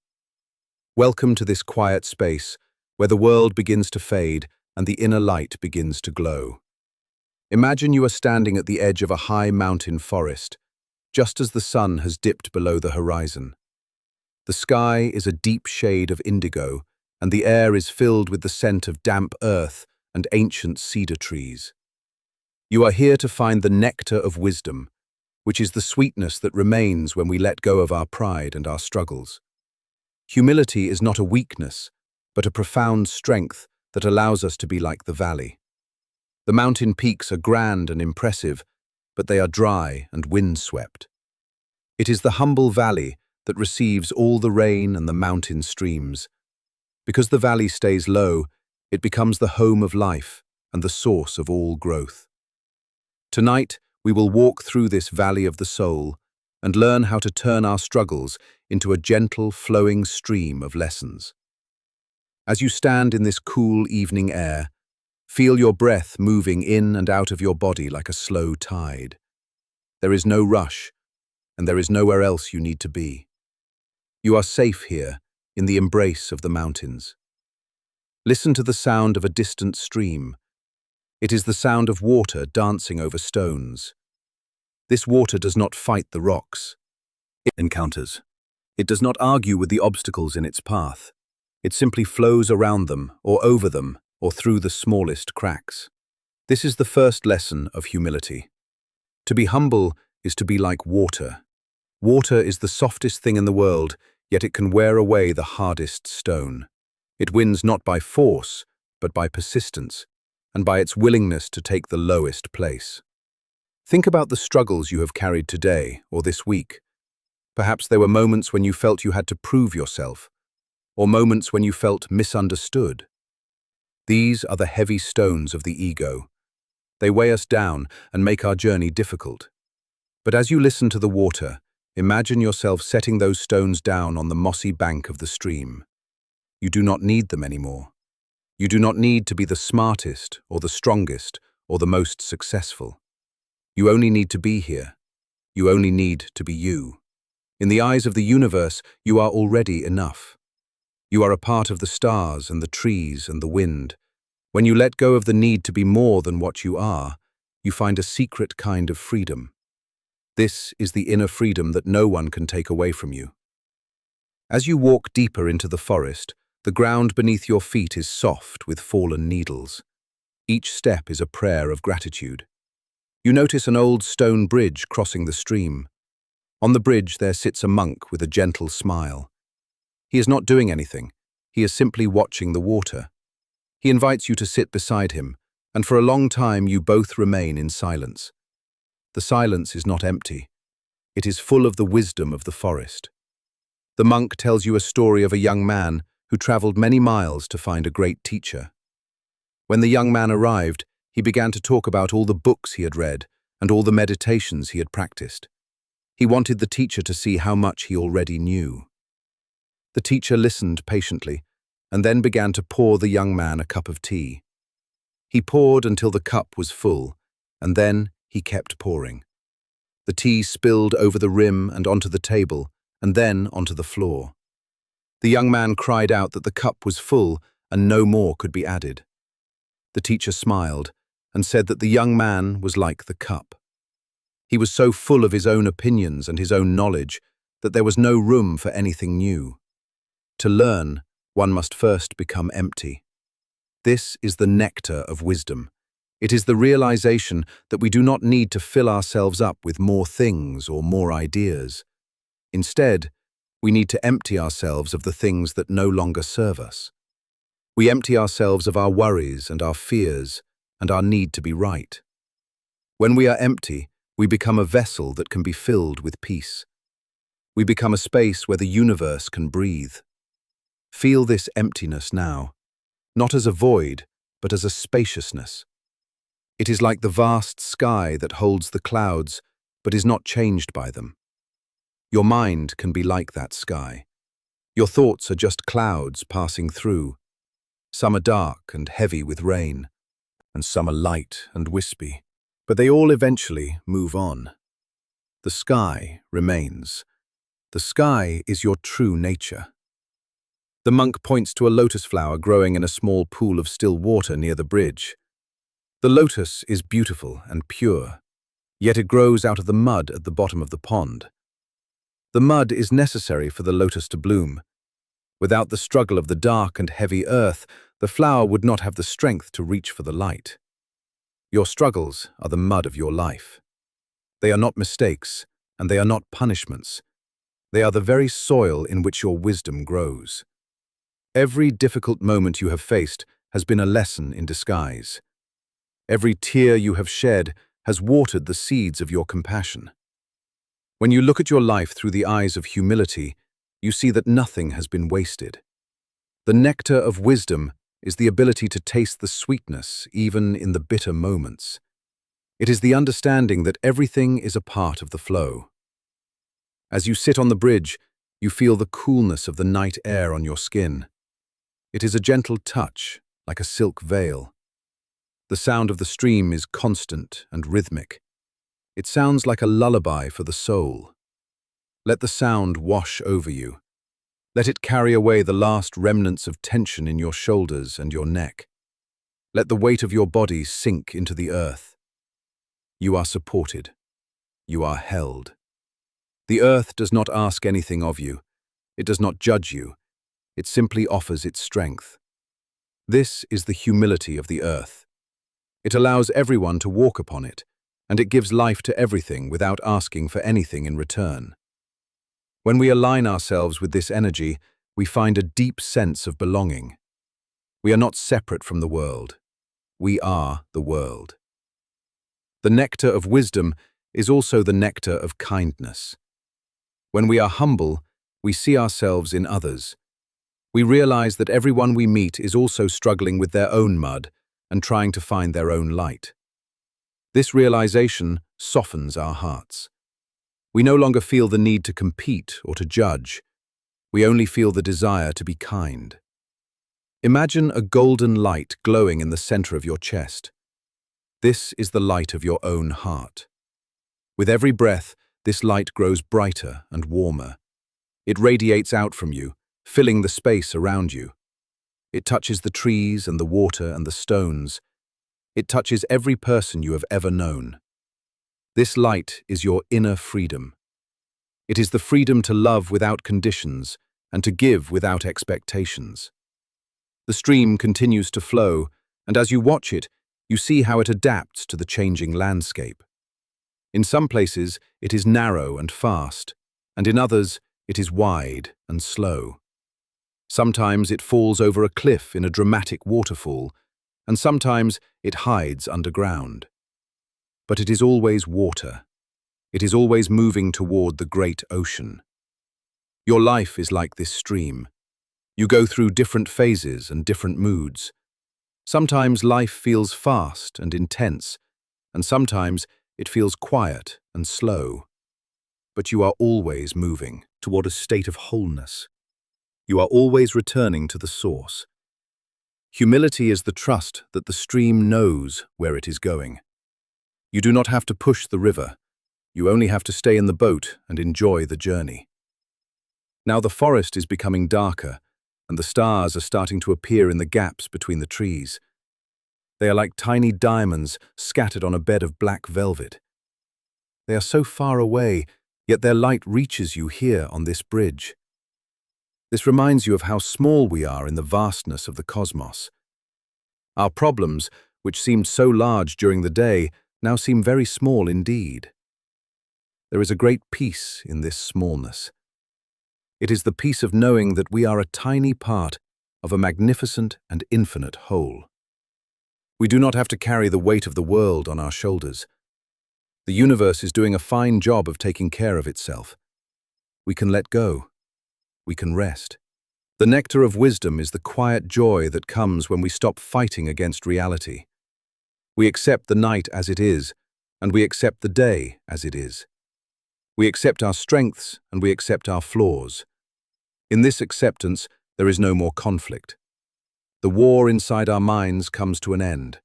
Welcome to this quiet space where the world begins to fade and the inner light begins to glow. Imagine you are standing at the edge of a high mountain forest, just as the sun has dipped below the horizon. The sky is a deep shade of indigo, and the air is filled with the scent of damp earth and ancient cedar trees. You are here to find the nectar of wisdom, which is the sweetness that remains when we let go of our pride and our struggles. Humility is not a weakness, but a profound strength that allows us to be like the valley. The mountain peaks are grand and impressive, but they are dry and windswept. It is the humble valley that receives all the rain and the mountain streams. Because the valley stays low, it becomes the home of life and the source of all growth. Tonight, we will walk through this valley of the soul and learn how to turn our struggles into a gentle, flowing stream of lessons. As you stand in this cool evening air, feel your breath moving in and out of your body like a slow tide. There is no rush, and there is nowhere else you need to be. You are safe here, in the embrace of the mountains. Listen to the sound of a distant stream. It is the sound of water dancing over stones. This water does not fight the rocks. It encounters. It does not argue with the obstacles in its path. It simply flows around them, or over them, or through the smallest cracks. This is the first lesson of humility. To be humble is to be like water. Water is the softest thing in the world, yet it can wear away the hardest stone. It wins not by force, but by persistence, and by its willingness to take the lowest place. Think about the struggles you have carried today or this week. Perhaps there were moments when you felt you had to prove yourself, or moments when you felt misunderstood. These are the heavy stones of the ego. They weigh us down and make our journey difficult. But as you listen to the water, imagine yourself setting those stones down on the mossy bank of the stream. You do not need them anymore. You do not need to be the smartest or the strongest or the most successful. You only need to be here. You only need to be you. In the eyes of the universe, you are already enough. You are a part of the stars and the trees and the wind. When you let go of the need to be more than what you are, you find a secret kind of freedom. This is the inner freedom that no one can take away from you. As you walk deeper into the forest, the ground beneath your feet is soft with fallen needles. Each step is a prayer of gratitude. You notice an old stone bridge crossing the stream. On the bridge there sits a monk with a gentle smile. He is not doing anything. He is simply watching the water. He invites you to sit beside him, and for a long time you both remain in silence. The silence is not empty. It is full of the wisdom of the forest. The monk tells you a story of a young man who traveled many miles to find a great teacher. When the young man arrived, he began to talk about all the books he had read and all the meditations he had practiced. He wanted the teacher to see how much he already knew. The teacher listened patiently and then began to pour the young man a cup of tea. He poured until the cup was full, and then he kept pouring. The tea spilled over the rim and onto the table, and then onto the floor. The young man cried out that the cup was full and no more could be added. The teacher smiled and said that the young man was like the cup. He was so full of his own opinions and his own knowledge that there was no room for anything new. To learn, one must first become empty. This is the nectar of wisdom. It is the realization that we do not need to fill ourselves up with more things or more ideas. Instead, we need to empty ourselves of the things that no longer serve us. We empty ourselves of our worries and our fears and our need to be right. When we are empty, we become a vessel that can be filled with peace. We become a space where the universe can breathe. Feel this emptiness now, not as a void, but as a spaciousness. It is like the vast sky that holds the clouds, but is not changed by them. Your mind can be like that sky. Your thoughts are just clouds passing through. Some are dark and heavy with rain, and some are light and wispy, but they all eventually move on. The sky remains. The sky is your true nature. The monk points to a lotus flower growing in a small pool of still water near the bridge. The lotus is beautiful and pure, yet it grows out of the mud at the bottom of the pond. The mud is necessary for the lotus to bloom. Without the struggle of the dark and heavy earth, the flower would not have the strength to reach for the light. Your struggles are the mud of your life. They are not mistakes, and they are not punishments. They are the very soil in which your wisdom grows. Every difficult moment you have faced has been a lesson in disguise. Every tear you have shed has watered the seeds of your compassion. When you look at your life through the eyes of humility, you see that nothing has been wasted. The nectar of wisdom is the ability to taste the sweetness even in the bitter moments. It is the understanding that everything is a part of the flow. As you sit on the bridge, you feel the coolness of the night air on your skin. It is a gentle touch, like a silk veil. The sound of the stream is constant and rhythmic. It sounds like a lullaby for the soul. Let the sound wash over you. Let it carry away the last remnants of tension in your shoulders and your neck. Let the weight of your body sink into the earth. You are supported. You are held. The earth does not ask anything of you. It does not judge you. It simply offers its strength. This is the humility of the earth. It allows everyone to walk upon it, and it gives life to everything without asking for anything in return. When we align ourselves with this energy, we find a deep sense of belonging. We are not separate from the world. We are the world. The nectar of wisdom is also the nectar of kindness. When we are humble, we see ourselves in others. We realize that everyone we meet is also struggling with their own mud and trying to find their own light. This realization softens our hearts. We no longer feel the need to compete or to judge. We only feel the desire to be kind. Imagine a golden light glowing in the center of your chest. This is the light of your own heart. With every breath, this light grows brighter and warmer. It radiates out from you, filling the space around you. It touches the trees and the water and the stones. It touches every person you have ever known. This light is your inner freedom. It is the freedom to love without conditions and to give without expectations. The stream continues to flow, and as you watch it, you see how it adapts to the changing landscape. In some places, it is narrow and fast, and in others, it is wide and slow. Sometimes it falls over a cliff in a dramatic waterfall, and sometimes it hides underground. But it is always water. It is always moving toward the great ocean. Your life is like this stream. You go through different phases and different moods. Sometimes life feels fast and intense, and sometimes it feels quiet and slow. But you are always moving toward a state of wholeness. You are always returning to the source. Humility is the trust that the stream knows where it is going. You do not have to push the river. You only have to stay in the boat and enjoy the journey. Now the forest is becoming darker, and the stars are starting to appear in the gaps between the trees. They are like tiny diamonds scattered on a bed of black velvet. They are so far away, yet their light reaches you here on this bridge. This reminds you of how small we are in the vastness of the cosmos. Our problems, which seemed so large during the day, now seem very small indeed. There is a great peace in this smallness. It is the peace of knowing that we are a tiny part of a magnificent and infinite whole. We do not have to carry the weight of the world on our shoulders. The universe is doing a fine job of taking care of itself. We can let go. We can rest. The nectar of wisdom is the quiet joy that comes when we stop fighting against reality. We accept the night as it is, and we accept the day as it is. We accept our strengths and we accept our flaws. In this acceptance, there is no more conflict. The war inside our minds comes to an end.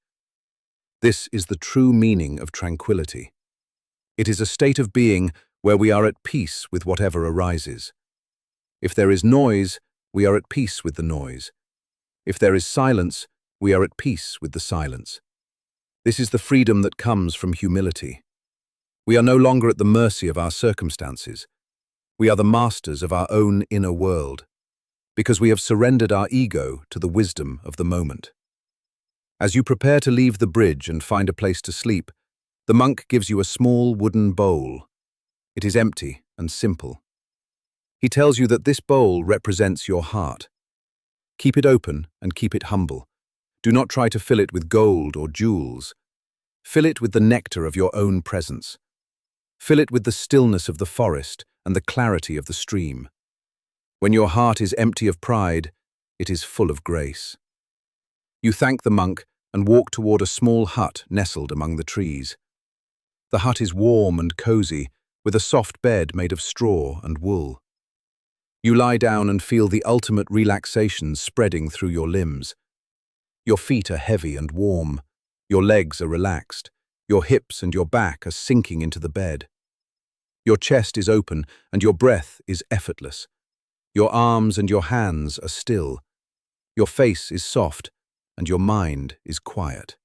This is the true meaning of tranquility. It is a state of being where we are at peace with whatever arises. If there is noise, we are at peace with the noise. If there is silence, we are at peace with the silence. This is the freedom that comes from humility. We are no longer at the mercy of our circumstances. We are the masters of our own inner world, because we have surrendered our ego to the wisdom of the moment. As you prepare to leave the bridge and find a place to sleep, the monk gives you a small wooden bowl. It is empty and simple. He tells you that this bowl represents your heart. Keep it open and keep it humble. Do not try to fill it with gold or jewels. Fill it with the nectar of your own presence. Fill it with the stillness of the forest and the clarity of the stream. When your heart is empty of pride, it is full of grace. You thank the monk and walk toward a small hut nestled among the trees. The hut is warm and cozy, with a soft bed made of straw and wool. You lie down and feel the ultimate relaxation spreading through your limbs. Your feet are heavy and warm. Your legs are relaxed. Your hips and your back are sinking into the bed. Your chest is open and your breath is effortless. Your arms and your hands are still. Your face is soft and your mind is quiet.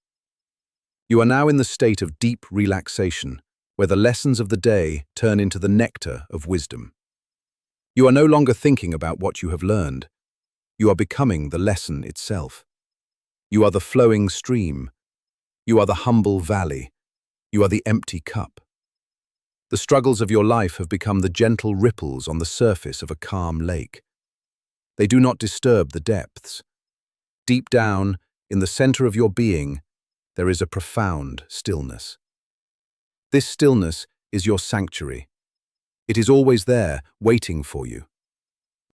You are now in the state of deep relaxation, where the lessons of the day turn into the nectar of wisdom. You are no longer thinking about what you have learned. You are becoming the lesson itself. You are the flowing stream. You are the humble valley. You are the empty cup. The struggles of your life have become the gentle ripples on the surface of a calm lake. They do not disturb the depths. Deep down, in the center of your being, there is a profound stillness. This stillness is your sanctuary. It is always there, waiting for you.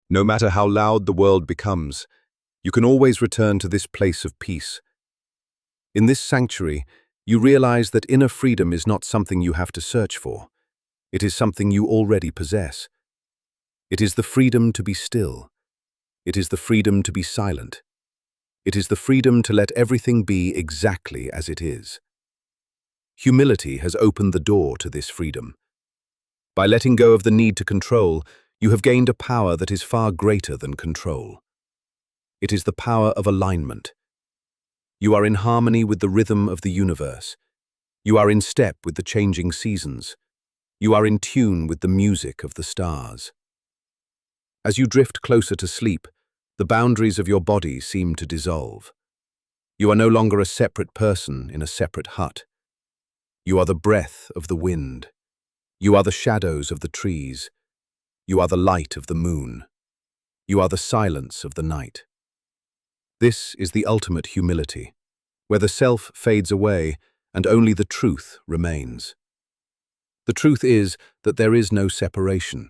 No matter how loud the world becomes, you can always return to this place of peace. In this sanctuary, you realize that inner freedom is not something you have to search for. It is something you already possess. It is the freedom to be still. It is the freedom to be silent. It is the freedom to let everything be exactly as it is. Humility has opened the door to this freedom. By letting go of the need to control, you have gained a power that is far greater than control. It is the power of alignment. You are in harmony with the rhythm of the universe. You are in step with the changing seasons. You are in tune with the music of the stars. As you drift closer to sleep, the boundaries of your body seem to dissolve. You are no longer a separate person in a separate hut. You are the breath of the wind. You are the shadows of the trees. You are the light of the moon. You are the silence of the night. This is the ultimate humility, where the self fades away and only the truth remains. The truth is that there is no separation.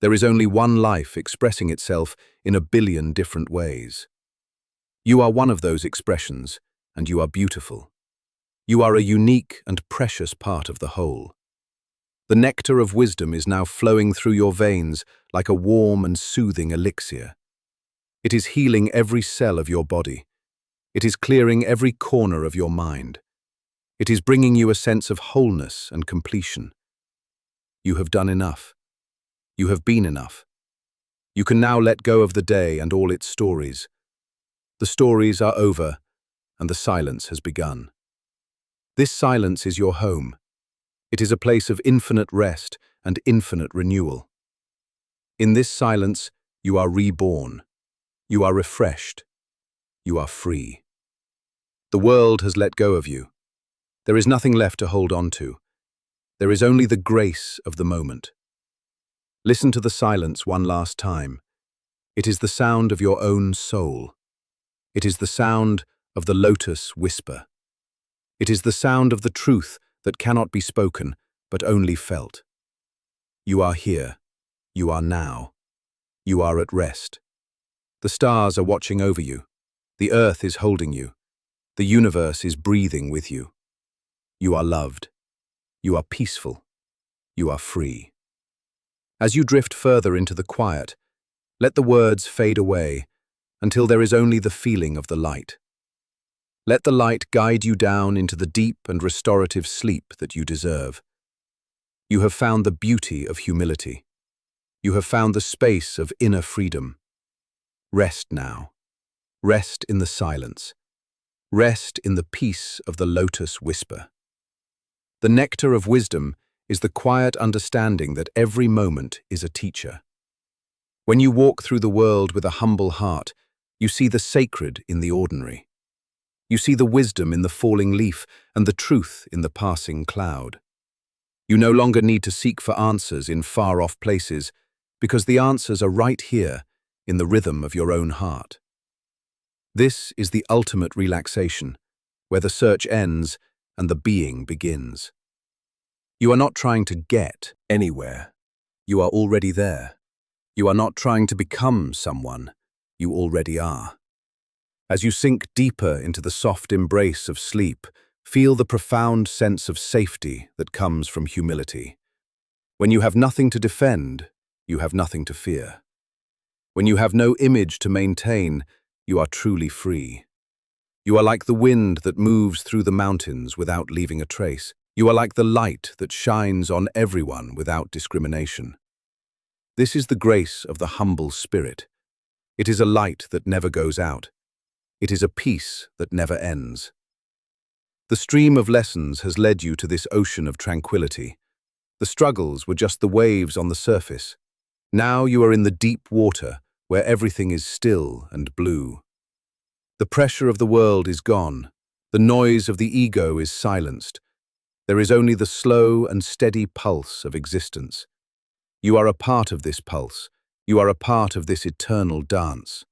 There is only one life expressing itself in a billion different ways. You are one of those expressions, and you are beautiful. You are a unique and precious part of the whole. The nectar of wisdom is now flowing through your veins like a warm and soothing elixir. It is healing every cell of your body. It is clearing every corner of your mind. It is bringing you a sense of wholeness and completion. You have done enough. You have been enough. You can now let go of the day and all its stories. The stories are over, and the silence has begun. This silence is your home. It is a place of infinite rest and infinite renewal. In this silence, you are reborn. You are refreshed. You are free. The world has let go of you. There is nothing left to hold on to. There is only the grace of the moment. Listen to the silence one last time. It is the sound of your own soul. It is the sound of the Lotus whisper. It is the sound of the truth that cannot be spoken, but only felt. You are here. You are now. You are at rest. The stars are watching over you. The earth is holding you. The universe is breathing with you. You are loved. You are peaceful. You are free. As you drift further into the quiet, let the words fade away until there is only the feeling of the light. Let the light guide you down into the deep and restorative sleep that you deserve. You have found the beauty of humility. You have found the space of inner freedom. Rest now. Rest in the silence. Rest in the peace of the Lotus whisper. The nectar of wisdom is the quiet understanding that every moment is a teacher. When you walk through the world with a humble heart, you see the sacred in the ordinary. You see the wisdom in the falling leaf and the truth in the passing cloud. You no longer need to seek for answers in far-off places, because the answers are right here in the rhythm of your own heart. This is the ultimate relaxation, where the search ends and the being begins. You are not trying to get anywhere. You are already there. You are not trying to become someone. You already are. As you sink deeper into the soft embrace of sleep, feel the profound sense of safety that comes from humility. When you have nothing to defend, you have nothing to fear. When you have no image to maintain, you are truly free. You are like the wind that moves through the mountains without leaving a trace. You are like the light that shines on everyone without discrimination. This is the grace of the humble spirit. It is a light that never goes out. It is a peace that never ends. The stream of lessons has led you to this ocean of tranquility. The struggles were just the waves on the surface. Now you are in the deep water, where everything is still and blue. The pressure of the world is gone. The noise of the ego is silenced. There is only the slow and steady pulse of existence. You are a part of this pulse. You are a part of this eternal dance.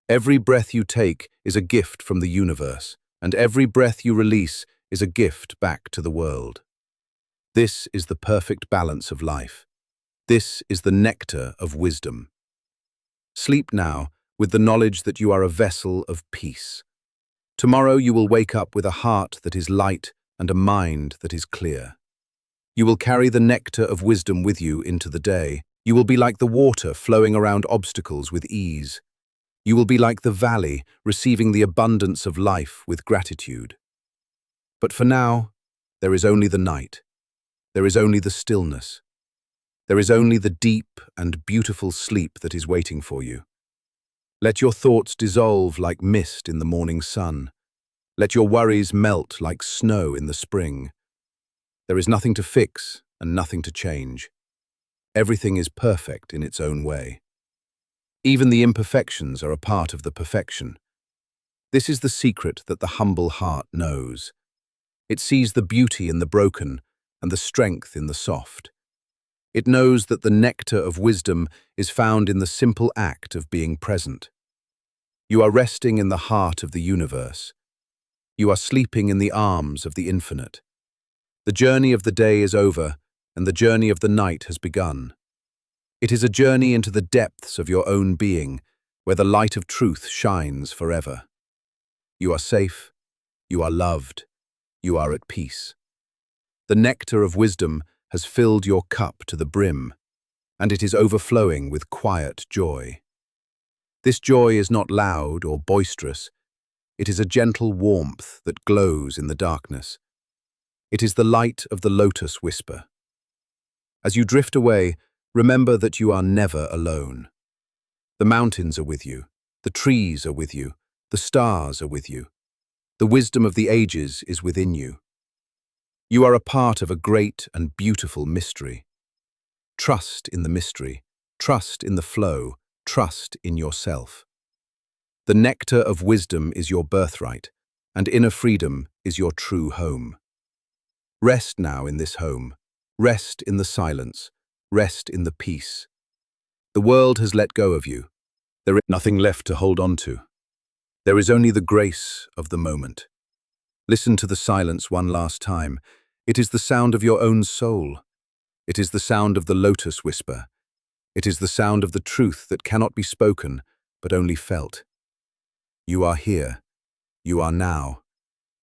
Every breath you take is a gift from the universe, and every breath you release is a gift back to the world. This is the perfect balance of life. This is the nectar of wisdom. Sleep now with the knowledge that you are a vessel of peace. Tomorrow you will wake up with a heart that is light and a mind that is clear. You will carry the nectar of wisdom with you into the day. You will be like the water flowing around obstacles with ease. You will be like the valley, receiving the abundance of life with gratitude. But for now, there is only the night. There is only the stillness. There is only the deep and beautiful sleep that is waiting for you. Let your thoughts dissolve like mist in the morning sun. Let your worries melt like snow in the spring. There is nothing to fix and nothing to change. Everything is perfect in its own way. Even the imperfections are a part of the perfection. This is the secret that the humble heart knows. It sees the beauty in the broken and the strength in the soft. It knows that the nectar of wisdom is found in the simple act of being present. You are resting in the heart of the universe. You are sleeping in the arms of the infinite. The journey of the day is over, and the journey of the night has begun. It is a journey into the depths of your own being, where the light of truth shines forever. You are safe, you are loved, you are at peace. The nectar of wisdom has filled your cup to the brim, and it is overflowing with quiet joy. This joy is not loud or boisterous. It is a gentle warmth that glows in the darkness. It is the light of the lotus whisper. As you drift away, remember that you are never alone. The mountains are with you, the trees are with you, the stars are with you. The wisdom of the ages is within you. You are a part of a great and beautiful mystery. Trust in the mystery, trust in the flow, trust in yourself. The nectar of wisdom is your birthright, and inner freedom is your true home. Rest now in this home. Rest in the silence. Rest in the peace. The world has let go of you. There is nothing left to hold on to. There is only the grace of the moment. Listen to the silence one last time. It is the sound of your own soul. It is the sound of the lotus whisper. It is the sound of the truth that cannot be spoken, but only felt. You are here. You are now.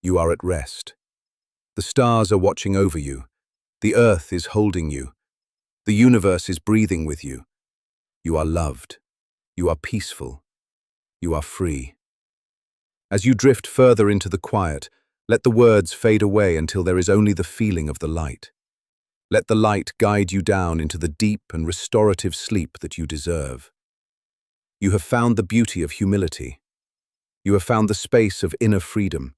You are at rest. The stars are watching over you. The earth is holding you. The universe is breathing with you. You are loved. You are peaceful. You are free. As you drift further into the quiet, let the words fade away until there is only the feeling of the light. Let the light guide you down into the deep and restorative sleep that you deserve. You have found the beauty of humility. You have found the space of inner freedom.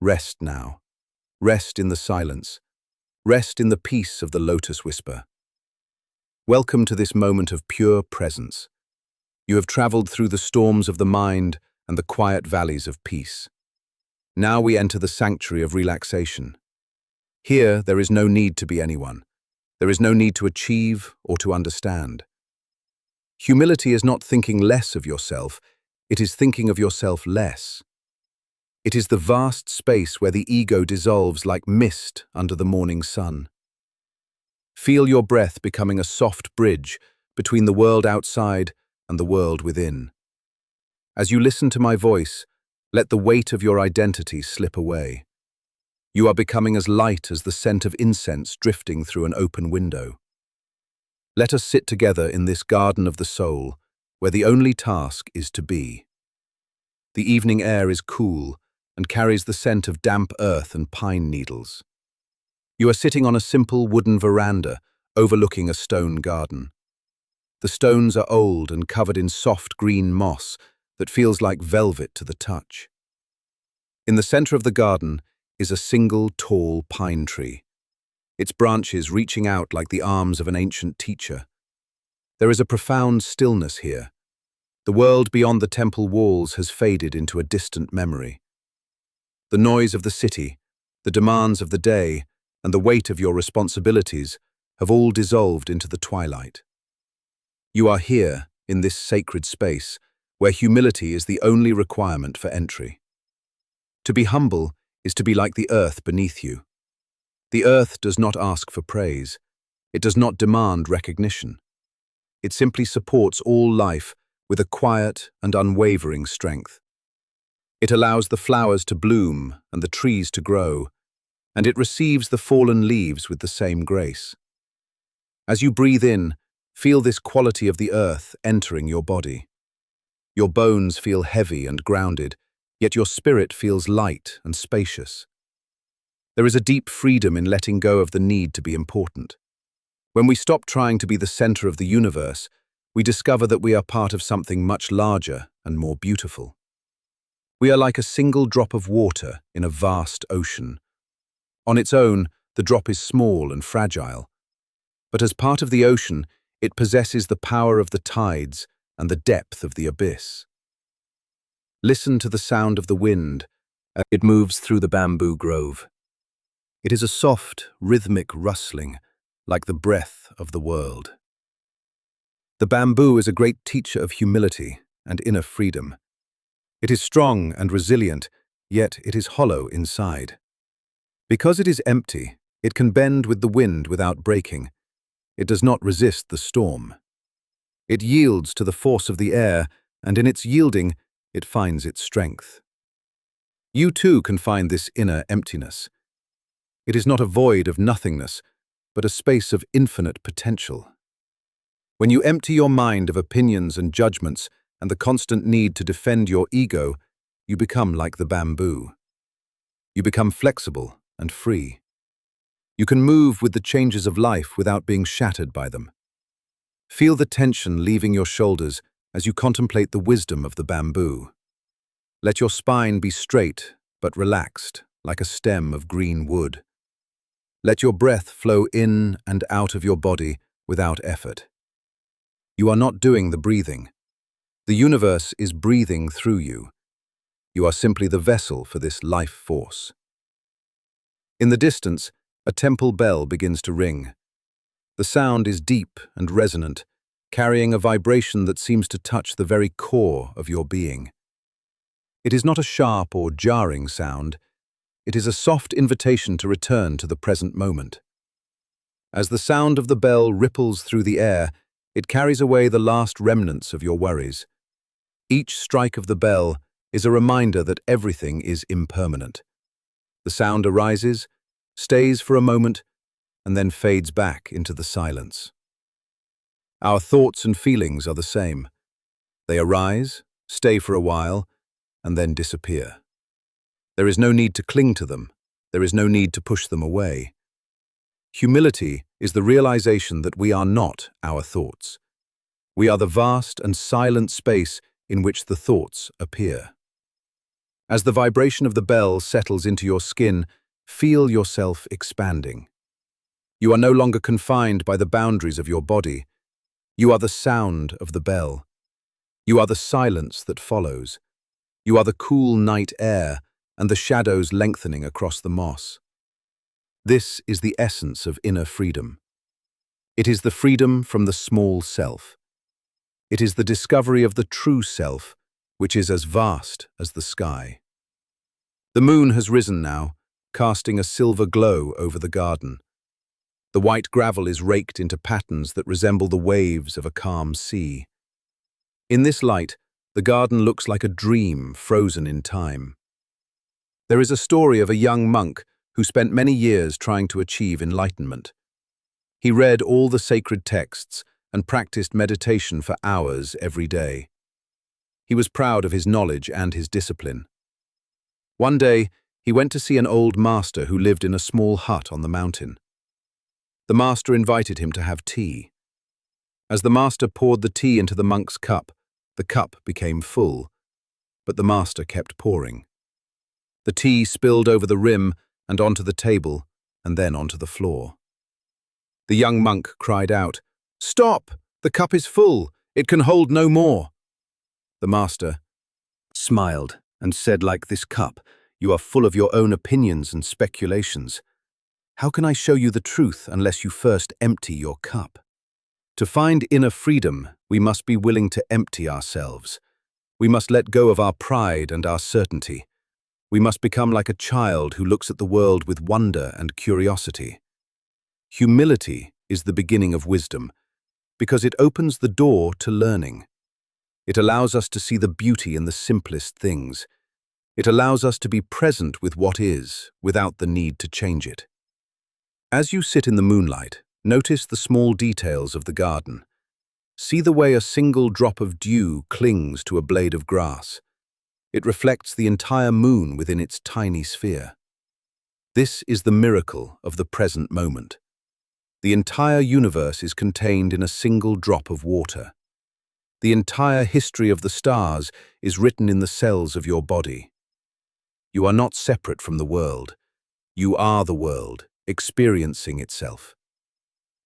Rest now. Rest in the silence. Rest in the peace of the lotus whisper. Welcome to this moment of pure presence. You have traveled through the storms of the mind and the quiet valleys of peace. Now we enter the sanctuary of relaxation. Here, there is no need to be anyone. There is no need to achieve or to understand. Humility is not thinking less of yourself, it is thinking of yourself less. It is the vast space where the ego dissolves like mist under the morning sun. Feel your breath becoming a soft bridge between the world outside and the world within. As you listen to my voice, let the weight of your identity slip away. You are becoming as light as the scent of incense drifting through an open window. Let us sit together in this garden of the soul, where the only task is to be. The evening air is cool and carries the scent of damp earth and pine needles. You are sitting on a simple wooden veranda overlooking a stone garden. The stones are old and covered in soft green moss that feels like velvet to the touch. In the center of the garden is a single tall pine tree, its branches reaching out like the arms of an ancient teacher. There is a profound stillness here. The world beyond the temple walls has faded into a distant memory. The noise of the city, the demands of the day, and the weight of your responsibilities have all dissolved into the twilight. You are here, in this sacred space, where humility is the only requirement for entry. To be humble is to be like the earth beneath you. The earth does not ask for praise. It does not demand recognition. It simply supports all life with a quiet and unwavering strength. It allows the flowers to bloom and the trees to grow, and it receives the fallen leaves with the same grace. As you breathe in, feel this quality of the earth entering your body. Your bones feel heavy and grounded, yet your spirit feels light and spacious. There is a deep freedom in letting go of the need to be important. When we stop trying to be the center of the universe, we discover that we are part of something much larger and more beautiful. We are like a single drop of water in a vast ocean. On its own, the drop is small and fragile, but as part of the ocean, it possesses the power of the tides and the depth of the abyss. Listen to the sound of the wind as it moves through the bamboo grove. It is a soft, rhythmic rustling, like the breath of the world. The bamboo is a great teacher of humility and inner freedom. It is strong and resilient, yet it is hollow inside. Because it is empty, it can bend with the wind without breaking. It does not resist the storm. It yields to the force of the air, and in its yielding, it finds its strength. You too can find this inner emptiness. It is not a void of nothingness, but a space of infinite potential. When you empty your mind of opinions and judgments and the constant need to defend your ego, you become like the bamboo. You become flexible and free. You can move with the changes of life without being shattered by them. Feel the tension leaving your shoulders as you contemplate the wisdom of the bamboo. Let your spine be straight but relaxed, like a stem of green wood. Let your breath flow in and out of your body without effort. You are not doing the breathing. The universe is breathing through you. You are simply the vessel for this life force. In the distance, a temple bell begins to ring. The sound is deep and resonant, carrying a vibration that seems to touch the very core of your being. It is not a sharp or jarring sound. It is a soft invitation to return to the present moment. As the sound of the bell ripples through the air, it carries away the last remnants of your worries. Each strike of the bell is a reminder that everything is impermanent. The sound arises, stays for a moment, and then fades back into the silence. Our thoughts and feelings are the same. They arise, stay for a while, and then disappear. There is no need to cling to them. There is no need to push them away. Humility is the realization that we are not our thoughts. We are the vast and silent space in which the thoughts appear. As the vibration of the bell settles into your skin, feel yourself expanding. You are no longer confined by the boundaries of your body. You are the sound of the bell. You are the silence that follows. You are the cool night air and the shadows lengthening across the moss. This is the essence of inner freedom. It is the freedom from the small self. It is the discovery of the true self, which is as vast as the sky. The moon has risen now, casting a silver glow over the garden. The white gravel is raked into patterns that resemble the waves of a calm sea. In this light, the garden looks like a dream frozen in time. There is a story of a young monk who spent many years trying to achieve enlightenment. He read all the sacred texts and practiced meditation for hours every day. He was proud of his knowledge and his discipline. One day, he went to see an old master who lived in a small hut on the mountain. The master invited him to have tea. As the master poured the tea into the monk's cup, the cup became full, but the master kept pouring. The tea spilled over the rim and onto the table, and then onto the floor. The young monk cried out, "Stop! The cup is full! It can hold no more!" The master smiled and said, "Like this cup, you are full of your own opinions and speculations. How can I show you the truth unless you first empty your cup?" To find inner freedom, we must be willing to empty ourselves. We must let go of our pride and our certainty. We must become like a child who looks at the world with wonder and curiosity. Humility is the beginning of wisdom, because it opens the door to learning. It allows us to see the beauty in the simplest things. It allows us to be present with what is, without the need to change it. As you sit in the moonlight, notice the small details of the garden. See the way a single drop of dew clings to a blade of grass. It reflects the entire moon within its tiny sphere. This is the miracle of the present moment. The entire universe is contained in a single drop of water. The entire history of the stars is written in the cells of your body. You are not separate from the world. You are the world, experiencing itself.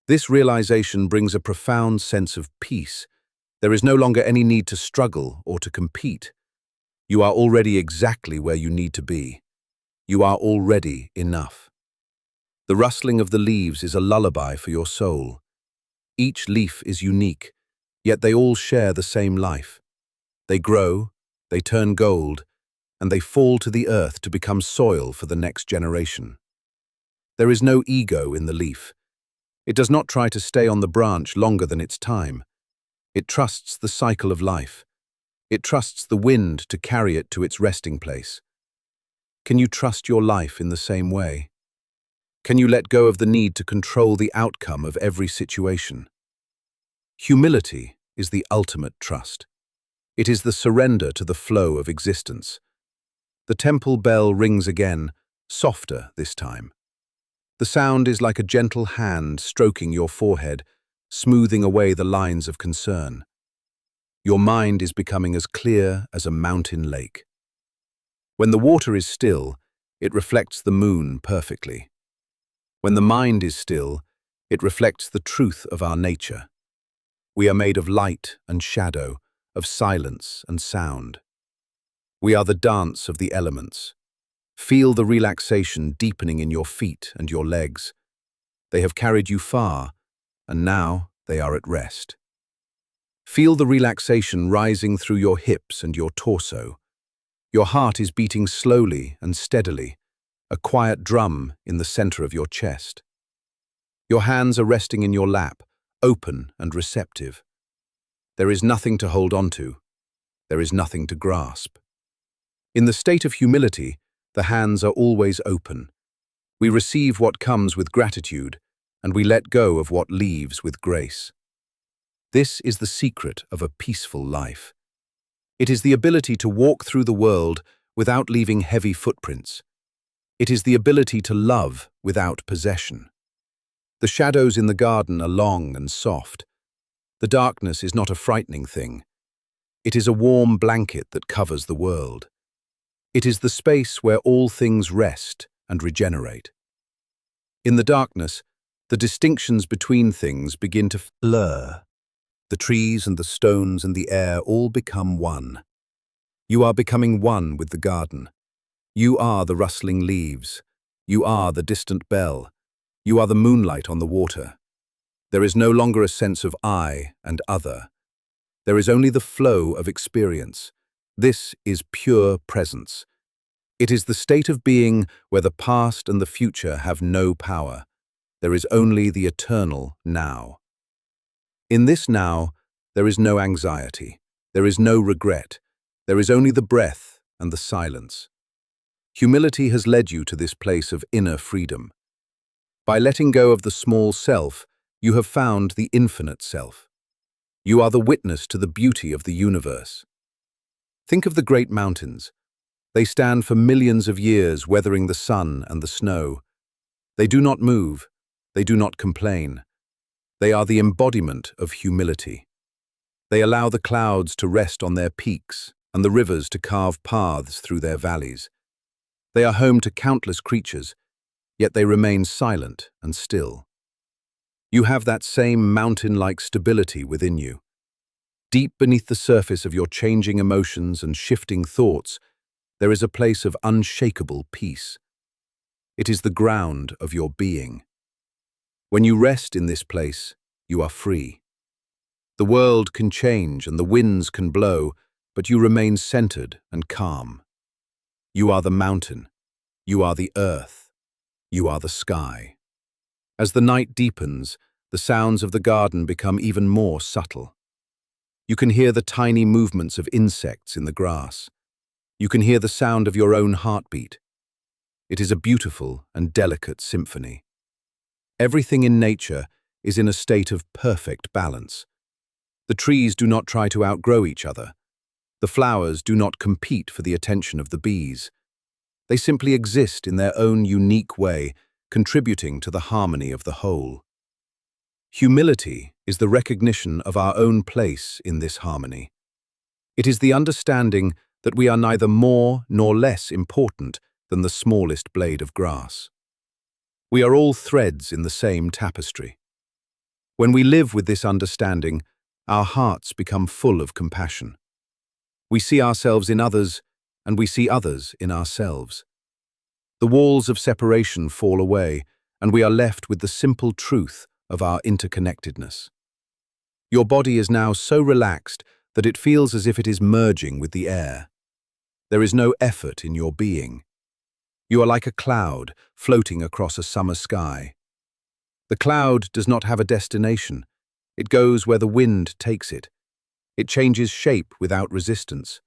This realization brings a profound sense of peace. There is no longer any need to struggle or to compete. You are already exactly where you need to be. You are already enough. The rustling of the leaves is a lullaby for your soul. Each leaf is unique, yet they all share the same life. They grow, they turn gold, and they fall to the earth to become soil for the next generation. There is no ego in the leaf. It does not try to stay on the branch longer than its time. It trusts the cycle of life. It trusts the wind to carry it to its resting place. Can you trust your life in the same way? Can you let go of the need to control the outcome of every situation? Humility is the ultimate trust. It is the surrender to the flow of existence. The temple bell rings again, softer this time. The sound is like a gentle hand stroking your forehead, smoothing away the lines of concern. Your mind is becoming as clear as a mountain lake. When the water is still, it reflects the moon perfectly. When the mind is still, it reflects the truth of our nature. We are made of light and shadow, of silence and sound. We are the dance of the elements. Feel the relaxation deepening in your feet and your legs. They have carried you far, and now they are at rest. Feel the relaxation rising through your hips and your torso. Your heart is beating slowly and steadily, a quiet drum in the center of your chest. Your hands are resting in your lap, open and receptive. There is nothing to hold on to. There is nothing to grasp. In the state of humility, the hands are always open. We receive what comes with gratitude, and we let go of what leaves with grace. This is the secret of a peaceful life. It is the ability to walk through the world without leaving heavy footprints. It is the ability to love without possession. The shadows in the garden are long and soft. The darkness is not a frightening thing. It is a warm blanket that covers the world. It is the space where all things rest and regenerate. In the darkness, the distinctions between things begin to blur. The trees and the stones and the air all become one. You are becoming one with the garden. You are the rustling leaves. You are the distant bell. You are the moonlight on the water. There is no longer a sense of I and other. There is only the flow of experience. This is pure presence. It is the state of being where the past and the future have no power. There is only the eternal now. In this now, there is no anxiety. There is no regret. There is only the breath and the silence. Humility has led you to this place of inner freedom. By letting go of the small self, you have found the infinite self. You are the witness to the beauty of the universe. Think of the great mountains. They stand for millions of years weathering the sun and the snow. They do not move. They do not complain. They are the embodiment of humility. They allow the clouds to rest on their peaks and the rivers to carve paths through their valleys. They are home to countless creatures, yet they remain silent and still. You have that same mountain-like stability within you. Deep beneath the surface of your changing emotions and shifting thoughts, there is a place of unshakable peace. It is the ground of your being. When you rest in this place, you are free. The world can change and the winds can blow, but you remain centered and calm. You are the mountain. You are the earth. You are the sky. As the night deepens, the sounds of the garden become even more subtle. You can hear the tiny movements of insects in the grass. You can hear the sound of your own heartbeat. It is a beautiful and delicate symphony. Everything in nature is in a state of perfect balance. The trees do not try to outgrow each other. The flowers do not compete for the attention of the bees. They simply exist in their own unique way, contributing to the harmony of the whole. Humility is the recognition of our own place in this harmony. It is the understanding that we are neither more nor less important than the smallest blade of grass. We are all threads in the same tapestry. When we live with this understanding, our hearts become full of compassion. We see ourselves in others, and we see others in ourselves. The walls of separation fall away, and we are left with the simple truth of our interconnectedness. Your body is now so relaxed that it feels as if it is merging with the air. There is no effort in your being. You are like a cloud floating across a summer sky. The cloud does not have a destination. It goes where the wind takes it. It changes shape without resistance.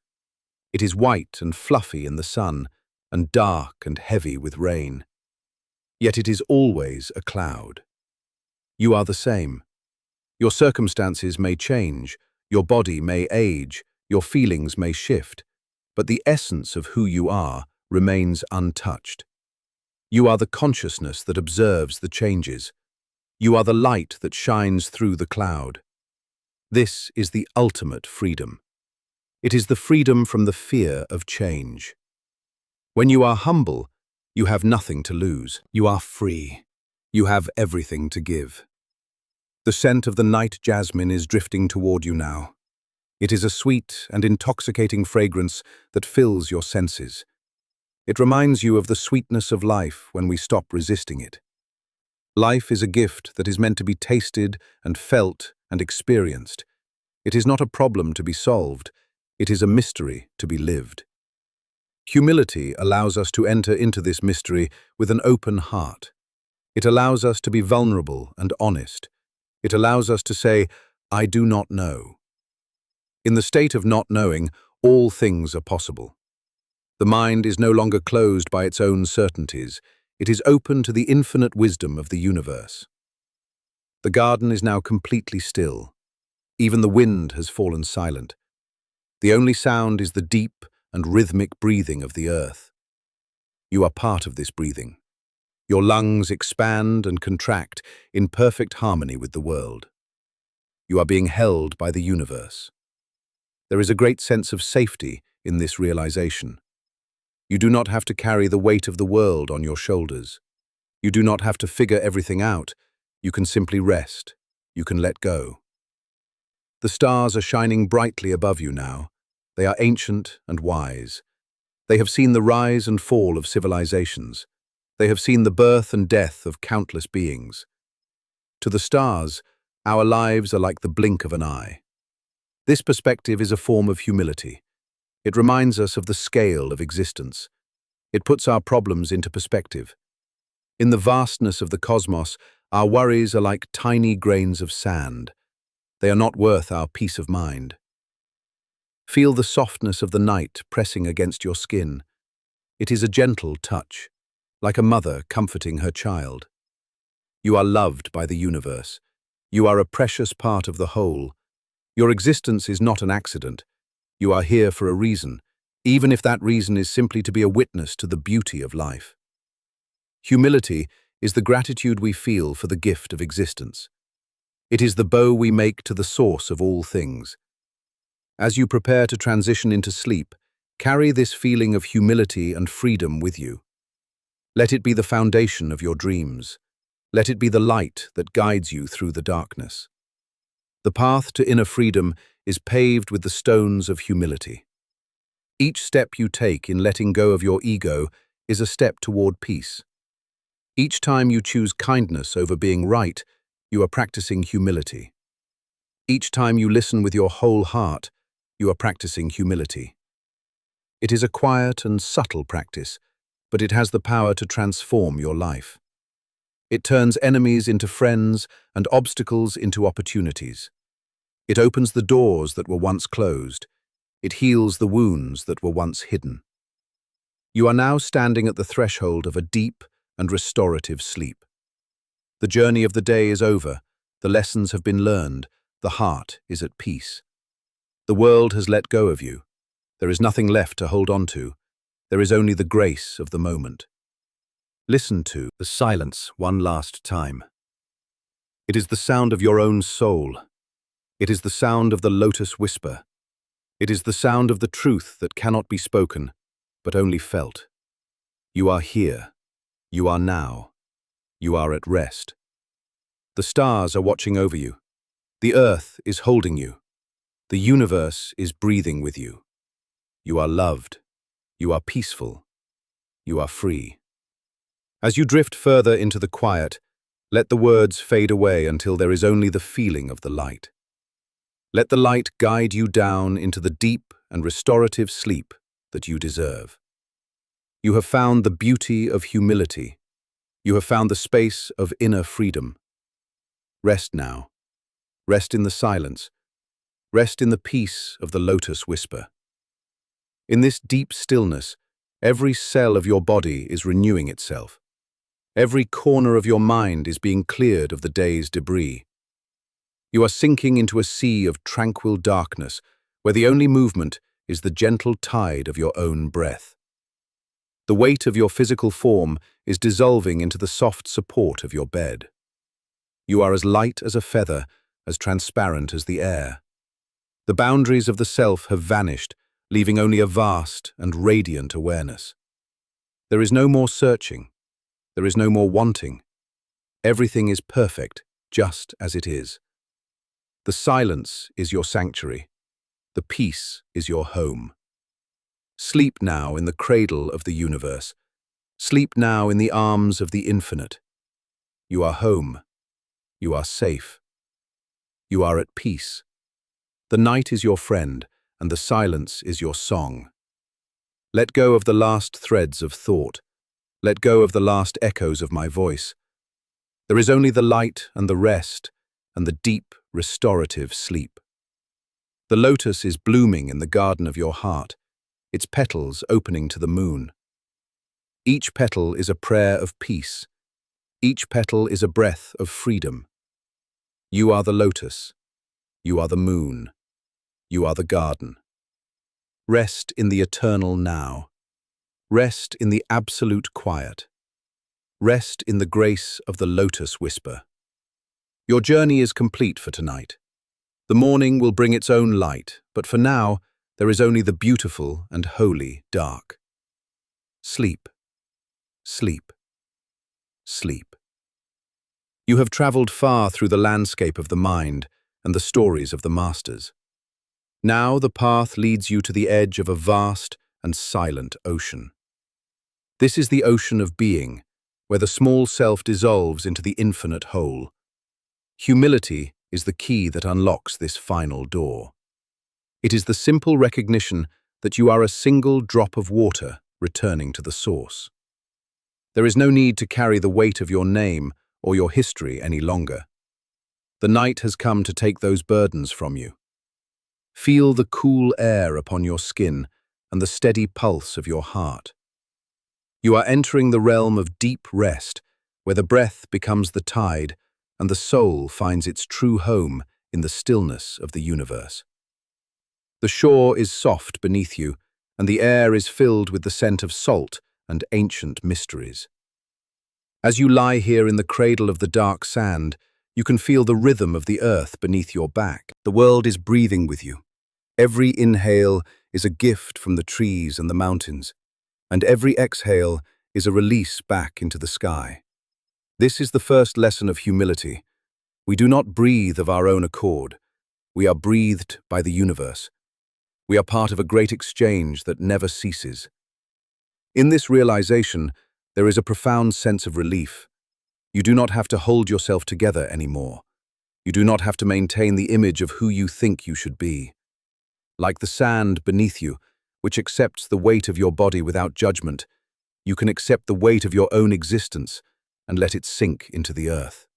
It is white and fluffy in the sun, and dark and heavy with rain. Yet it is always a cloud. You are the same. Your circumstances may change, your body may age, your feelings may shift, but the essence of who you are remains untouched. You are the consciousness that observes the changes. You are the light that shines through the cloud. This is the ultimate freedom. It is the freedom from the fear of change. When you are humble, you have nothing to lose. You are free. You have everything to give. The scent of the night jasmine is drifting toward you now. It is a sweet and intoxicating fragrance that fills your senses. It reminds you of the sweetness of life when we stop resisting it. Life is a gift that is meant to be tasted and felt and experienced. It is not a problem to be solved. It is a mystery to be lived. Humility allows us to enter into this mystery with an open heart. It allows us to be vulnerable and honest. It allows us to say, "I do not know." In the state of not knowing, all things are possible. The mind is no longer closed by its own certainties. It is open to the infinite wisdom of the universe. The garden is now completely still. Even the wind has fallen silent. The only sound is the deep and rhythmic breathing of the earth. You are part of this breathing. Your lungs expand and contract in perfect harmony with the world. You are being held by the universe. There is a great sense of safety in this realization. You do not have to carry the weight of the world on your shoulders. You do not have to figure everything out. You can simply rest. You can let go. The stars are shining brightly above you now. They are ancient and wise. They have seen the rise and fall of civilizations. They have seen the birth and death of countless beings. To the stars, our lives are like the blink of an eye. This perspective is a form of humility. It reminds us of the scale of existence. It puts our problems into perspective. In the vastness of the cosmos, our worries are like tiny grains of sand. They are not worth our peace of mind. Feel the softness of the night pressing against your skin. It is a gentle touch, like a mother comforting her child. You are loved by the universe. You are a precious part of the whole. Your existence is not an accident. You are here for a reason, even if that reason is simply to be a witness to the beauty of life. Humility is the gratitude we feel for the gift of existence. It is the bow we make to the source of all things. As you prepare to transition into sleep, carry this feeling of humility and freedom with you. Let it be the foundation of your dreams. Let it be the light that guides you through the darkness. The path to inner freedom is paved with the stones of humility. Each step you take in letting go of your ego is a step toward peace. Each time you choose kindness over being right, you are practicing humility. Each time you listen with your whole heart, you are practicing humility. It is a quiet and subtle practice, but it has the power to transform your life. It turns enemies into friends and obstacles into opportunities. It opens the doors that were once closed. It heals the wounds that were once hidden. You are now standing at the threshold of a deep and restorative sleep. The journey of the day is over, the lessons have been learned, the heart is at peace. The world has let go of you. There is nothing left to hold on to. There is only the grace of the moment. Listen to the silence one last time. It is the sound of your own soul. It is the sound of the lotus whisper. It is the sound of the truth that cannot be spoken, but only felt. You are here. You are now. You are at rest. The stars are watching over you. The earth is holding you. The universe is breathing with you. You are loved. You are peaceful. You are free. As you drift further into the quiet, let the words fade away until there is only the feeling of the light. Let the light guide you down into the deep and restorative sleep that you deserve. You have found the beauty of humility. You have found the space of inner freedom. Rest now. Rest in the silence. Rest in the peace of the lotus whisper. In this deep stillness, every cell of your body is renewing itself. Every corner of your mind is being cleared of the day's debris. You are sinking into a sea of tranquil darkness, where the only movement is the gentle tide of your own breath. The weight of your physical form is dissolving into the soft support of your bed. You are as light as a feather, as transparent as the air. The boundaries of the self have vanished, leaving only a vast and radiant awareness. There is no more searching. There is no more wanting. Everything is perfect, just as it is. The silence is your sanctuary. The peace is your home. Sleep now in the cradle of the universe. Sleep now in the arms of the infinite. You are home. You are safe. You are at peace. The night is your friend, and the silence is your song. Let go of the last threads of thought. Let go of the last echoes of my voice. There is only the light and the rest, and the deep, restorative sleep. The lotus is blooming in the garden of your heart, its petals opening to the moon. Each petal is a prayer of peace. Each petal is a breath of freedom. You are the lotus. You are the moon. You are the garden. Rest in the eternal now. Rest in the absolute quiet. Rest in the grace of the lotus whisper. Your journey is complete for tonight. The morning will bring its own light, but for now, there is only the beautiful and holy dark. Sleep. Sleep. Sleep. You have traveled far through the landscape of the mind and the stories of the masters. Now the path leads you to the edge of a vast and silent ocean. This is the ocean of being, where the small self dissolves into the infinite whole. Humility is the key that unlocks this final door. It is the simple recognition that you are a single drop of water returning to the source. There is no need to carry the weight of your name or your history any longer. The night has come to take those burdens from you. Feel the cool air upon your skin and the steady pulse of your heart. You are entering the realm of deep rest, where the breath becomes the tide and the soul finds its true home in the stillness of the universe. The shore is soft beneath you, and the air is filled with the scent of salt and ancient mysteries. As you lie here in the cradle of the dark sand, you can feel the rhythm of the earth beneath your back. The world is breathing with you. Every inhale is a gift from the trees and the mountains, and every exhale is a release back into the sky. This is the first lesson of humility. We do not breathe of our own accord. We are breathed by the universe. We are part of a great exchange that never ceases. In this realization, there is a profound sense of relief. You do not have to hold yourself together anymore. You do not have to maintain the image of who you think you should be. Like the sand beneath you, which accepts the weight of your body without judgment, you can accept the weight of your own existence and let it sink into the earth.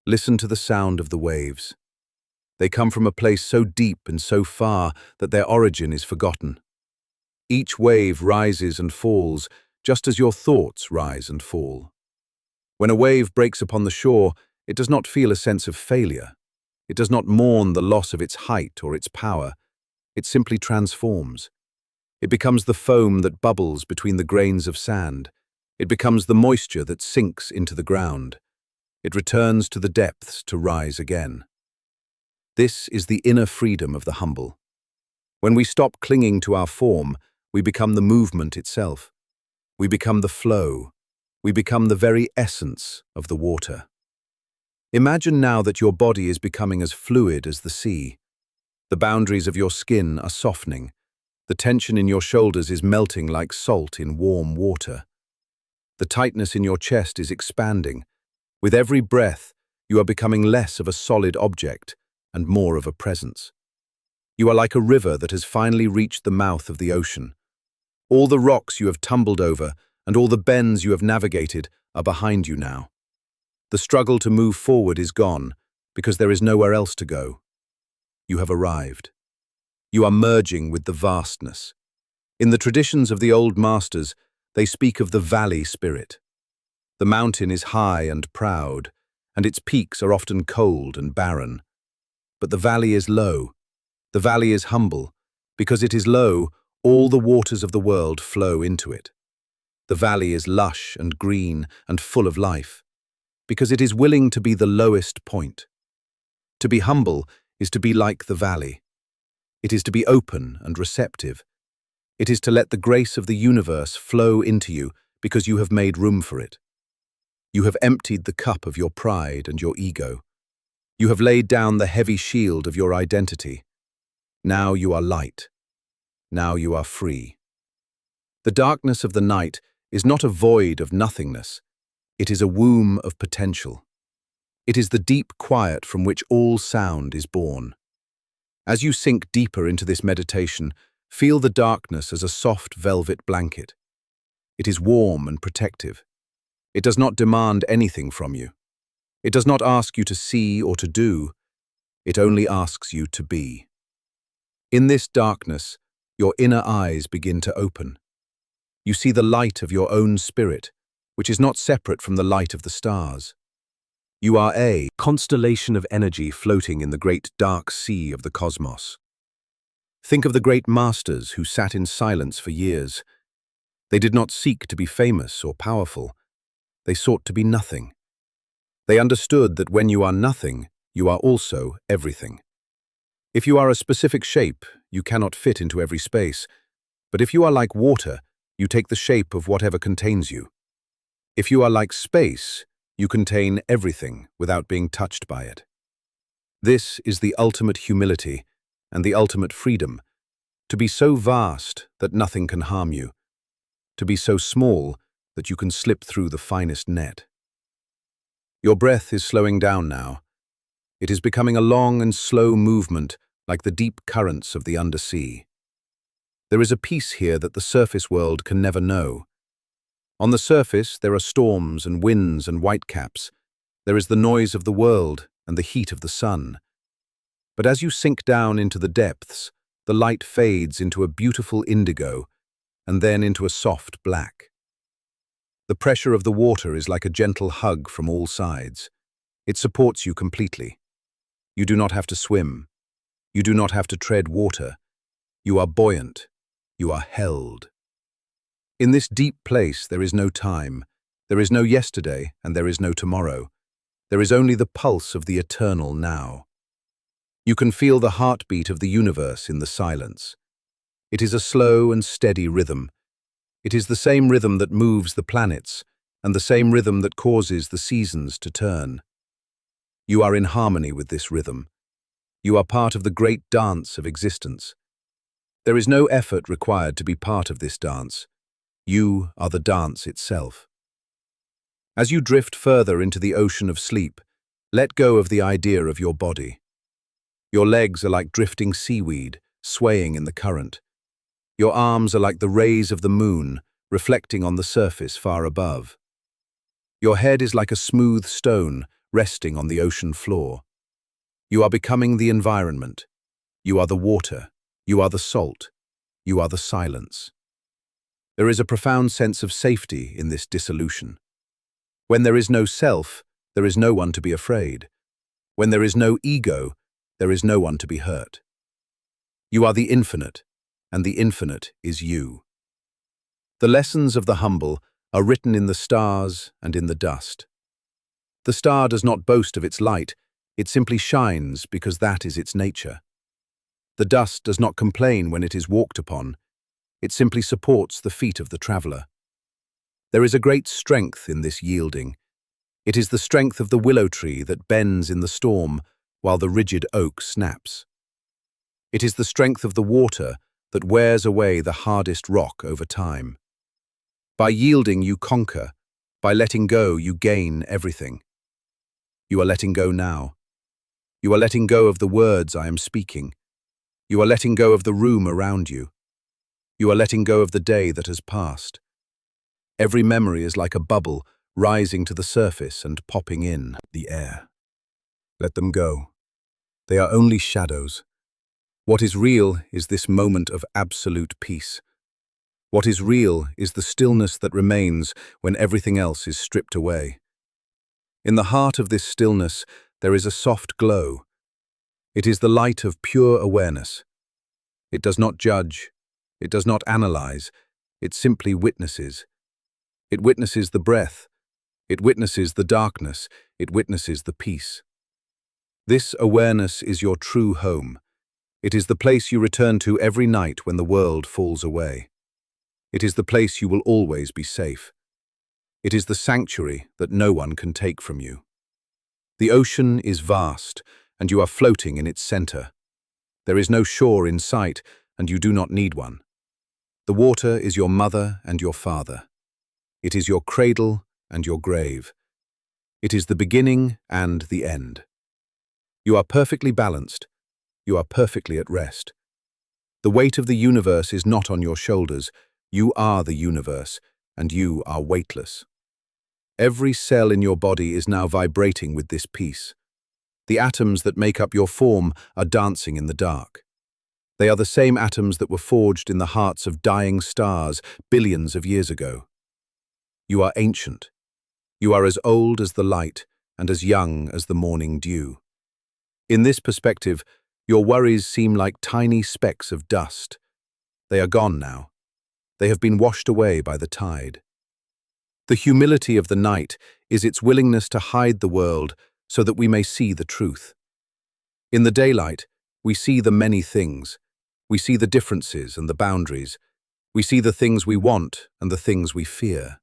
Listen to the sound of the waves. They come from a place so deep and so far that their origin is forgotten. Each wave rises and falls, just as your thoughts rise and fall. When a wave breaks upon the shore, it does not feel a sense of failure. It does not mourn the loss of its height or its power. It simply transforms. It becomes the foam that bubbles between the grains of sand. It becomes the moisture that sinks into the ground. It returns to the depths to rise again. This is the inner freedom of the humble. When we stop clinging to our form, we become the movement itself. We become the flow. We become the very essence of the water. Imagine now that your body is becoming as fluid as the sea. The boundaries of your skin are softening. The tension in your shoulders is melting like salt in warm water. The tightness in your chest is expanding. With every breath, you are becoming less of a solid object and more of a presence. You are like a river that has finally reached the mouth of the ocean. All the rocks you have tumbled over and all the bends you have navigated are behind you now. The struggle to move forward is gone because there is nowhere else to go. You have arrived. You are merging with the vastness. In the traditions of the old masters, they speak of the valley spirit. The mountain is high and proud, and its peaks are often cold and barren. But the valley is low. The valley is humble. Because it is low, all the waters of the world flow into it. The valley is lush and green and full of life, because it is willing to be the lowest point. To be humble is to be like the valley. It is to be open and receptive. It is to let the grace of the universe flow into you because you have made room for it. You have emptied the cup of your pride and your ego. You have laid down the heavy shield of your identity. Now you are light. Now you are free. The darkness of the night is not a void of nothingness. It is a womb of potential. It is the deep quiet from which all sound is born. As you sink deeper into this meditation, feel the darkness as a soft velvet blanket. It is warm and protective. It does not demand anything from you. It does not ask you to see or to do. It only asks you to be. In this darkness, your inner eyes begin to open. You see the light of your own spirit, which is not separate from the light of the stars. You are a constellation of energy floating in the great dark sea of the cosmos. Think of the great masters who sat in silence for years. They did not seek to be famous or powerful. They sought to be nothing. They understood that when you are nothing, you are also everything. If you are a specific shape, you cannot fit into every space. But if you are like water, you take the shape of whatever contains you. If you are like space, you contain everything without being touched by it. This is the ultimate humility and the ultimate freedom, to be so vast that nothing can harm you, to be so small that you can slip through the finest net. Your breath is slowing down now. It is becoming a long and slow movement like the deep currents of the undersea. There is a peace here that the surface world can never know. On the surface, there are storms and winds and whitecaps. There is the noise of the world and the heat of the sun. But as you sink down into the depths, the light fades into a beautiful indigo and then into a soft black. The pressure of the water is like a gentle hug from all sides. It supports you completely. You do not have to swim. You do not have to tread water. You are buoyant. You are held. In this deep place there is no time. There is no yesterday and there is no tomorrow. There is only the pulse of the eternal now. You can feel the heartbeat of the universe in the silence. It is a slow and steady rhythm. It is the same rhythm that moves the planets and the same rhythm that causes the seasons to turn. You are in harmony with this rhythm. You are part of the great dance of existence. There is no effort required to be part of this dance. You are the dance itself. As you drift further into the ocean of sleep, let go of the idea of your body. Your legs are like drifting seaweed, swaying in the current. Your arms are like the rays of the moon, reflecting on the surface far above. Your head is like a smooth stone, resting on the ocean floor. You are becoming the environment. You are the water. You are the salt. You are the silence. There is a profound sense of safety in this dissolution. When there is no self, there is no one to be afraid. When there is no ego, there is no one to be hurt. You are the infinite, and the infinite is you. The lessons of the humble are written in the stars and in the dust. The star does not boast of its light, it simply shines because that is its nature. The dust does not complain when it is walked upon, it simply supports the feet of the traveler. There is a great strength in this yielding. It is the strength of the willow tree that bends in the storm while the rigid oak snaps. It is the strength of the water that wears away the hardest rock over time. By yielding, you conquer. By letting go, you gain everything. You are letting go now. You are letting go of the words I am speaking. You are letting go of the room around you. You are letting go of the day that has passed. Every memory is like a bubble rising to the surface and popping in the air. Let them go. They are only shadows. What is real is this moment of absolute peace. What is real is the stillness that remains when everything else is stripped away. In the heart of this stillness, there is a soft glow. It is the light of pure awareness. It does not judge. It does not analyze. It simply witnesses. It witnesses the breath. It witnesses the darkness. It witnesses the peace. This awareness is your true home. It is the place you return to every night when the world falls away. It is the place you will always be safe. It is the sanctuary that no one can take from you. The ocean is vast, and you are floating in its center. There is no shore in sight, and you do not need one. The water is your mother and your father. It is your cradle and your grave. It is the beginning and the end. You are perfectly balanced. You are perfectly at rest. The weight of the universe is not on your shoulders. You are the universe, and you are weightless. Every cell in your body is now vibrating with this peace. The atoms that make up your form are dancing in the dark. They are the same atoms that were forged in the hearts of dying stars billions of years ago. You are ancient. You are as old as the light and as young as the morning dew. In this perspective, your worries seem like tiny specks of dust. They are gone now. They have been washed away by the tide. The humility of the night is its willingness to hide the world so that we may see the truth. In the daylight, we see the many things. We see the differences and the boundaries. We see the things we want and the things we fear.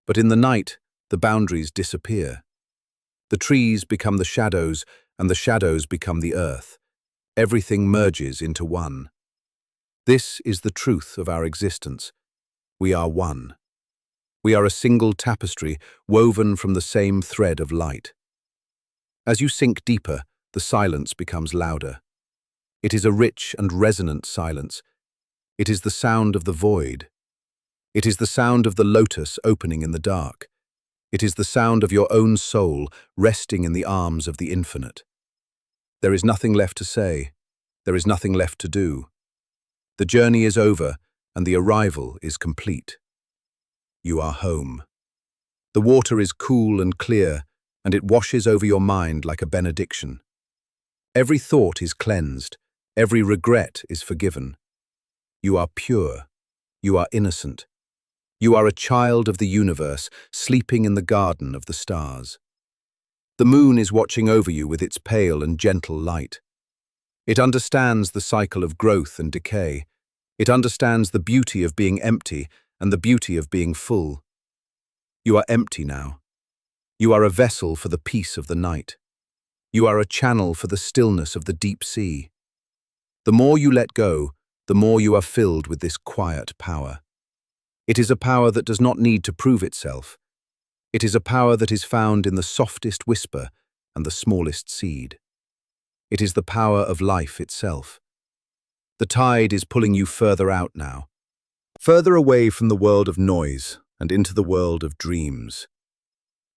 But in the night, the boundaries disappear. The trees become the shadows, and the shadows become the earth. Everything merges into one. This is the truth of our existence. We are one. We are a single tapestry woven from the same thread of light. As you sink deeper, the silence becomes louder. It is a rich and resonant silence. It is the sound of the void. It is the sound of the lotus opening in the dark. It is the sound of your own soul resting in the arms of the infinite. There is nothing left to say. There is nothing left to do. The journey is over, and the arrival is complete. You are home. The water is cool and clear, and it washes over your mind like a benediction. Every thought is cleansed. Every regret is forgiven. You are pure. You are innocent. You are a child of the universe, sleeping in the garden of the stars. The moon is watching over you with its pale and gentle light. It understands the cycle of growth and decay. It understands the beauty of being empty and the beauty of being full. You are empty now. You are a vessel for the peace of the night. You are a channel for the stillness of the deep sea. The more you let go, the more you are filled with this quiet power. It is a power that does not need to prove itself. It is a power that is found in the softest whisper and the smallest seed. It is the power of life itself. The tide is pulling you further out now, further away from the world of noise and into the world of dreams.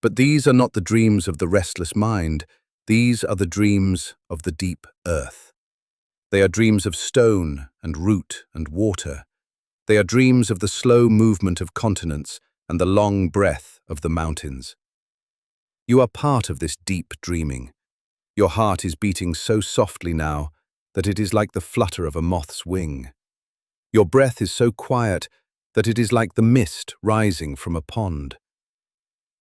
But these are not the dreams of the restless mind. These are the dreams of the deep earth. They are dreams of stone and root and water. They are dreams of the slow movement of continents and the long breath of the mountains. You are part of this deep dreaming. Your heart is beating so softly now that it is like the flutter of a moth's wing. Your breath is so quiet that it is like the mist rising from a pond.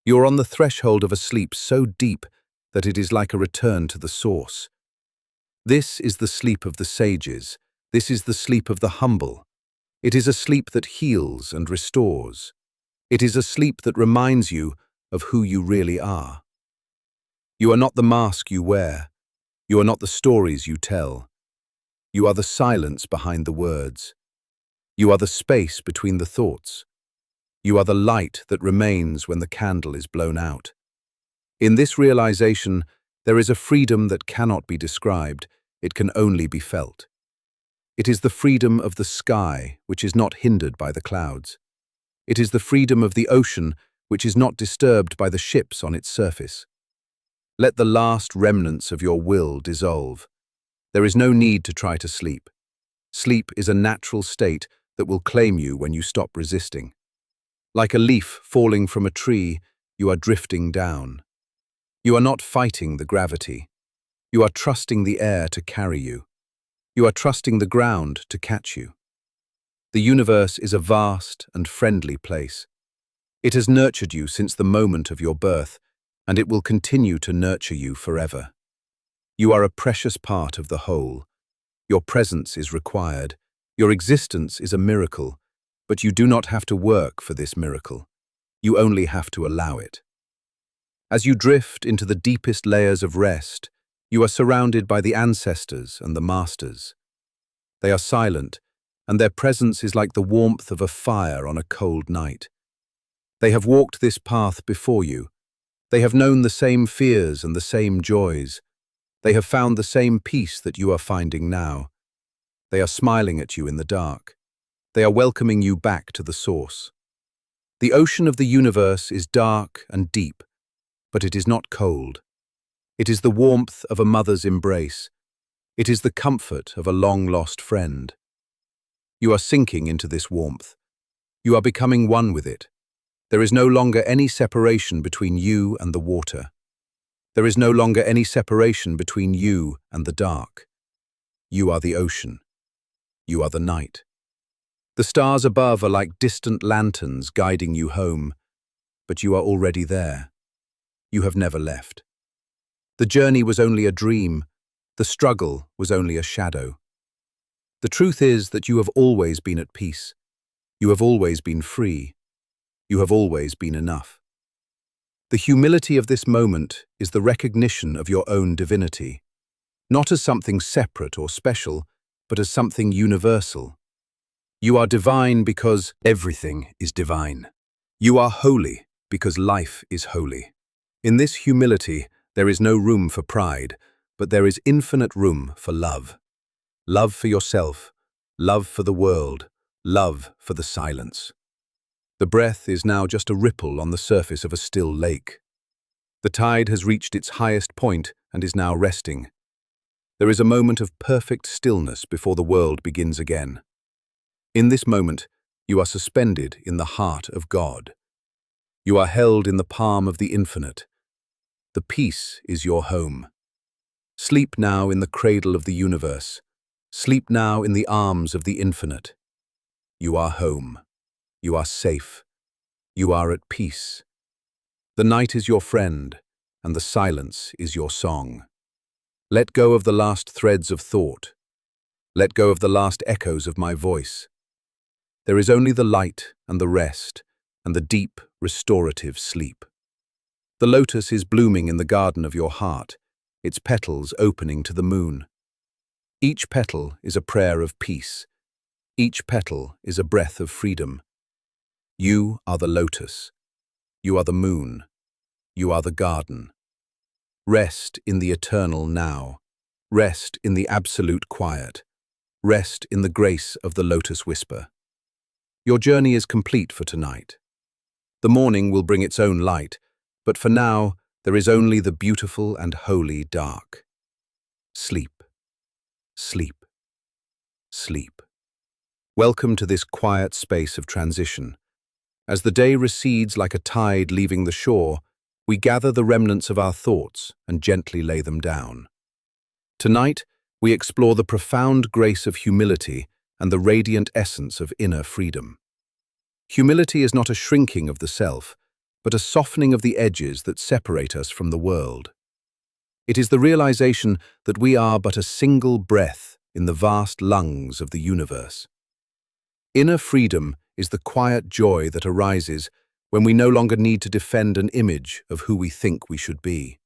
You're on the threshold of a sleep so deep that it is like a return to the source. This is the sleep of the sages. This is the sleep of the humble. It is a sleep that heals and restores. It is a sleep that reminds you of who you really are. You are not the mask you wear. You are not the stories you tell. You are the silence behind the words. You are the space between the thoughts. You are the light that remains when the candle is blown out. In this realization, there is a freedom that cannot be described. It can only be felt. It is the freedom of the sky, which is not hindered by the clouds. It is the freedom of the ocean, which is not disturbed by the ships on its surface. Let the last remnants of your will dissolve. There is no need to try to sleep. Sleep is a natural state that will claim you when you stop resisting. Like a leaf falling from a tree, you are drifting down. You are not fighting the gravity. You are trusting the air to carry you. You are trusting the ground to catch you. The universe is a vast and friendly place. It has nurtured you since the moment of your birth, and it will continue to nurture you forever. You are a precious part of the whole. Your presence is required. Your existence is a miracle, but you do not have to work for this miracle. You only have to allow it. As you drift into the deepest layers of rest, you are surrounded by the ancestors and the masters. They are silent, and their presence is like the warmth of a fire on a cold night. They have walked this path before you. They have known the same fears and the same joys. They have found the same peace that you are finding now. They are smiling at you in the dark. They are welcoming you back to the source. The ocean of the universe is dark and deep, but it is not cold. It is the warmth of a mother's embrace. It is the comfort of a long-lost friend. You are sinking into this warmth. You are becoming one with it. There is no longer any separation between you and the water. There is no longer any separation between you and the dark. You are the ocean. You are the night. The stars above are like distant lanterns guiding you home, but you are already there. You have never left. The journey was only a dream. The struggle was only a shadow. The truth is that you have always been at peace. You have always been free. You have always been enough. The humility of this moment is the recognition of your own divinity, not as something separate or special, but as something universal. You are divine because everything is divine. You are holy because life is holy. In this humility, there is no room for pride, but there is infinite room for love. Love for yourself, love for the world, love for the silence. The breath is now just a ripple on the surface of a still lake. The tide has reached its highest point and is now resting. There is a moment of perfect stillness before the world begins again. In this moment, you are suspended in the heart of God. You are held in the palm of the infinite. The peace is your home. Sleep now in the cradle of the universe. Sleep now in the arms of the infinite. You are home. You are safe. You are at peace. The night is your friend, and the silence is your song. Let go of the last threads of thought. Let go of the last echoes of my voice. There is only the light and the rest, and the deep, restorative sleep. The lotus is blooming in the garden of your heart, its petals opening to the moon. Each petal is a prayer of peace. Each petal is a breath of freedom. You are the lotus. You are the moon. You are the garden. Rest in the eternal now. Rest in the absolute quiet. Rest in the grace of the lotus whisper. Your journey is complete for tonight. The morning will bring its own light, but for now, there is only the beautiful and holy dark. Sleep. Sleep. Sleep. Welcome to this quiet space of transition. As the day recedes like a tide leaving the shore, we gather the remnants of our thoughts and gently lay them down. Tonight, we explore the profound grace of humility and the radiant essence of inner freedom. Humility is not a shrinking of the self, but a softening of the edges that separate us from the world. It is the realization that we are but a single breath in the vast lungs of the universe. Inner freedom is the quiet joy that arises when we no longer need to defend an image of who we think we should be.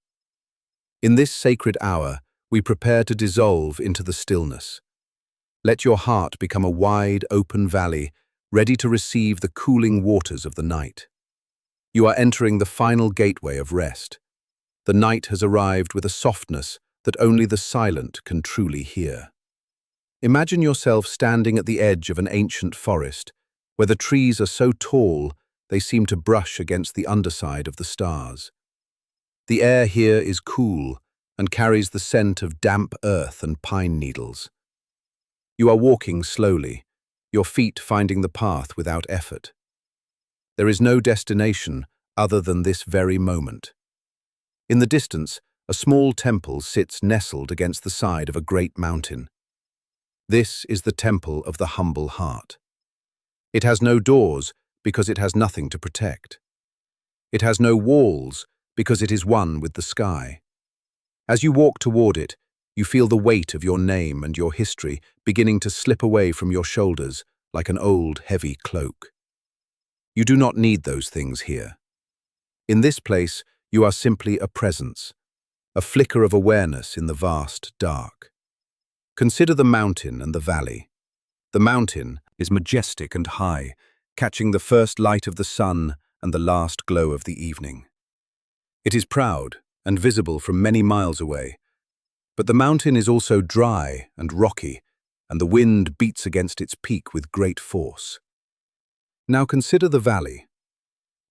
In this sacred hour, we prepare to dissolve into the stillness. Let your heart become a wide, open valley, ready to receive the cooling waters of the night. You are entering the final gateway of rest. The night has arrived with a softness that only the silent can truly hear. Imagine yourself standing at the edge of an ancient forest, where the trees are so tall they seem to brush against the underside of the stars. The air here is cool and carries the scent of damp earth and pine needles. You are walking slowly, your feet finding the path without effort. There is no destination other than this very moment. In the distance, a small temple sits nestled against the side of a great mountain. This is the temple of the humble heart. It has no doors because it has nothing to protect. It has no walls because it is one with the sky. As you walk toward it, you feel the weight of your name and your history beginning to slip away from your shoulders like an old, heavy cloak. You do not need those things here. In this place, you are simply a presence, a flicker of awareness in the vast dark. Consider the mountain and the valley. The mountain is majestic and high, catching the first light of the sun and the last glow of the evening. It is proud and visible from many miles away, but the mountain is also dry and rocky, and the wind beats against its peak with great force. Now consider the valley.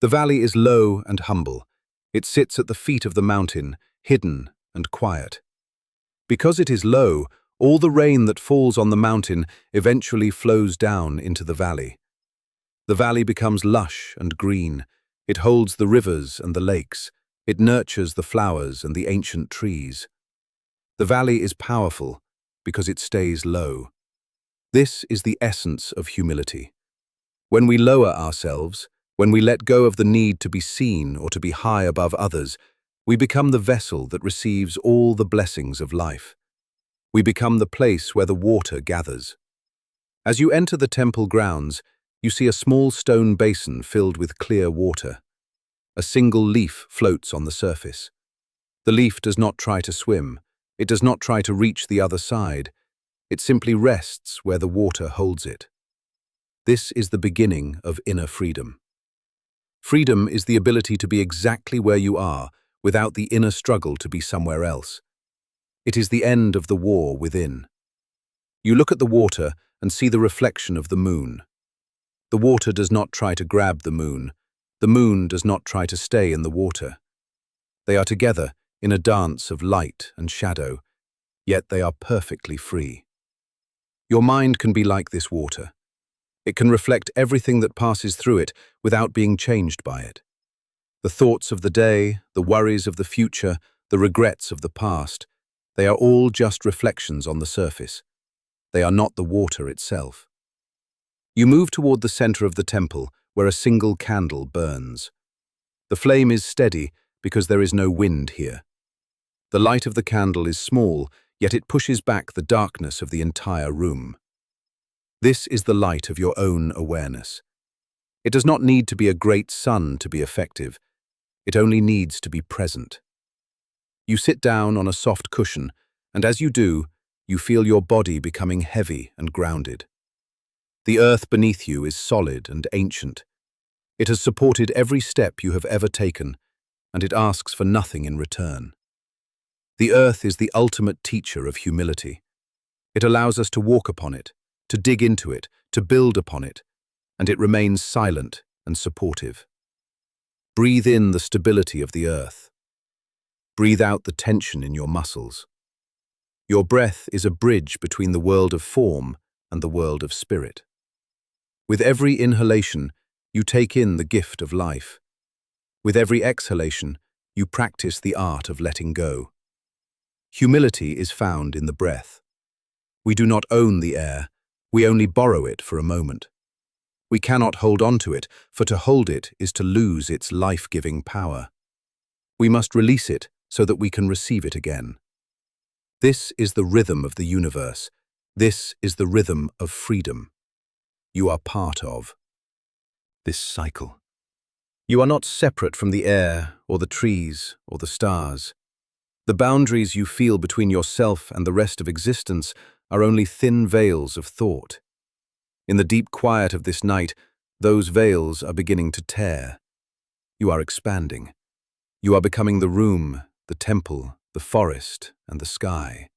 The valley is low and humble. It sits at the feet of the mountain, hidden and quiet. Because it is low, all the rain that falls on the mountain eventually flows down into the valley. The valley becomes lush and green. It holds the rivers and the lakes. It nurtures the flowers and the ancient trees. The valley is powerful because it stays low. This is the essence of humility. When we lower ourselves, when we let go of the need to be seen or to be high above others, we become the vessel that receives all the blessings of life. We become the place where the water gathers. As you enter the temple grounds, you see a small stone basin filled with clear water. A single leaf floats on the surface. The leaf does not try to swim. It does not try to reach the other side. It simply rests where the water holds it. This is the beginning of inner freedom. Freedom is the ability to be exactly where you are without the inner struggle to be somewhere else. It is the end of the war within. You look at the water and see the reflection of the moon. The water does not try to grab the moon. The moon does not try to stay in the water. They are together in a dance of light and shadow, yet they are perfectly free. Your mind can be like this water. It can reflect everything that passes through it without being changed by it. The thoughts of the day, the worries of the future, the regrets of the past, they are all just reflections on the surface. They are not the water itself. You move toward the center of the temple, where a single candle burns. The flame is steady because there is no wind here. The light of the candle is small, yet it pushes back the darkness of the entire room. This is the light of your own awareness. It does not need to be a great sun to be effective. It only needs to be present. You sit down on a soft cushion, and as you do, you feel your body becoming heavy and grounded. The earth beneath you is solid and ancient. It has supported every step you have ever taken, and it asks for nothing in return. The earth is the ultimate teacher of humility. It allows us to walk upon it, to dig into it, to build upon it, and it remains silent and supportive. Breathe in the stability of the earth. Breathe out the tension in your muscles. Your breath is a bridge between the world of form and the world of spirit. With every inhalation, you take in the gift of life. With every exhalation, you practice the art of letting go. Humility is found in the breath. We do not own the air, we only borrow it for a moment. We cannot hold on to it, for to hold it is to lose its life-giving power. We must release it so that we can receive it again. This is the rhythm of the universe. This is the rhythm of freedom. You are part of this cycle. You are not separate from the air or the trees or the stars. The boundaries you feel between yourself and the rest of existence are only thin veils of thought. In the deep quiet of this night, those veils are beginning to tear. You are expanding. You are becoming the room, the temple, the forest, and the sky.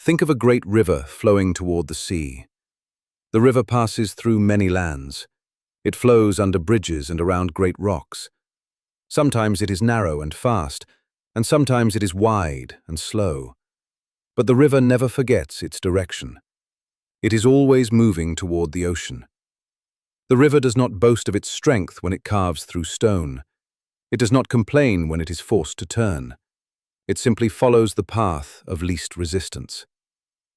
Think of a great river flowing toward the sea. The river passes through many lands. It flows under bridges and around great rocks. Sometimes it is narrow and fast, and sometimes it is wide and slow. But the river never forgets its direction. It is always moving toward the ocean. The river does not boast of its strength when it carves through stone. It does not complain when it is forced to turn. It simply follows the path of least resistance.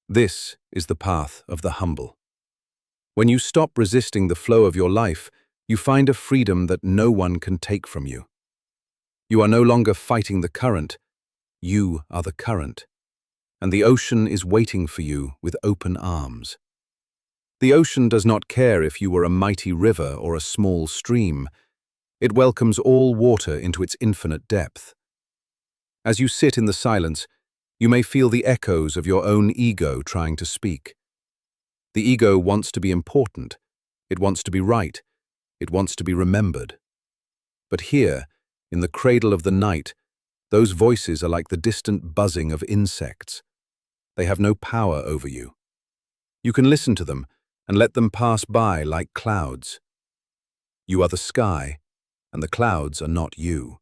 This is the path of the humble. When you stop resisting the flow of your life, you find a freedom that no one can take from you. You are no longer fighting the current. You are the current. And the ocean is waiting for you with open arms. The ocean does not care if you were a mighty river or a small stream. It welcomes all water into its infinite depth. As you sit in the silence, you may feel the echoes of your own ego trying to speak. The ego wants to be important. It wants to be right. It wants to be remembered. But here, in the cradle of the night, those voices are like the distant buzzing of insects. They have no power over you. You can listen to them and let them pass by like clouds. You are the sky, and the clouds are not you.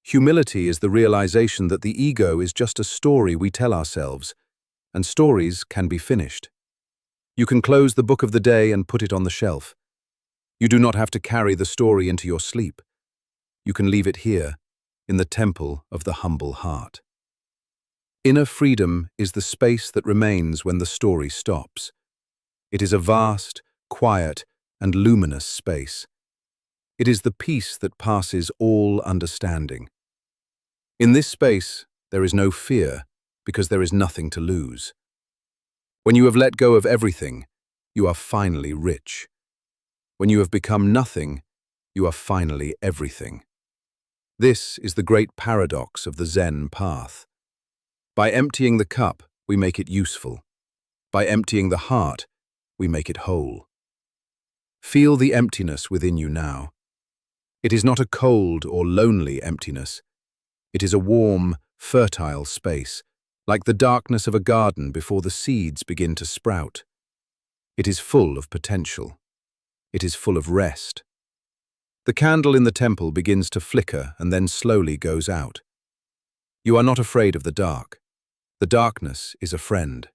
Humility is the realization that the ego is just a story we tell ourselves, and stories can be finished. You can close the book of the day and put it on the shelf. You do not have to carry the story into your sleep. You can leave it here, in the temple of the humble heart. Inner freedom is the space that remains when the story stops. It is a vast, quiet, and luminous space. It is the peace that passes all understanding. In this space, there is no fear, because there is nothing to lose. When you have let go of everything, you are finally rich. When you have become nothing, you are finally everything. This is the great paradox of the Zen path. By emptying the cup, we make it useful. By emptying the heart, we make it whole. Feel the emptiness within you now. It is not a cold or lonely emptiness. It is a warm, fertile space, like the darkness of a garden before the seeds begin to sprout. It is full of potential. It is full of rest. The candle in the temple begins to flicker and then slowly goes out. You are not afraid of the dark. The darkness is a friend.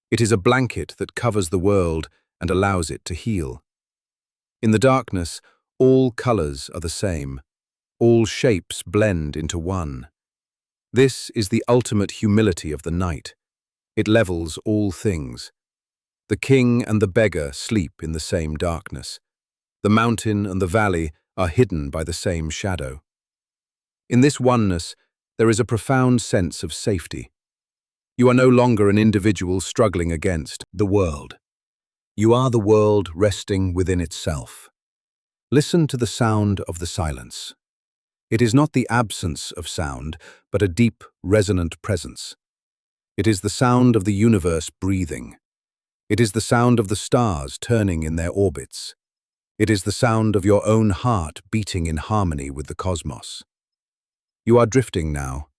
It is a blanket that covers the world and allows it to heal. In the darkness, all colors are the same. All shapes blend into one. This is the ultimate humility of the night. It levels all things. The king and the beggar sleep in the same darkness. The mountain and the valley are hidden by the same shadow. In this oneness, there is a profound sense of safety. You are no longer an individual struggling against the world. You are the world resting within itself. Listen to the sound of the silence. It is not the absence of sound, but a deep, resonant presence. It is the sound of the universe breathing. It is the sound of the stars turning in their orbits. It is the sound of your own heart beating in harmony with the cosmos. You are drifting now.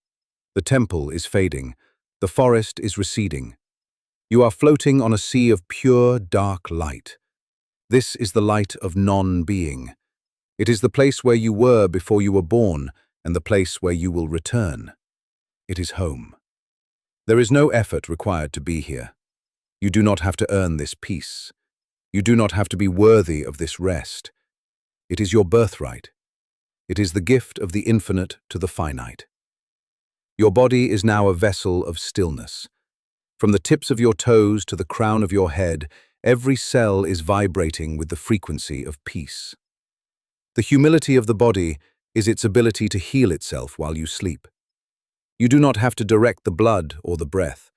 The temple is fading. The forest is receding. You are floating on a sea of pure, dark light. This is the light of non-being. It is the place where you were before you were born and the place where you will return. It is home. There is no effort required to be here. You do not have to earn this peace. You do not have to be worthy of this rest. It is your birthright. It is the gift of the infinite to the finite. Your body is now a vessel of stillness. From the tips of your toes to the crown of your head, every cell is vibrating with the frequency of peace. The humility of the body is its ability to heal itself while you sleep. You do not have to direct the blood or the breath.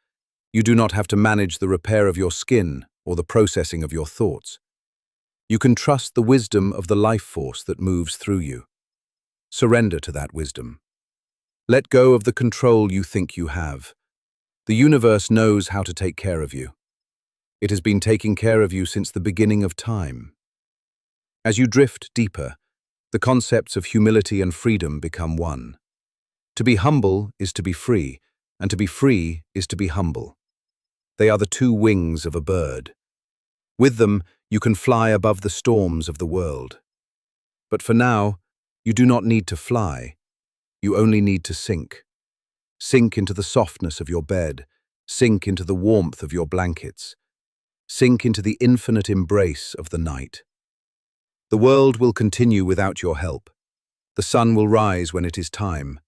You do not have to manage the repair of your skin or the processing of your thoughts. You can trust the wisdom of the life force that moves through you. Surrender to that wisdom. Let go of the control you think you have. The universe knows how to take care of you. It has been taking care of you since the beginning of time. As you drift deeper, the concepts of humility and freedom become one. To be humble is to be free, and to be free is to be humble. They are the two wings of a bird. With them, you can fly above the storms of the world. But for now, you do not need to fly. You only need to sink. Sink into the softness of your bed. Sink into the warmth of your blankets. Sink into the infinite embrace of the night. The world will continue without your help. The sun will rise when it is time.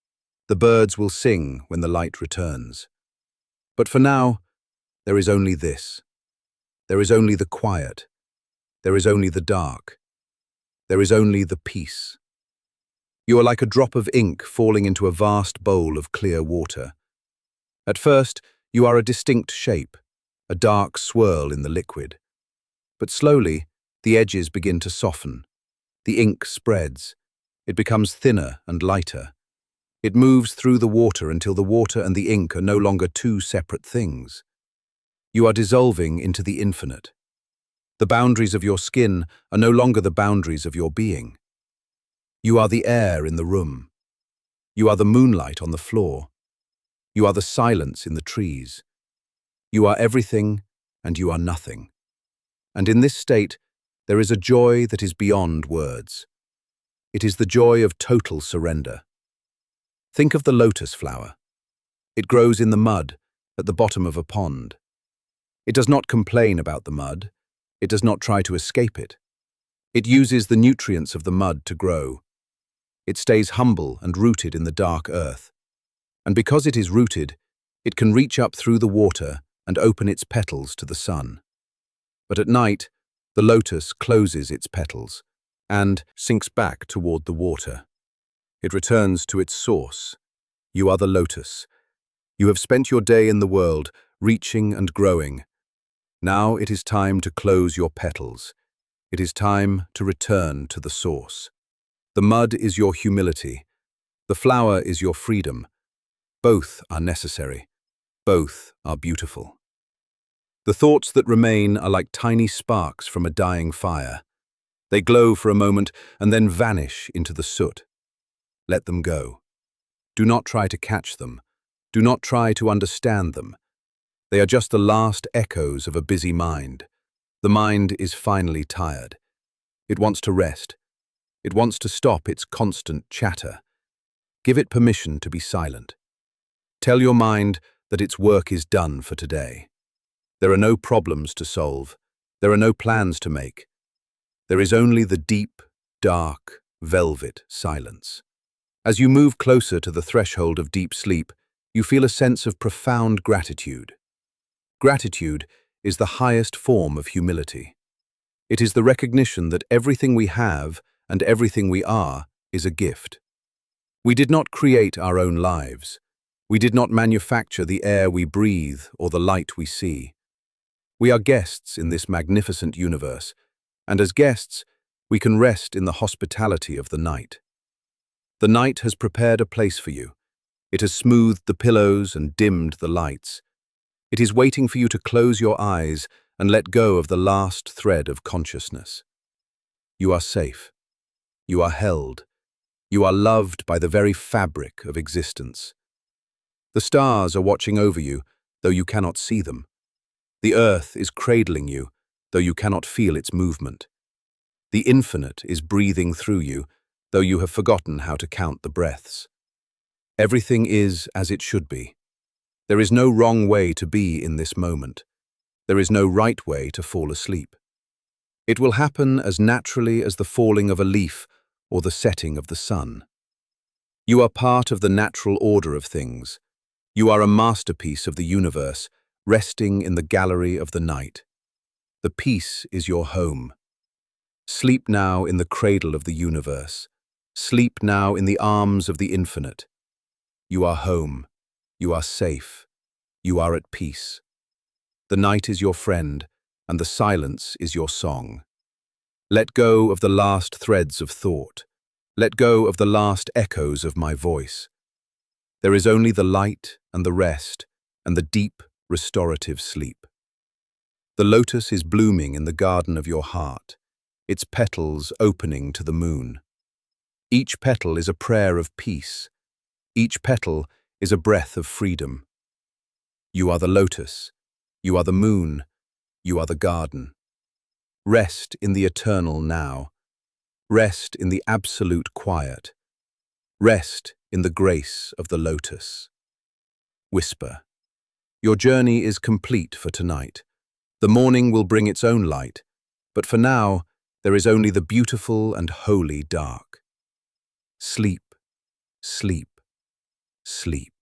The birds will sing when the light returns. But for now, there is only this. There is only the quiet. There is only the dark. There is only the peace. You are like a drop of ink falling into a vast bowl of clear water. At first, you are a distinct shape, a dark swirl in the liquid. But slowly, the edges begin to soften. The ink spreads. It becomes thinner and lighter. It moves through the water until the water and the ink are no longer two separate things. You are dissolving into the infinite. The boundaries of your skin are no longer the boundaries of your being. You are the air in the room. You are the moonlight on the floor. You are the silence in the trees. You are everything and you are nothing. And in this state, there is a joy that is beyond words. It is the joy of total surrender. Think of the lotus flower. It grows in the mud at the bottom of a pond. It does not complain about the mud. It does not try to escape it. It uses the nutrients of the mud to grow. It stays humble and rooted in the dark earth. And because it is rooted, it can reach up through the water and open its petals to the sun. But at night, the lotus closes its petals and sinks back toward the water. It returns to its source. You are the lotus. You have spent your day in the world, reaching and growing. Now it is time to close your petals. It is time to return to the source. The mud is your humility. The flower is your freedom. Both are necessary. Both are beautiful. The thoughts that remain are like tiny sparks from a dying fire. They glow for a moment and then vanish into the soot. Let them go. Do not try to catch them. Do not try to understand them. They are just the last echoes of a busy mind. The mind is finally tired. It wants to rest. It wants to stop its constant chatter. Give it permission to be silent. Tell your mind that its work is done for today. There are no problems to solve. There are no plans to make. There is only the deep, dark, velvet silence. As you move closer to the threshold of deep sleep, you feel a sense of profound gratitude. Gratitude is the highest form of humility. It is the recognition that everything we have and everything we are is a gift. We did not create our own lives. We did not manufacture the air we breathe or the light we see. We are guests in this magnificent universe, and as guests, we can rest in the hospitality of the night. The night has prepared a place for you. It has smoothed the pillows and dimmed the lights. It is waiting for you to close your eyes and let go of the last thread of consciousness. You are safe. You are held. You are loved by the very fabric of existence. The stars are watching over you, though you cannot see them. The earth is cradling you, though you cannot feel its movement. The infinite is breathing through you, though you have forgotten how to count the breaths. Everything is as it should be. There is no wrong way to be in this moment. There is no right way to fall asleep. It will happen as naturally as the falling of a leaf or the setting of the sun. You are part of the natural order of things. You are a masterpiece of the universe, resting in the gallery of the night. The peace is your home. Sleep now in the cradle of the universe. Sleep now in the arms of the infinite. You are home. You are safe. You are at peace. The night is your friend, and the silence is your song. Let go of the last threads of thought. Let go of the last echoes of my voice. There is only the light and the rest, and the deep, restorative sleep. The lotus is blooming in the garden of your heart, its petals opening to the moon. Each petal is a prayer of peace. Each petal is a breath of freedom. You are the lotus. You are the moon. You are the garden. Rest in the eternal now. Rest in the absolute quiet. Rest in the grace of the lotus. Whisper. Your journey is complete for tonight. The morning will bring its own light, but for now, there is only the beautiful and holy dark. Sleep, sleep, sleep.